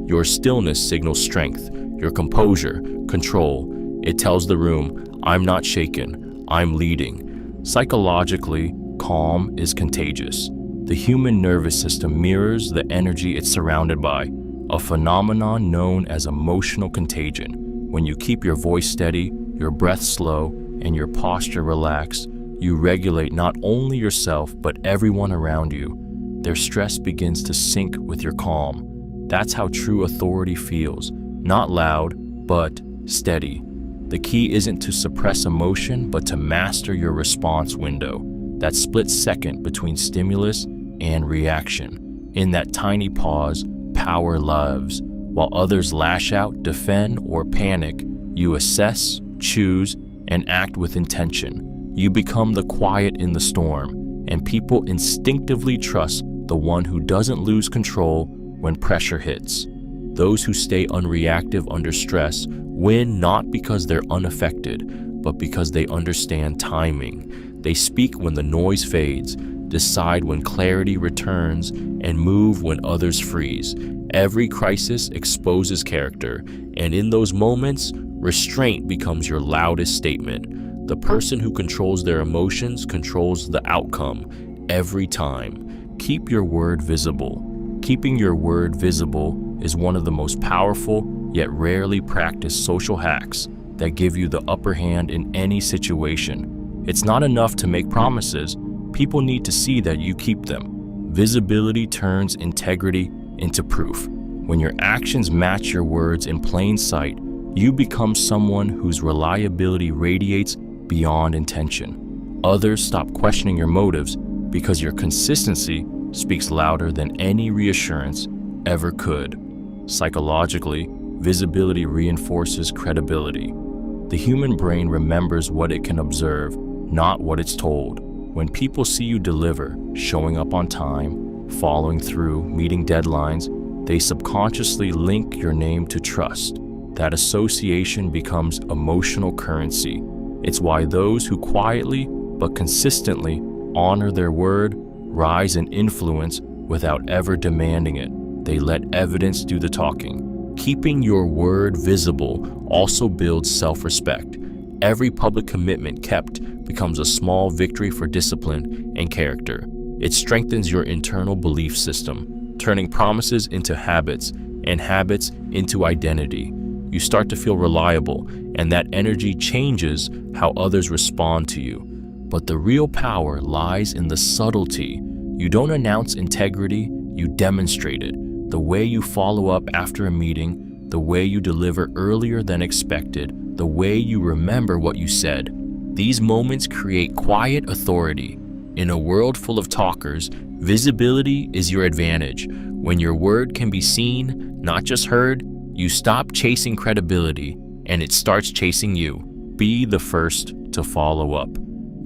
Your stillness signals strength, your composure, control. It tells the room, I'm not shaken, I'm leading. Psychologically, calm is contagious. The human nervous system mirrors the energy it's surrounded by, a phenomenon known as emotional contagion. When you keep your voice steady, your breath slow, and your posture relaxed, you regulate not only yourself but everyone around you. Their stress begins to sync with your calm. That's how true authority feels, not loud, but steady. The key isn't to suppress emotion, but to master your response window, that split second between stimulus and reaction. In that tiny pause, power lives. While others lash out, defend, or panic, you assess, choose, and act with intention. You become the quiet in the storm, and people instinctively trust the one who doesn't lose control when pressure hits. Those who stay unreactive under stress win not because they're unaffected, but because they understand timing. They speak when the noise fades, decide when clarity returns, and move when others freeze. Every crisis exposes character, and in those moments, restraint becomes your loudest statement. The person who controls their emotions controls the outcome every time. Keep your word visible. Keeping your word visible is one of the most powerful yet rarely practiced social hacks that give you the upper hand in any situation. It's not enough to make promises. People need to see that you keep them. Visibility turns integrity into proof. When your actions match your words in plain sight, you become someone whose reliability radiates beyond intention. Others stop questioning your motives because your consistency speaks louder than any reassurance ever could. Psychologically, visibility reinforces credibility. The human brain remembers what it can observe, not what it's told. When people see you deliver, showing up on time, following through, meeting deadlines, they subconsciously link your name to trust. That association becomes emotional currency. It's why those who quietly but consistently honor their word rise in influence without ever demanding it. They let evidence do the talking. Keeping your word visible also builds self-respect. every public commitment kept becomes a small victory for discipline and character. It strengthens your internal belief system, turning promises into habits and habits into identity. You start to feel reliable, and that energy changes how others respond to you. But the real power lies in the subtlety. You don't announce integrity, you demonstrate it. The way you follow up after a meeting, the way you deliver earlier than expected, the way you remember what you said. These moments create quiet authority. In a world full of talkers, visibility is your advantage. When your word can be seen, not just heard, you stop chasing credibility and it starts chasing you. Be the first to follow up.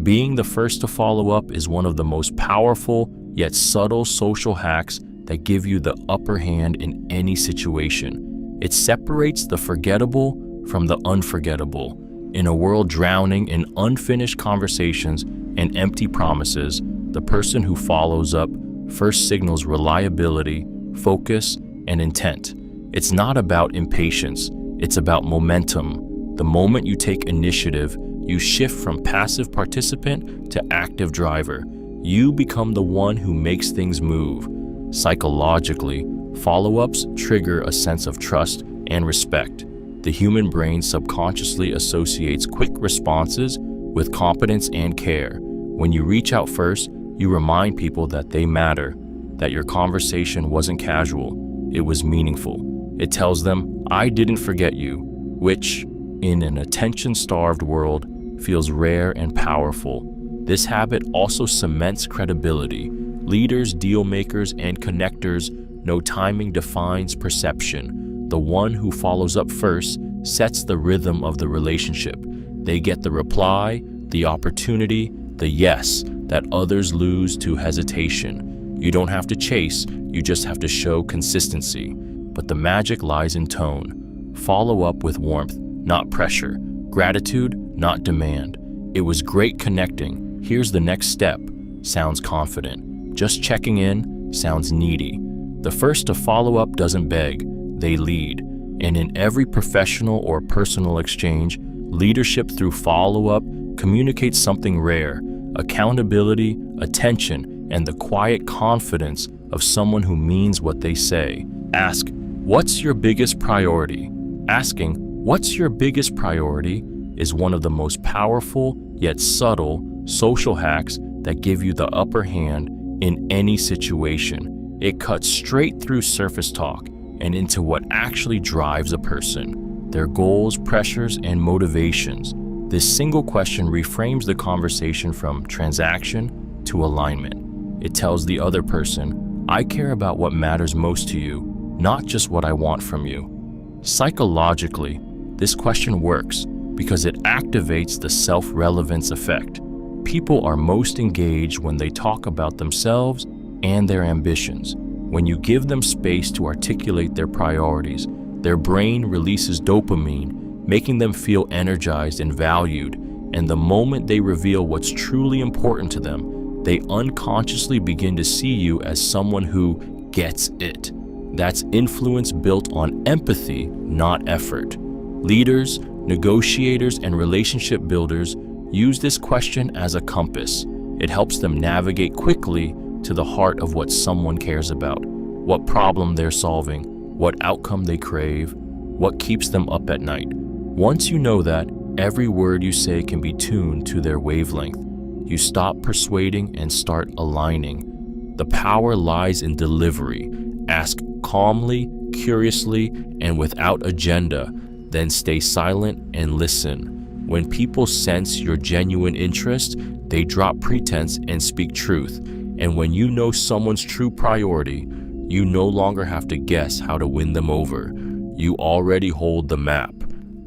Being the first to follow up is one of the most powerful yet subtle social hacks that give you the upper hand in any situation. It separates the forgettable from the unforgettable. In a world drowning in unfinished conversations and empty promises, the person who follows up first signals reliability, focus, and intent. It's not about impatience, it's about momentum. The moment you take initiative, you shift from passive participant to active driver. You become the one who makes things move. Psychologically, follow-ups trigger a sense of trust and respect. The human brain subconsciously associates quick responses with competence and care. When you reach out first, you remind people that they matter, that your conversation wasn't casual, it was meaningful. It tells them, I didn't forget you, which, in an attention-starved world, feels rare and powerful. This habit also cements credibility. Leaders, deal makers, and connectors know timing defines perception. The one who follows up first sets the rhythm of the relationship. They get the reply, the opportunity, the yes that others lose to hesitation. You don't have to chase, you just have to show consistency. But the magic lies in tone. Follow up with warmth, not pressure. Gratitude, not demand. It was great connecting. Here's the next step. Sounds confident. Just checking in sounds needy. The first to follow up doesn't beg, they lead. And in every professional or personal exchange, leadership through follow-up communicates something rare: accountability, attention, and the quiet confidence of someone who means what they say. Ask, what's your biggest priority? Asking, what's your biggest priority is one of the most powerful yet subtle social hacks that give you the upper hand in any situation. It cuts straight through surface talk and into what actually drives a person, their goals, pressures, and motivations. This single question reframes the conversation from transaction to alignment. It tells the other person, I care about what matters most to you, not just what I want from you. Psychologically, this question works because it activates the self-relevance effect. People are most engaged when they talk about themselves and their ambitions. When you give them space to articulate their priorities, their brain releases dopamine, making them feel energized and valued. And the moment they reveal what's truly important to them, they unconsciously begin to see you as someone who gets it. That's influence built on empathy, not effort. Leaders, negotiators, and relationship builders use this question as a compass. It helps them navigate quickly to the heart of what someone cares about, what problem they're solving, what outcome they crave, what keeps them up at night. Once you know that, every word you say can be tuned to their wavelength. You stop persuading and start aligning. The power lies in delivery. Ask calmly, curiously, and without agenda, then stay silent and listen. When people sense your genuine interest, they drop pretense and speak truth. And when you know someone's true priority, you no longer have to guess how to win them over. You already hold the map.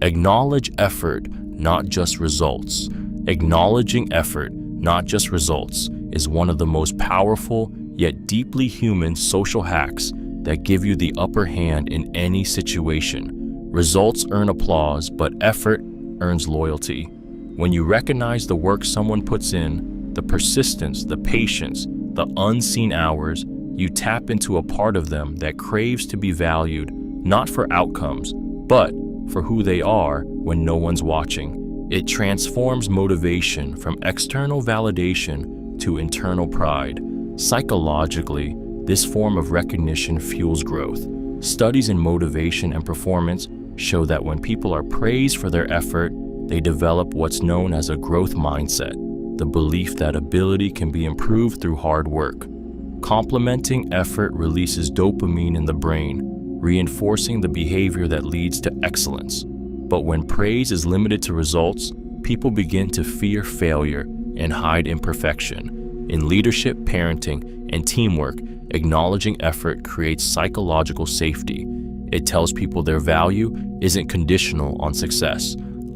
Acknowledge effort, not just results. Acknowledging effort, not just results, is one of the most powerful yet deeply human social hacks that give you the upper hand in any situation. Results earn applause, but effort earns loyalty. When you recognize the work someone puts in, the persistence, the patience, the unseen hours, you tap into a part of them that craves to be valued, not for outcomes, but for who they are when no one's watching. It transforms motivation from external validation to internal pride. Psychologically, this form of recognition fuels growth. Studies in motivation and performance show that when people are praised for their effort, they develop what's known as a growth mindset, the belief that ability can be improved through hard work. Complimenting effort releases dopamine in the brain, reinforcing the behavior that leads to excellence. But when praise is limited to results, people begin to fear failure and hide imperfection. In leadership, parenting, and teamwork, acknowledging effort creates psychological safety. It tells people their value isn't conditional on success.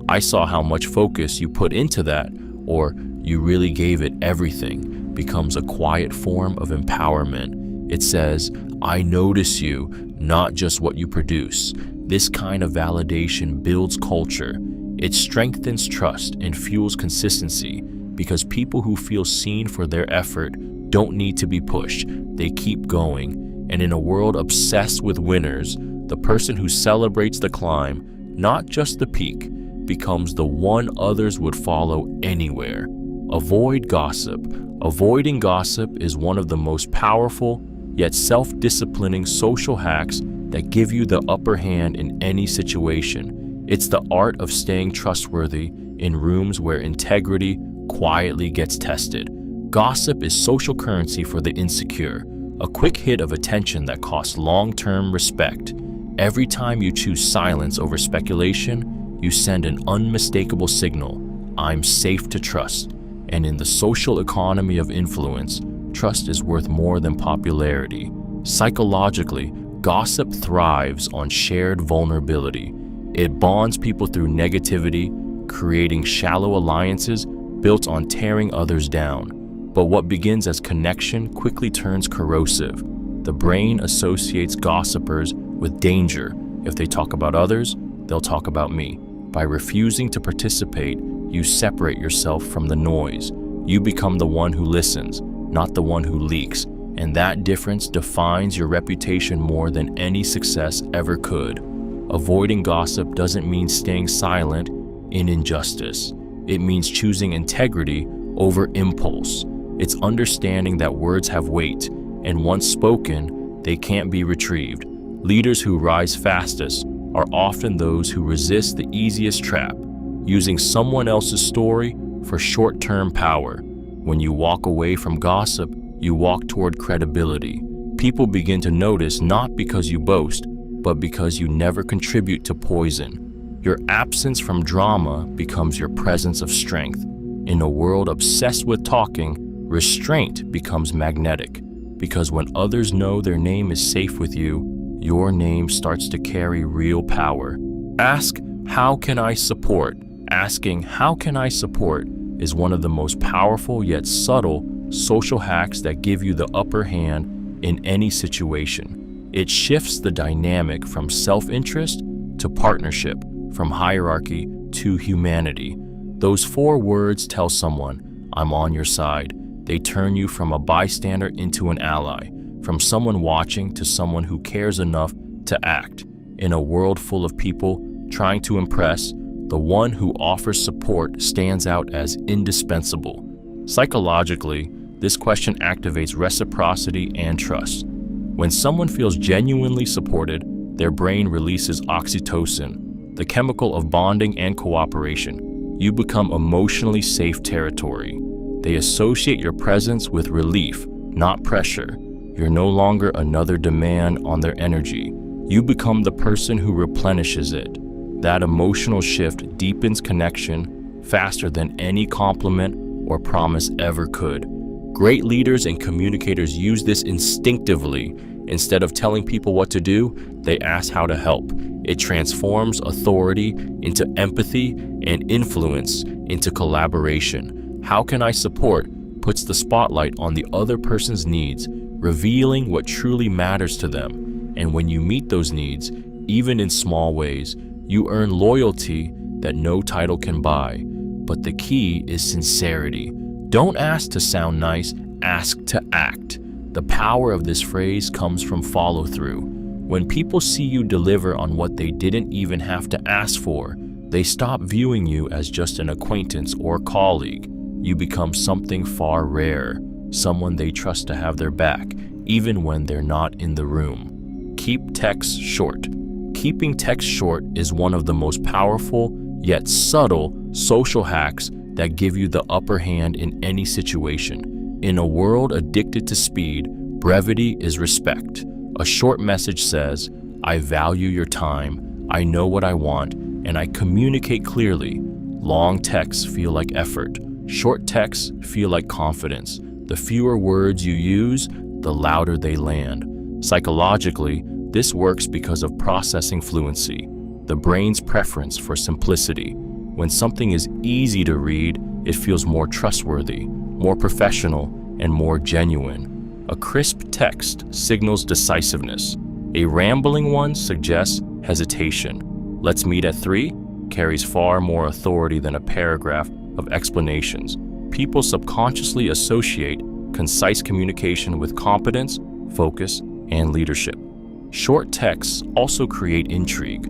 I saw how much focus you put into that, or you really gave it everything, becomes a quiet form of empowerment. It says, I notice you, not just what you produce. This kind of validation builds culture. It strengthens trust and fuels consistency because people who feel seen for their effort don't need to be pushed. They keep going. And in a world obsessed with winners, the person who celebrates the climb, not just the peak, becomes the one others would follow anywhere. Avoid gossip. Avoiding gossip is one of the most powerful yet self-disciplining social hacks that give you the upper hand in any situation. It's the art of staying trustworthy in rooms where integrity quietly gets tested. Gossip is social currency for the insecure, a quick hit of attention that costs long-term respect. Every time you choose silence over speculation, you send an unmistakable signal, I'm safe to trust. And in the social economy of influence, trust is worth more than popularity. Psychologically, gossip thrives on shared vulnerability. It bonds people through negativity, creating shallow alliances built on tearing others down. But what begins as connection quickly turns corrosive. The brain associates gossipers with danger. If they talk about others, they'll talk about me. By refusing to participate, you separate yourself from the noise. You become the one who listens, not the one who leaks. And that difference defines your reputation more than any success ever could. Avoiding gossip doesn't mean staying silent in injustice. It means choosing integrity over impulse. It's understanding that words have weight, and once spoken, they can't be retrieved. Leaders who rise fastest are often those who resist the easiest trap, using someone else's story for short-term power. When you walk away from gossip, you walk toward credibility. People begin to notice not because you boast, but because you never contribute to poison. Your absence from drama becomes your presence of strength. In a world obsessed with talking, restraint becomes magnetic, because when others know their name is safe with you, your name starts to carry real power. Ask, how can I support? Asking, how can I support, is one of the most powerful yet subtle social hacks that give you the upper hand in any situation. It shifts the dynamic from self-interest to partnership, from hierarchy to humanity. Those 4 words tell someone, I'm on your side. They turn you from a bystander into an ally, from someone watching to someone who cares enough to act. In a world full of people trying to impress, the one who offers support stands out as indispensable. Psychologically, this question activates reciprocity and trust. When someone feels genuinely supported, their brain releases oxytocin, the chemical of bonding and cooperation. You become emotionally safe territory. They associate your presence with relief, not pressure. You're no longer another demand on their energy. You become the person who replenishes it. That emotional shift deepens connection faster than any compliment or promise ever could. Great leaders and communicators use this instinctively. Instead of telling people what to do, they ask how to help. It transforms authority into empathy and influence into collaboration. How can I support puts the spotlight on the other person's needs, revealing what truly matters to them. And when you meet those needs, even in small ways, you earn loyalty that no title can buy. But the key is sincerity. Don't ask to sound nice, ask to act. The power of this phrase comes from follow-through. When people see you deliver on what they didn't even have to ask for, They stop viewing you as just an acquaintance or colleague. You become something far rarer, someone they trust to have their back, even when they're not in the room. Keep texts short. Keeping text short is one of the most powerful yet subtle social hacks that give you the upper hand in any situation. In a world addicted to speed, brevity is respect. A short message says, "I value your time, I know what I want, and I communicate clearly." Long texts feel like effort. Short texts feel like confidence. The fewer words you use, the louder they land. Psychologically, this works because of processing fluency, the brain's preference for simplicity. When something is easy to read, it feels more trustworthy, more professional, and more genuine. A crisp text signals decisiveness. A rambling one suggests hesitation. "Let's meet at 3" carries far more authority than a paragraph of explanations. People subconsciously associate concise communication with competence, focus, and leadership. Short texts also create intrigue.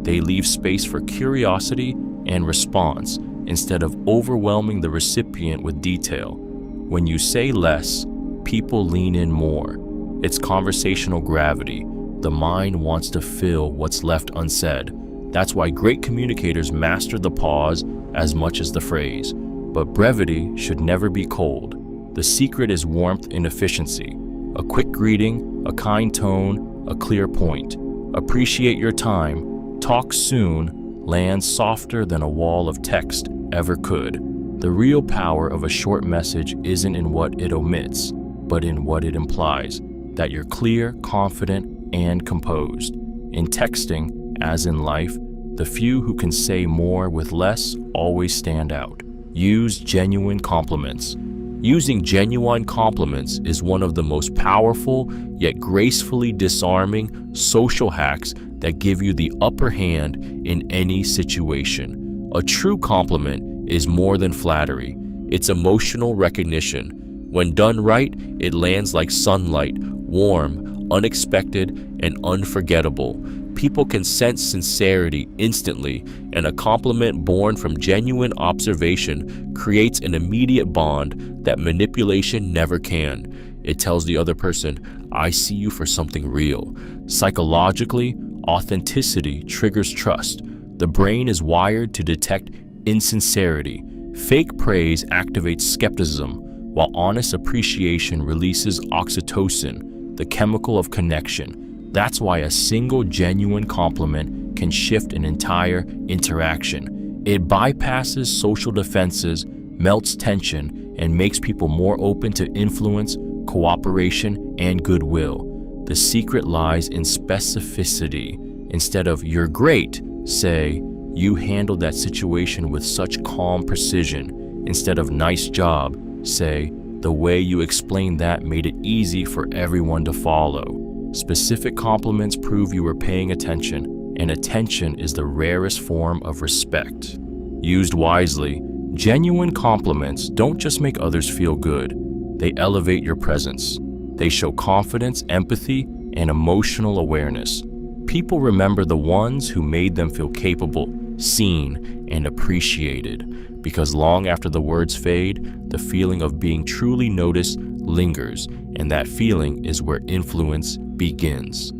They leave space for curiosity and response instead of overwhelming the recipient with detail. When you say less, people lean in more. It's conversational gravity. The mind wants to fill what's left unsaid. That's why great communicators master the pause as much as the phrase. But brevity should never be cold. The secret is warmth in efficiency. A quick greeting, a kind tone, a clear point. Appreciate your time. Talk soon lands softer than a wall of text ever could. The real power of a short message isn't in what it omits, but in what it implies, that you're clear, confident, and composed. In texting, as in life, the few who can say more with less always stand out. Use genuine compliments. Using genuine compliments is one of the most powerful yet gracefully disarming social hacks that give you the upper hand in any situation. A true compliment is more than flattery. It's emotional recognition. When done right, it lands like sunlight, warm, unexpected, and unforgettable. People can sense sincerity instantly, and a compliment born from genuine observation creates an immediate bond that manipulation never can. It tells the other person, "I see you for something real." Psychologically, authenticity triggers trust. The brain is wired to detect insincerity. Fake praise activates skepticism, while honest appreciation releases oxytocin, the chemical of connection. That's why a single genuine compliment can shift an entire interaction. It bypasses social defenses, melts tension, and makes people more open to influence, cooperation, and goodwill. The secret lies in specificity. Instead of "you're great," say, "You handled that situation with such calm precision." Instead of "nice job," say, "The way you explained that made it easy for everyone to follow." Specific compliments prove you were paying attention, and attention is the rarest form of respect. Used wisely, genuine compliments don't just make others feel good, they elevate your presence. They show confidence, empathy, and emotional awareness. People remember the ones who made them feel capable, seen, and appreciated, because long after the words fade, the feeling of being truly noticed lingers, and that feeling is where influence begins.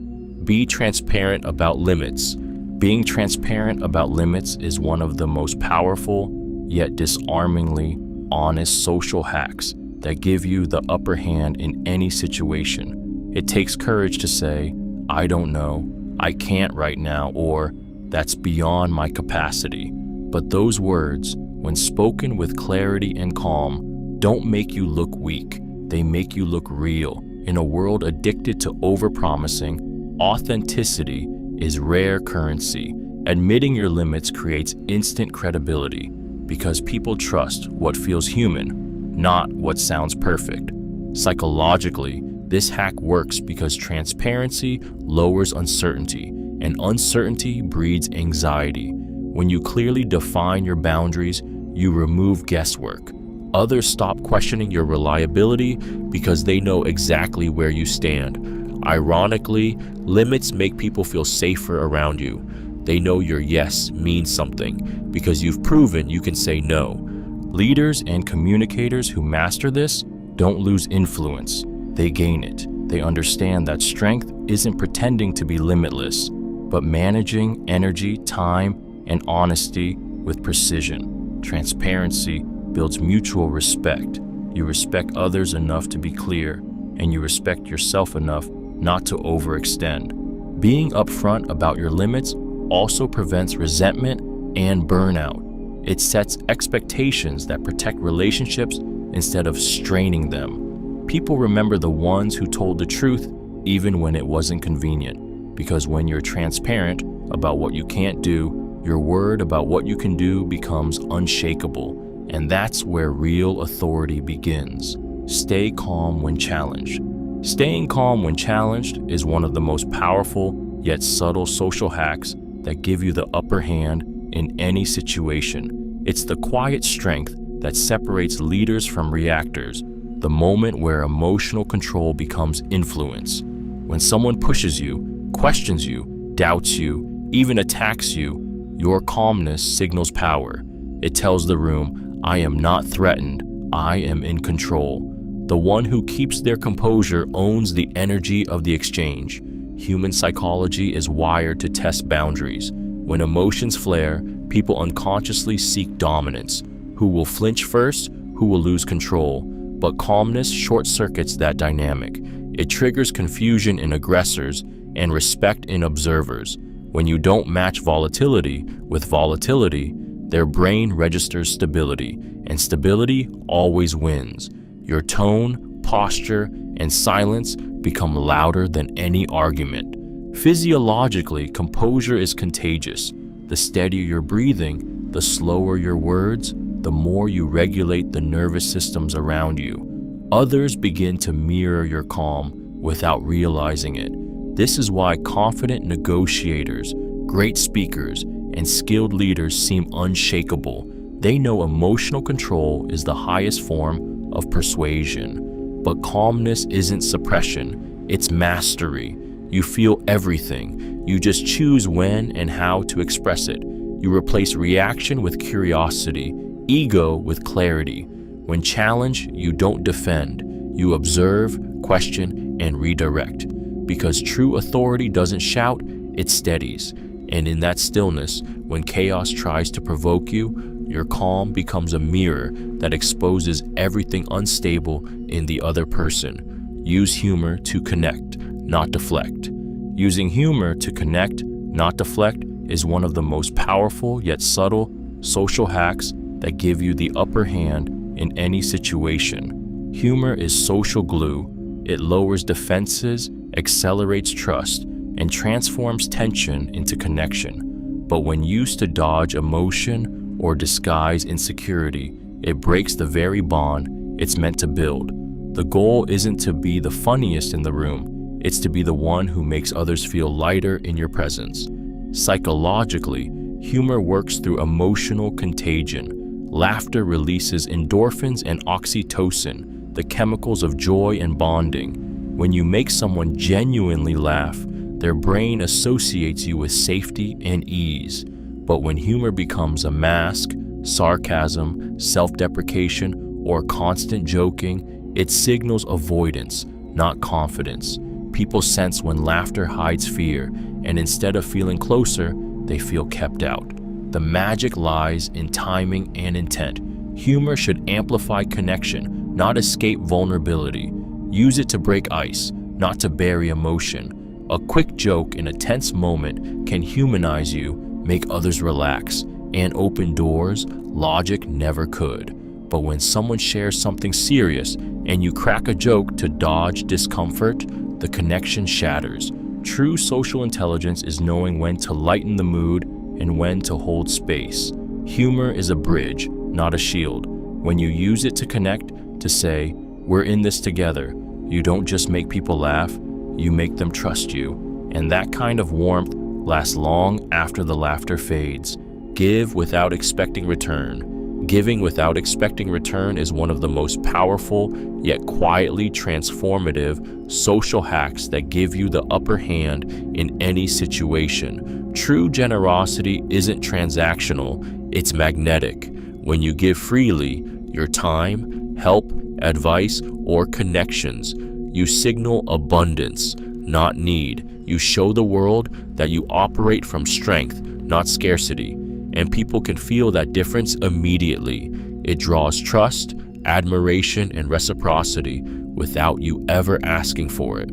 Be transparent about limits. Being transparent about limits is one of the most powerful, yet disarmingly honest social hacks that give you the upper hand in any situation. It takes courage to say, "I don't know," "I can't right now," or "that's beyond my capacity." But those words, when spoken with clarity and calm, don't make you look weak. They make you look real. In a world addicted to overpromising, authenticity is rare currency. Admitting your limits creates instant credibility because people trust what feels human, not what sounds perfect. Psychologically, this hack works because transparency lowers uncertainty, and uncertainty breeds anxiety. When you clearly define your boundaries, you remove guesswork. Others stop questioning your reliability because they know exactly where you stand. Ironically, limits make people feel safer around you. They know your yes means something because you've proven you can say no. Leaders and communicators who master this don't lose influence, they gain it. They understand that strength isn't pretending to be limitless, but managing energy, time, and honesty with precision. Transparency builds mutual respect. You respect others enough to be clear, and you respect yourself enough not to overextend. Being upfront about your limits also prevents resentment and burnout. It sets expectations that protect relationships instead of straining them. People remember the ones who told the truth even when it wasn't convenient, because when you're transparent about what you can't do, your word about what you can do becomes unshakable, and that's where real authority begins. Stay calm when challenged. Staying calm when challenged is one of the most powerful yet subtle social hacks that give you the upper hand in any situation. It's the quiet strength that separates leaders from reactors, the moment where emotional control becomes influence. When someone pushes you, questions you, doubts you, even attacks you, your calmness signals power. It tells the room, I am not threatened, I am in control. The one who keeps their composure owns the energy of the exchange. Human psychology is wired to test boundaries. When emotions flare, people unconsciously seek dominance. Who will flinch first? Who will lose control? But calmness short-circuits that dynamic. It triggers confusion in aggressors and respect in observers. When you don't match volatility with volatility, their brain registers stability, and stability always wins. Your tone, posture, and silence become louder than any argument. Physiologically, composure is contagious. The steadier your breathing, the slower your words, the more you regulate the nervous systems around you. Others begin to mirror your calm without realizing it. This is why confident negotiators, great speakers, and skilled leaders seem unshakable. They know emotional control is the highest form of persuasion. But calmness isn't suppression, it's mastery. You feel everything. You just choose when and how to express it. You replace reaction with curiosity, ego with clarity. When challenged, you don't defend. You observe, question, and redirect. Because true authority doesn't shout, it steadies. And in that stillness, when chaos tries to provoke you, your calm becomes a mirror that exposes everything unstable in the other person. Use humor to connect, not deflect. Using humor to connect, not deflect, is one of the most powerful yet subtle social hacks that give you the upper hand in any situation. Humor is social glue. It lowers defenses, accelerates trust, and transforms tension into connection. But when used to dodge emotion or disguise insecurity, it breaks the very bond it's meant to build. The goal isn't to be the funniest in the room, it's to be the one who makes others feel lighter in your presence. Psychologically, humor works through emotional contagion. Laughter releases endorphins and oxytocin, the chemicals of joy and bonding. When you make someone genuinely laugh, their brain associates you with safety and ease. But when humor becomes a mask, sarcasm, self-deprecation, or constant joking, it signals avoidance, not confidence. People sense when laughter hides fear, and instead of feeling closer, they feel kept out. The magic lies in timing and intent. Humor should amplify connection, not escape vulnerability. Use it to break ice, not to bury emotion. A quick joke in a tense moment can humanize you, make others relax, and open doors logic never could. But when someone shares something serious and you crack a joke to dodge discomfort, the connection shatters. True social intelligence is knowing when to lighten the mood and when to hold space. Humor is a bridge, not a shield. When you use it to connect, to say, we're in this together, you don't just make people laugh, you make them trust you. And that kind of warmth lasts long after the laughter fades. Give without expecting return. Giving without expecting return is one of the most powerful, yet quietly transformative social hacks that give you the upper hand in any situation. True generosity isn't transactional, it's magnetic. When you give freely, your time, help, advice, or connections, you signal abundance, not need. You show the world that you operate from strength, not scarcity, and people can feel that difference immediately. It draws trust, admiration, and reciprocity without you ever asking for it.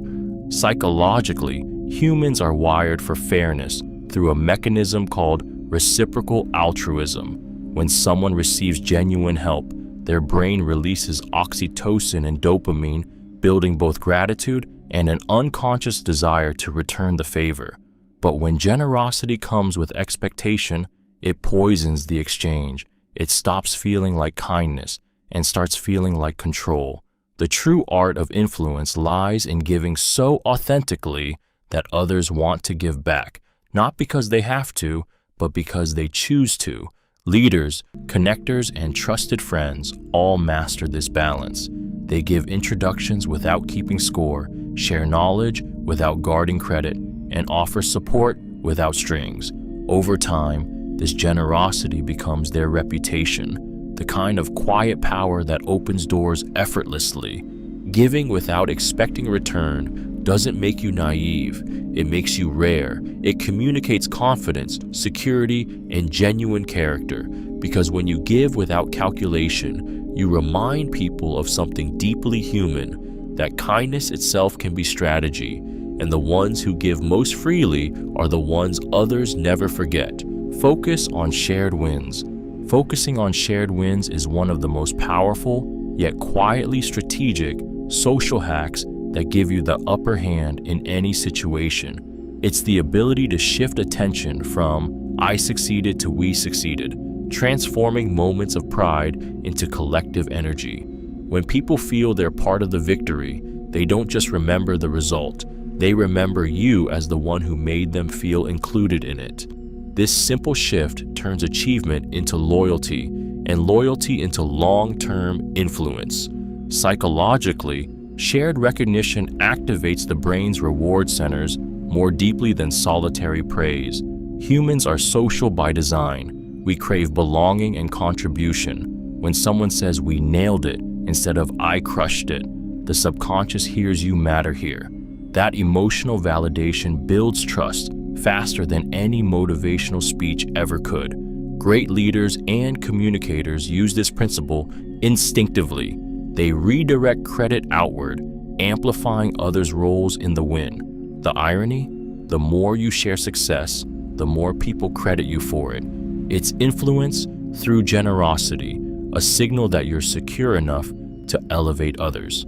Psychologically, humans are wired for fairness through a mechanism called reciprocal altruism. When someone receives genuine help, their brain releases oxytocin and dopamine, building both gratitude and an unconscious desire to return the favor. But when generosity comes with expectation, it poisons the exchange. It stops feeling like kindness and starts feeling like control. The true art of influence lies in giving so authentically that others want to give back, not because they have to, but because they choose to. Leaders, connectors, and trusted friends all master this balance. They give introductions without keeping score, share knowledge without guarding credit, and offer support without strings. Over time, this generosity becomes their reputation, the kind of quiet power that opens doors effortlessly. Giving without expecting return doesn't make you naive, it makes you rare. It communicates confidence, security, and genuine character, because when you give without calculation, you remind people of something deeply human, that kindness itself can be strategy, and the ones who give most freely are the ones others never forget. Focus on shared wins. Focusing on shared wins is one of the most powerful, yet quietly strategic, social hacks that give you the upper hand in any situation. It's the ability to shift attention from "I succeeded" to "we succeeded," transforming moments of pride into collective energy. When people feel they're part of the victory, they don't just remember the result, they remember you as the one who made them feel included in it. This simple shift turns achievement into loyalty, and loyalty into long-term influence. Psychologically, shared recognition activates the brain's reward centers more deeply than solitary praise. Humans are social by design. We crave belonging and contribution. When someone says "we nailed it" instead of "I crushed it," the subconscious hears you matter here. That emotional validation builds trust faster than any motivational speech ever could. Great leaders and communicators use this principle instinctively. They redirect credit outward, amplifying others' roles in the win. The irony? The more you share success, the more people credit you for it. It's influence through generosity, a signal that you're secure enough to elevate others.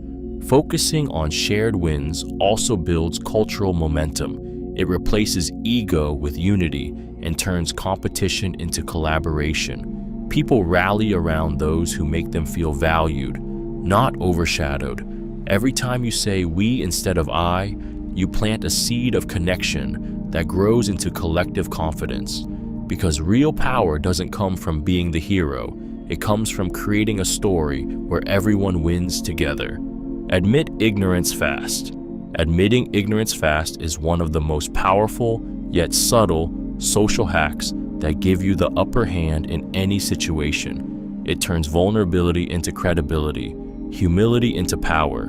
Focusing on shared wins also builds cultural momentum. It replaces ego with unity and turns competition into collaboration. People rally around those who make them feel valued, not overshadowed. Every time you say "we" instead of "I," you plant a seed of connection that grows into collective confidence. Because real power doesn't come from being the hero, it comes from creating a story where everyone wins together. Admit ignorance fast. Admitting ignorance fast is one of the most powerful, yet subtle, social hacks that give you the upper hand in any situation. It turns vulnerability into credibility, humility into power.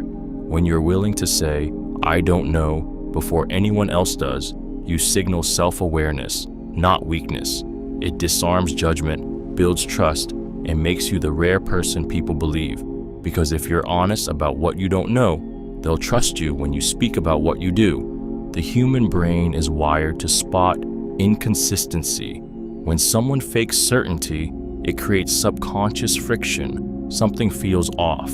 When you're willing to say, "I don't know," before anyone else does, you signal self-awareness, not weakness. It disarms judgment, builds trust, and makes you the rare person people believe. Because if you're honest about what you don't know, they'll trust you when you speak about what you do. The human brain is wired to spot inconsistency. When someone fakes certainty, it creates subconscious friction. Something feels off.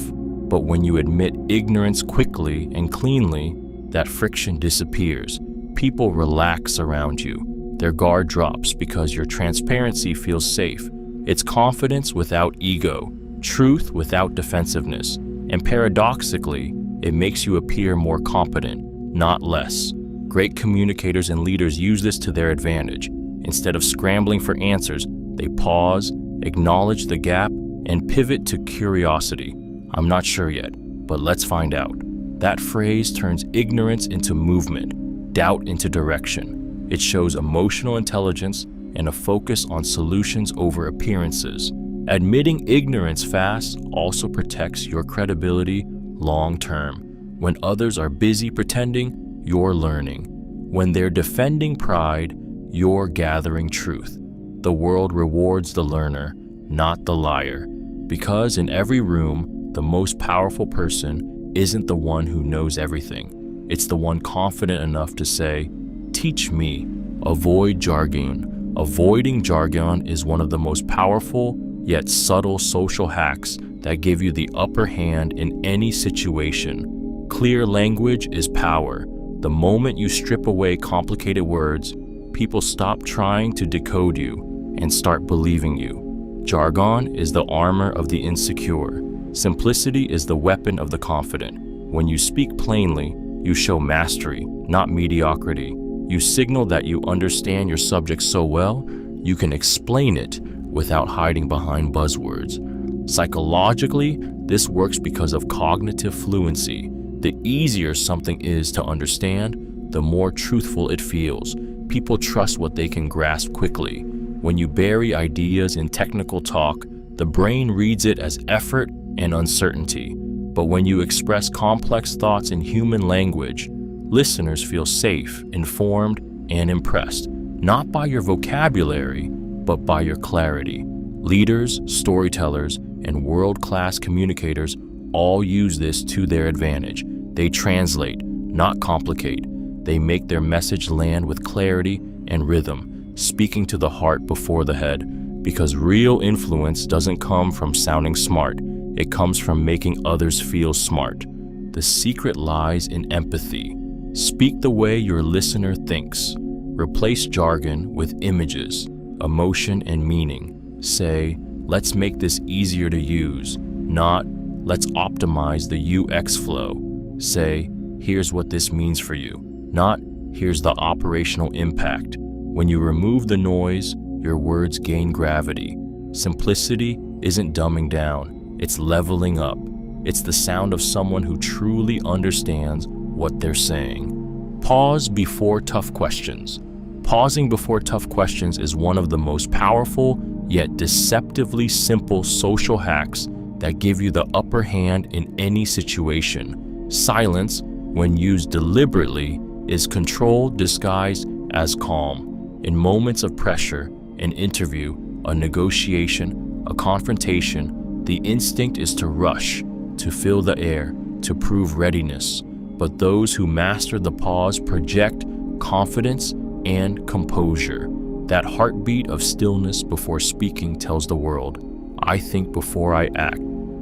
But when you admit ignorance quickly and cleanly, that friction disappears. People relax around you. Their guard drops because your transparency feels safe. It's confidence without ego, truth without defensiveness, and paradoxically, it makes you appear more competent, not less. Great communicators and leaders use this to their advantage. Instead of scrambling for answers, they pause, acknowledge the gap, and pivot to curiosity. "I'm not sure yet, but let's find out." That phrase turns ignorance into movement, doubt into direction. It shows emotional intelligence and a focus on solutions over appearances. Admitting ignorance fast also protects your credibility long term. When others are busy pretending, you're learning. When they're defending pride, you're gathering truth. The world rewards the learner, not the liar. Because in every room, the most powerful person isn't the one who knows everything. It's the one confident enough to say, "Teach me." Avoid jargon. Avoiding jargon is one of the most powerful yet subtle social hacks that give you the upper hand in any situation. Clear language is power. The moment you strip away complicated words, people stop trying to decode you and start believing you. Jargon is the armor of the insecure. Simplicity is the weapon of the confident. When you speak plainly, you show mastery, not mediocrity. You signal that you understand your subject so well, you can explain it without hiding behind buzzwords. Psychologically, this works because of cognitive fluency. The easier something is to understand, the more truthful it feels. People trust what they can grasp quickly. When you bury ideas in technical talk, the brain reads it as effort and uncertainty. But when you express complex thoughts in human language, listeners feel safe, informed, and impressed, not by your vocabulary, but by your clarity. Leaders, storytellers, and world-class communicators all use this to their advantage. They translate, not complicate. They make their message land with clarity and rhythm, speaking to the heart before the head. Because real influence doesn't come from sounding smart. It comes from making others feel smart. The secret lies in empathy. Speak the way your listener thinks. Replace jargon with images, emotion, and meaning. Say, "Let's make this easier to use," not, "Let's optimize the UX flow." Say, "Here's what this means for you," not, "Here's the operational impact." When you remove the noise, your words gain gravity. Simplicity isn't dumbing down, it's leveling up. It's the sound of someone who truly understands what they're saying. Pause before tough questions. Pausing before tough questions is one of the most powerful yet deceptively simple social hacks that give you the upper hand in any situation. Silence, when used deliberately, is control disguised as calm. In moments of pressure, an interview, a negotiation, a confrontation, the instinct is to rush, to fill the air, to prove readiness. But those who master the pause project confidence and composure. That heartbeat of stillness before speaking tells the world, "I think before I act."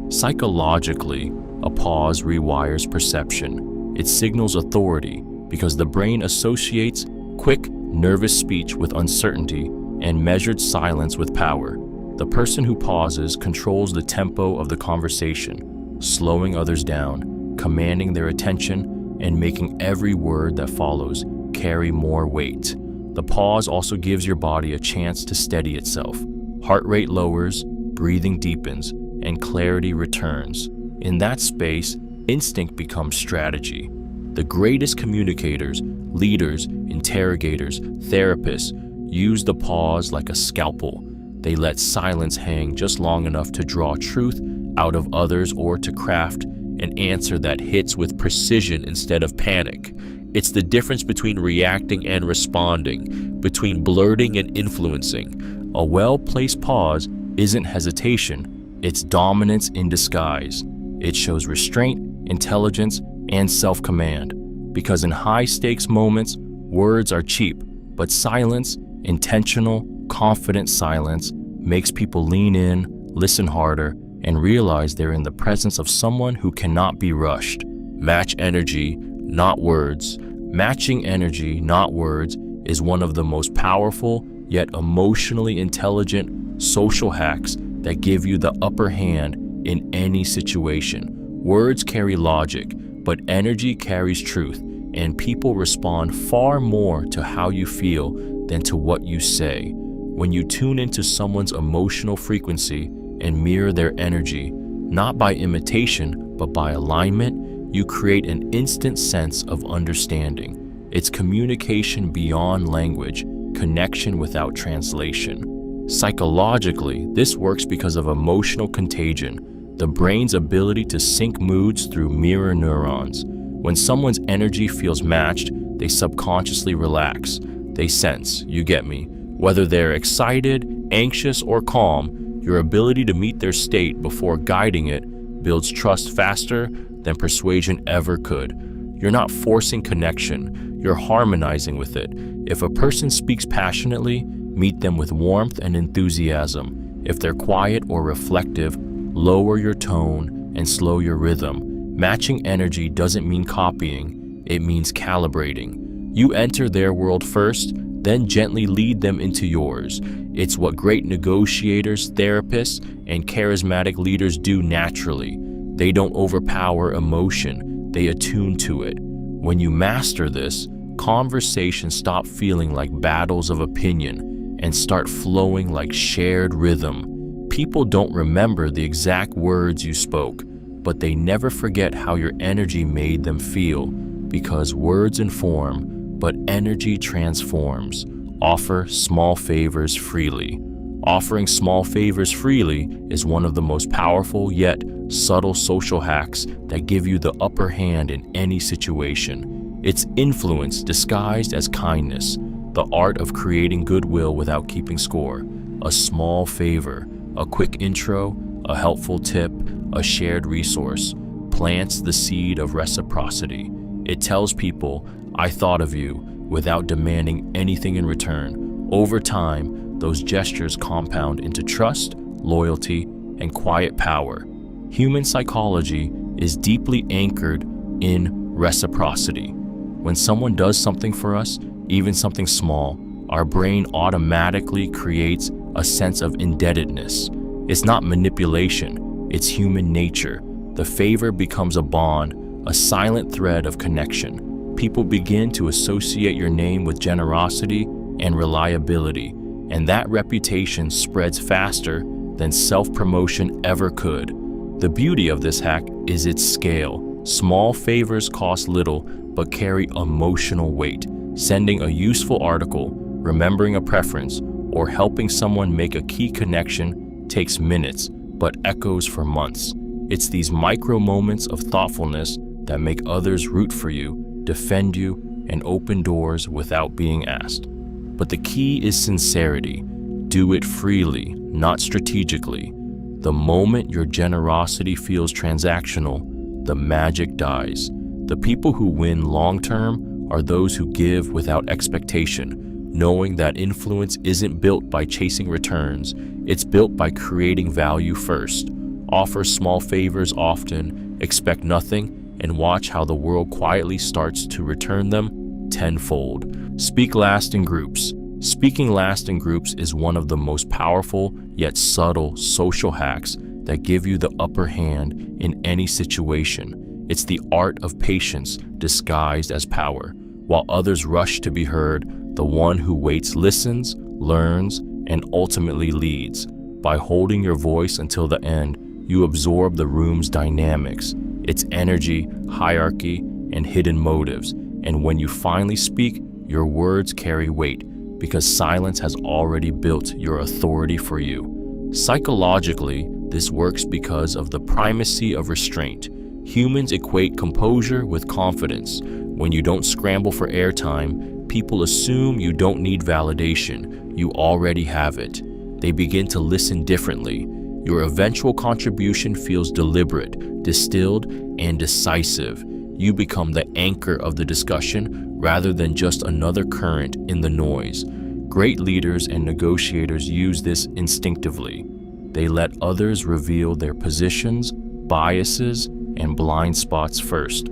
Psychologically, a pause rewires perception. It signals authority because the brain associates quick, nervous speech with uncertainty and measured silence with power. The person who pauses controls the tempo of the conversation, slowing others down, commanding their attention, and making every word that follows carry more weight. The pause also gives your body a chance to steady itself. Heart rate lowers, breathing deepens, and clarity returns. In that space, instinct becomes strategy. The greatest communicators, leaders, interrogators, therapists use the pause like a scalpel. They let silence hang just long enough to draw truth out of others or to craft an answer that hits with precision instead of panic. It's the difference between reacting and responding, between blurting and influencing. A well-placed pause isn't hesitation, it's dominance in disguise. It shows restraint, intelligence, and self-command. Because in high-stakes moments, words are cheap, but silence, intentional, confident silence, makes people lean in, listen harder, and realize they're in the presence of someone who cannot be rushed. Match energy, not words. Matching energy, not words, is one of the most powerful yet emotionally intelligent social hacks that give you the upper hand in any situation. Words carry logic, but energy carries truth, and people respond far more to how you feel than to what you say. When you tune into someone's emotional frequency and mirror their energy, not by imitation, but by alignment, you create an instant sense of understanding. It's communication beyond language, connection without translation. Psychologically, this works because of emotional contagion, the brain's ability to sync moods through mirror neurons. When someone's energy feels matched, they subconsciously relax. They sense, you get me. Whether they're excited, anxious, or calm, your ability to meet their state before guiding it builds trust faster than persuasion ever could. You're not forcing connection, you're harmonizing with it. If a person speaks passionately, meet them with warmth and enthusiasm. If they're quiet or reflective, lower your tone and slow your rhythm. Matching energy doesn't mean copying, it means calibrating. You enter their world first, then gently lead them into yours. It's what great negotiators, therapists, and charismatic leaders do naturally. They don't overpower emotion, they attune to it. When you master this, conversations stop feeling like battles of opinion and start flowing like shared rhythm. People don't remember the exact words you spoke, but they never forget how your energy made them feel, because words inform, but energy transforms. Offer small favors freely. Offering small favors freely is one of the most powerful yet subtle social hacks that give you the upper hand in any situation. It's influence disguised as kindness, the art of creating goodwill without keeping score. A small favor, a quick intro, a helpful tip, a shared resource plants the seed of reciprocity. It tells people, I thought of you, without demanding anything in return. Over time, those gestures compound into trust, loyalty, and quiet power. Human psychology is deeply anchored in reciprocity. When someone does something for us, even something small, our brain automatically creates a sense of indebtedness. It's not manipulation, it's human nature. The favor becomes a bond, a silent thread of connection. People begin to associate your name with generosity and reliability, and that reputation spreads faster than self-promotion ever could. The beauty of this hack is its scale. Small favors cost little, but carry emotional weight. Sending a useful article, remembering a preference, or helping someone make a key connection takes minutes, but echoes for months. It's these micro moments of thoughtfulness that make others root for you, defend you, and open doors without being asked. But the key is sincerity. Do it freely, not strategically. The moment your generosity feels transactional, the magic dies. The people who win long-term are those who give without expectation, knowing that influence isn't built by chasing returns, it's built by creating value first. Offer small favors often, expect nothing, and watch how the world quietly starts to return them tenfold. Speak last in groups. Speaking last in groups is one of the most powerful yet subtle social hacks that give you the upper hand in any situation. It's the art of patience disguised as power. While others rush to be heard, the one who waits listens, learns, and ultimately leads. By holding your voice until the end, you absorb the room's dynamics, its energy, hierarchy, and hidden motives. And when you finally speak, your words carry weight, because silence has already built your authority for you. Psychologically, this works because of the primacy of restraint. Humans equate composure with confidence. When you don't scramble for airtime, people assume you don't need validation. You already have it. They begin to listen differently. Your eventual contribution feels deliberate, distilled, and decisive. You become the anchor of the discussion rather than just another current in the noise. Great leaders and negotiators use this instinctively. They let others reveal their positions, biases, and blind spots first.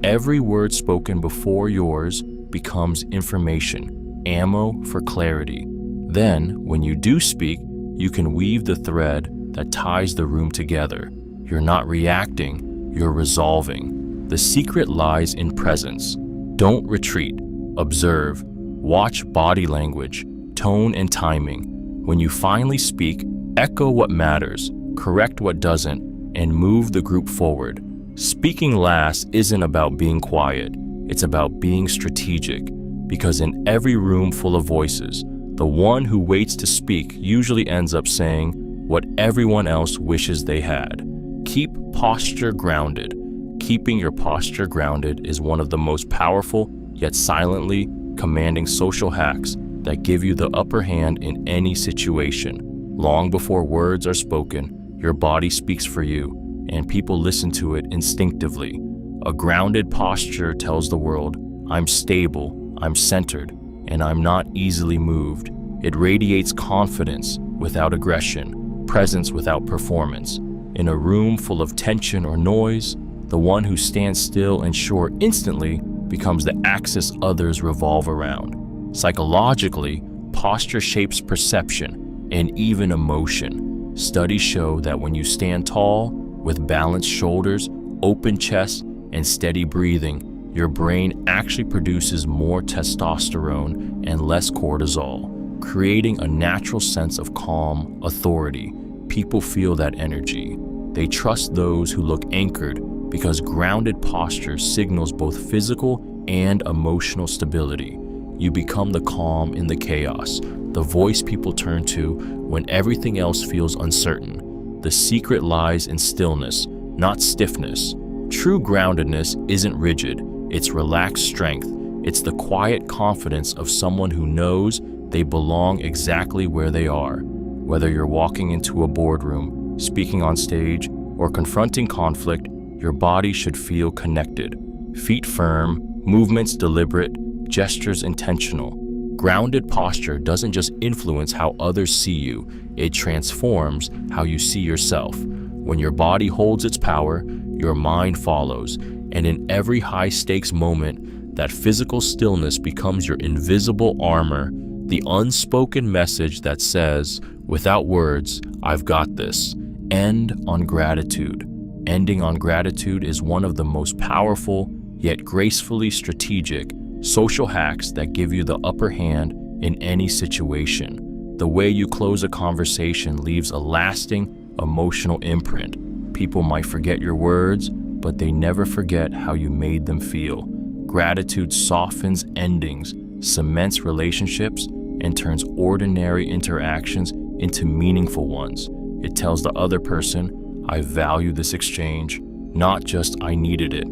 Every word spoken before yours becomes information, ammo for clarity. Then, when you do speak, you can weave the thread that ties the room together. You're not reacting, you're resolving. The secret lies in presence. Don't retreat. Observe. Watch body language, tone, and timing. When you finally speak, echo what matters, correct what doesn't, and move the group forward. Speaking last isn't about being quiet. It's about being strategic, because in every room full of voices, the one who waits to speak usually ends up saying what everyone else wishes they had. Keep posture grounded. Keeping your posture grounded is one of the most powerful, yet silently commanding social hacks that give you the upper hand in any situation. Long before words are spoken, your body speaks for you, and people listen to it instinctively. A grounded posture tells the world, I'm stable, I'm centered, and I'm not easily moved. It radiates confidence without aggression, presence without performance. In a room full of tension or noise, the one who stands still and sure instantly becomes the axis others revolve around. Psychologically, posture shapes perception and even emotion. Studies show that when you stand tall, with balanced shoulders, open chest, and steady breathing, your brain actually produces more testosterone and less cortisol, creating a natural sense of calm authority. People feel that energy. They trust those who look anchored because grounded posture signals both physical and emotional stability. You become the calm in the chaos, the voice people turn to when everything else feels uncertain. The secret lies in stillness, not stiffness. True groundedness isn't rigid, it's relaxed strength. It's the quiet confidence of someone who knows they belong exactly where they are. Whether you're walking into a boardroom, speaking on stage, or confronting conflict, your body should feel connected. Feet firm, movements deliberate, gestures intentional. Grounded posture doesn't just influence how others see you, it transforms how you see yourself. When your body holds its power, your mind follows, and in every high-stakes moment, that physical stillness becomes your invisible armor, the unspoken message that says, without words, I've got this. End on gratitude. Ending on gratitude is one of the most powerful, yet gracefully strategic, social hacks that give you the upper hand in any situation. The way you close a conversation leaves a lasting, emotional imprint. People might forget your words, but they never forget how you made them feel. Gratitude softens endings, cements relationships, and turns ordinary interactions into meaningful ones. It tells the other person, I value this exchange, not just I needed it.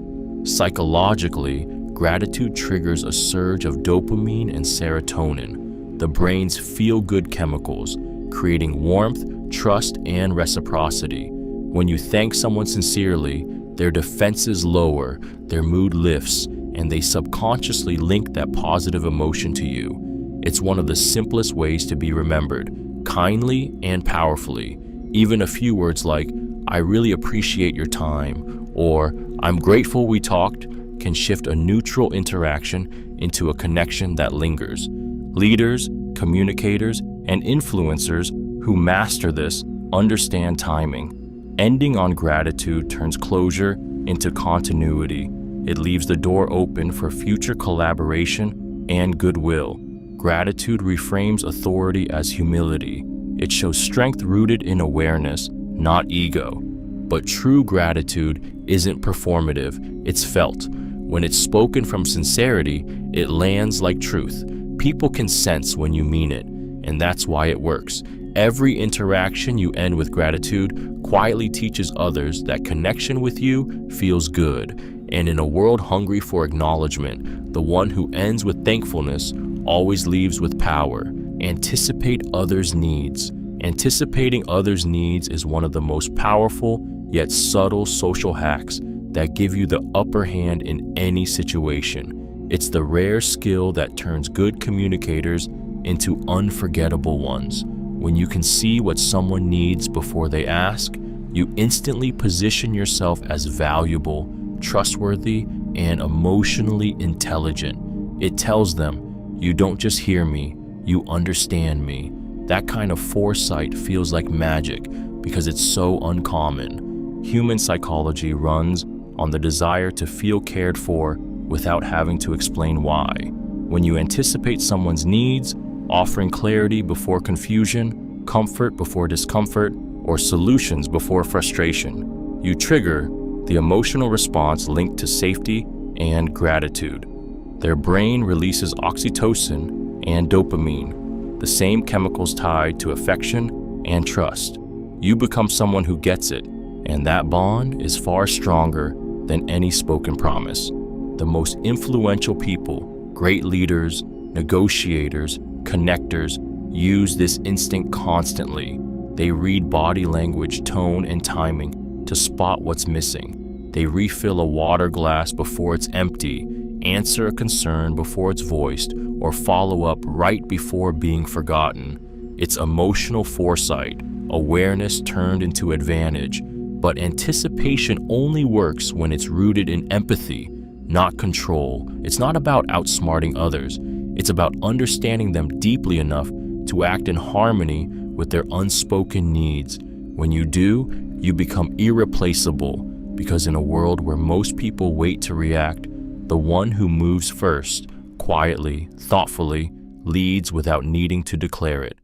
Psychologically, gratitude triggers a surge of dopamine and serotonin, the brain's feel-good chemicals, creating warmth, trust, and reciprocity. When you thank someone sincerely, their defenses lower, their mood lifts, and they subconsciously link that positive emotion to you. It's one of the simplest ways to be remembered, kindly and powerfully. Even a few words like, I really appreciate your time, or I'm grateful we talked, can shift a neutral interaction into a connection that lingers. Leaders, communicators, and influencers who master this understand timing. Ending on gratitude turns closure into continuity. It leaves the door open for future collaboration and goodwill. Gratitude reframes authority as humility. It shows strength rooted in awareness, not ego. But true gratitude isn't performative, it's felt. When it's spoken from sincerity, it lands like truth. People can sense when you mean it, and that's why it works. Every interaction you end with gratitude quietly teaches others that connection with you feels good. And in a world hungry for acknowledgement, the one who ends with thankfulness always leaves with power. Anticipate others' needs. Anticipating others' needs is one of the most powerful yet subtle social hacks that give you the upper hand in any situation. It's the rare skill that turns good communicators into unforgettable ones. When you can see what someone needs before they ask, you instantly position yourself as valuable, trustworthy, and emotionally intelligent. It tells them, you don't just hear me, you understand me. That kind of foresight feels like magic because it's so uncommon. Human psychology runs on the desire to feel cared for without having to explain why. When you anticipate someone's needs, offering clarity before confusion, comfort before discomfort, or solutions before frustration, you trigger the emotional response linked to safety and gratitude. Their brain releases oxytocin and dopamine, the same chemicals tied to affection and trust. You become someone who gets it, and that bond is far stronger than any spoken promise. The most influential people, great leaders, negotiators, connectors, use this instinct constantly. They read body language, tone, and timing to spot what's missing. They refill a water glass before it's empty, answer a concern before it's voiced, or follow up right before being forgotten. It's emotional foresight, awareness turned into advantage. But anticipation only works when it's rooted in empathy, not control. It's not about outsmarting others. It's about understanding them deeply enough to act in harmony with their unspoken needs. When you do, you become irreplaceable, because in a world where most people wait to react, the one who moves first, quietly, thoughtfully, leads without needing to declare it.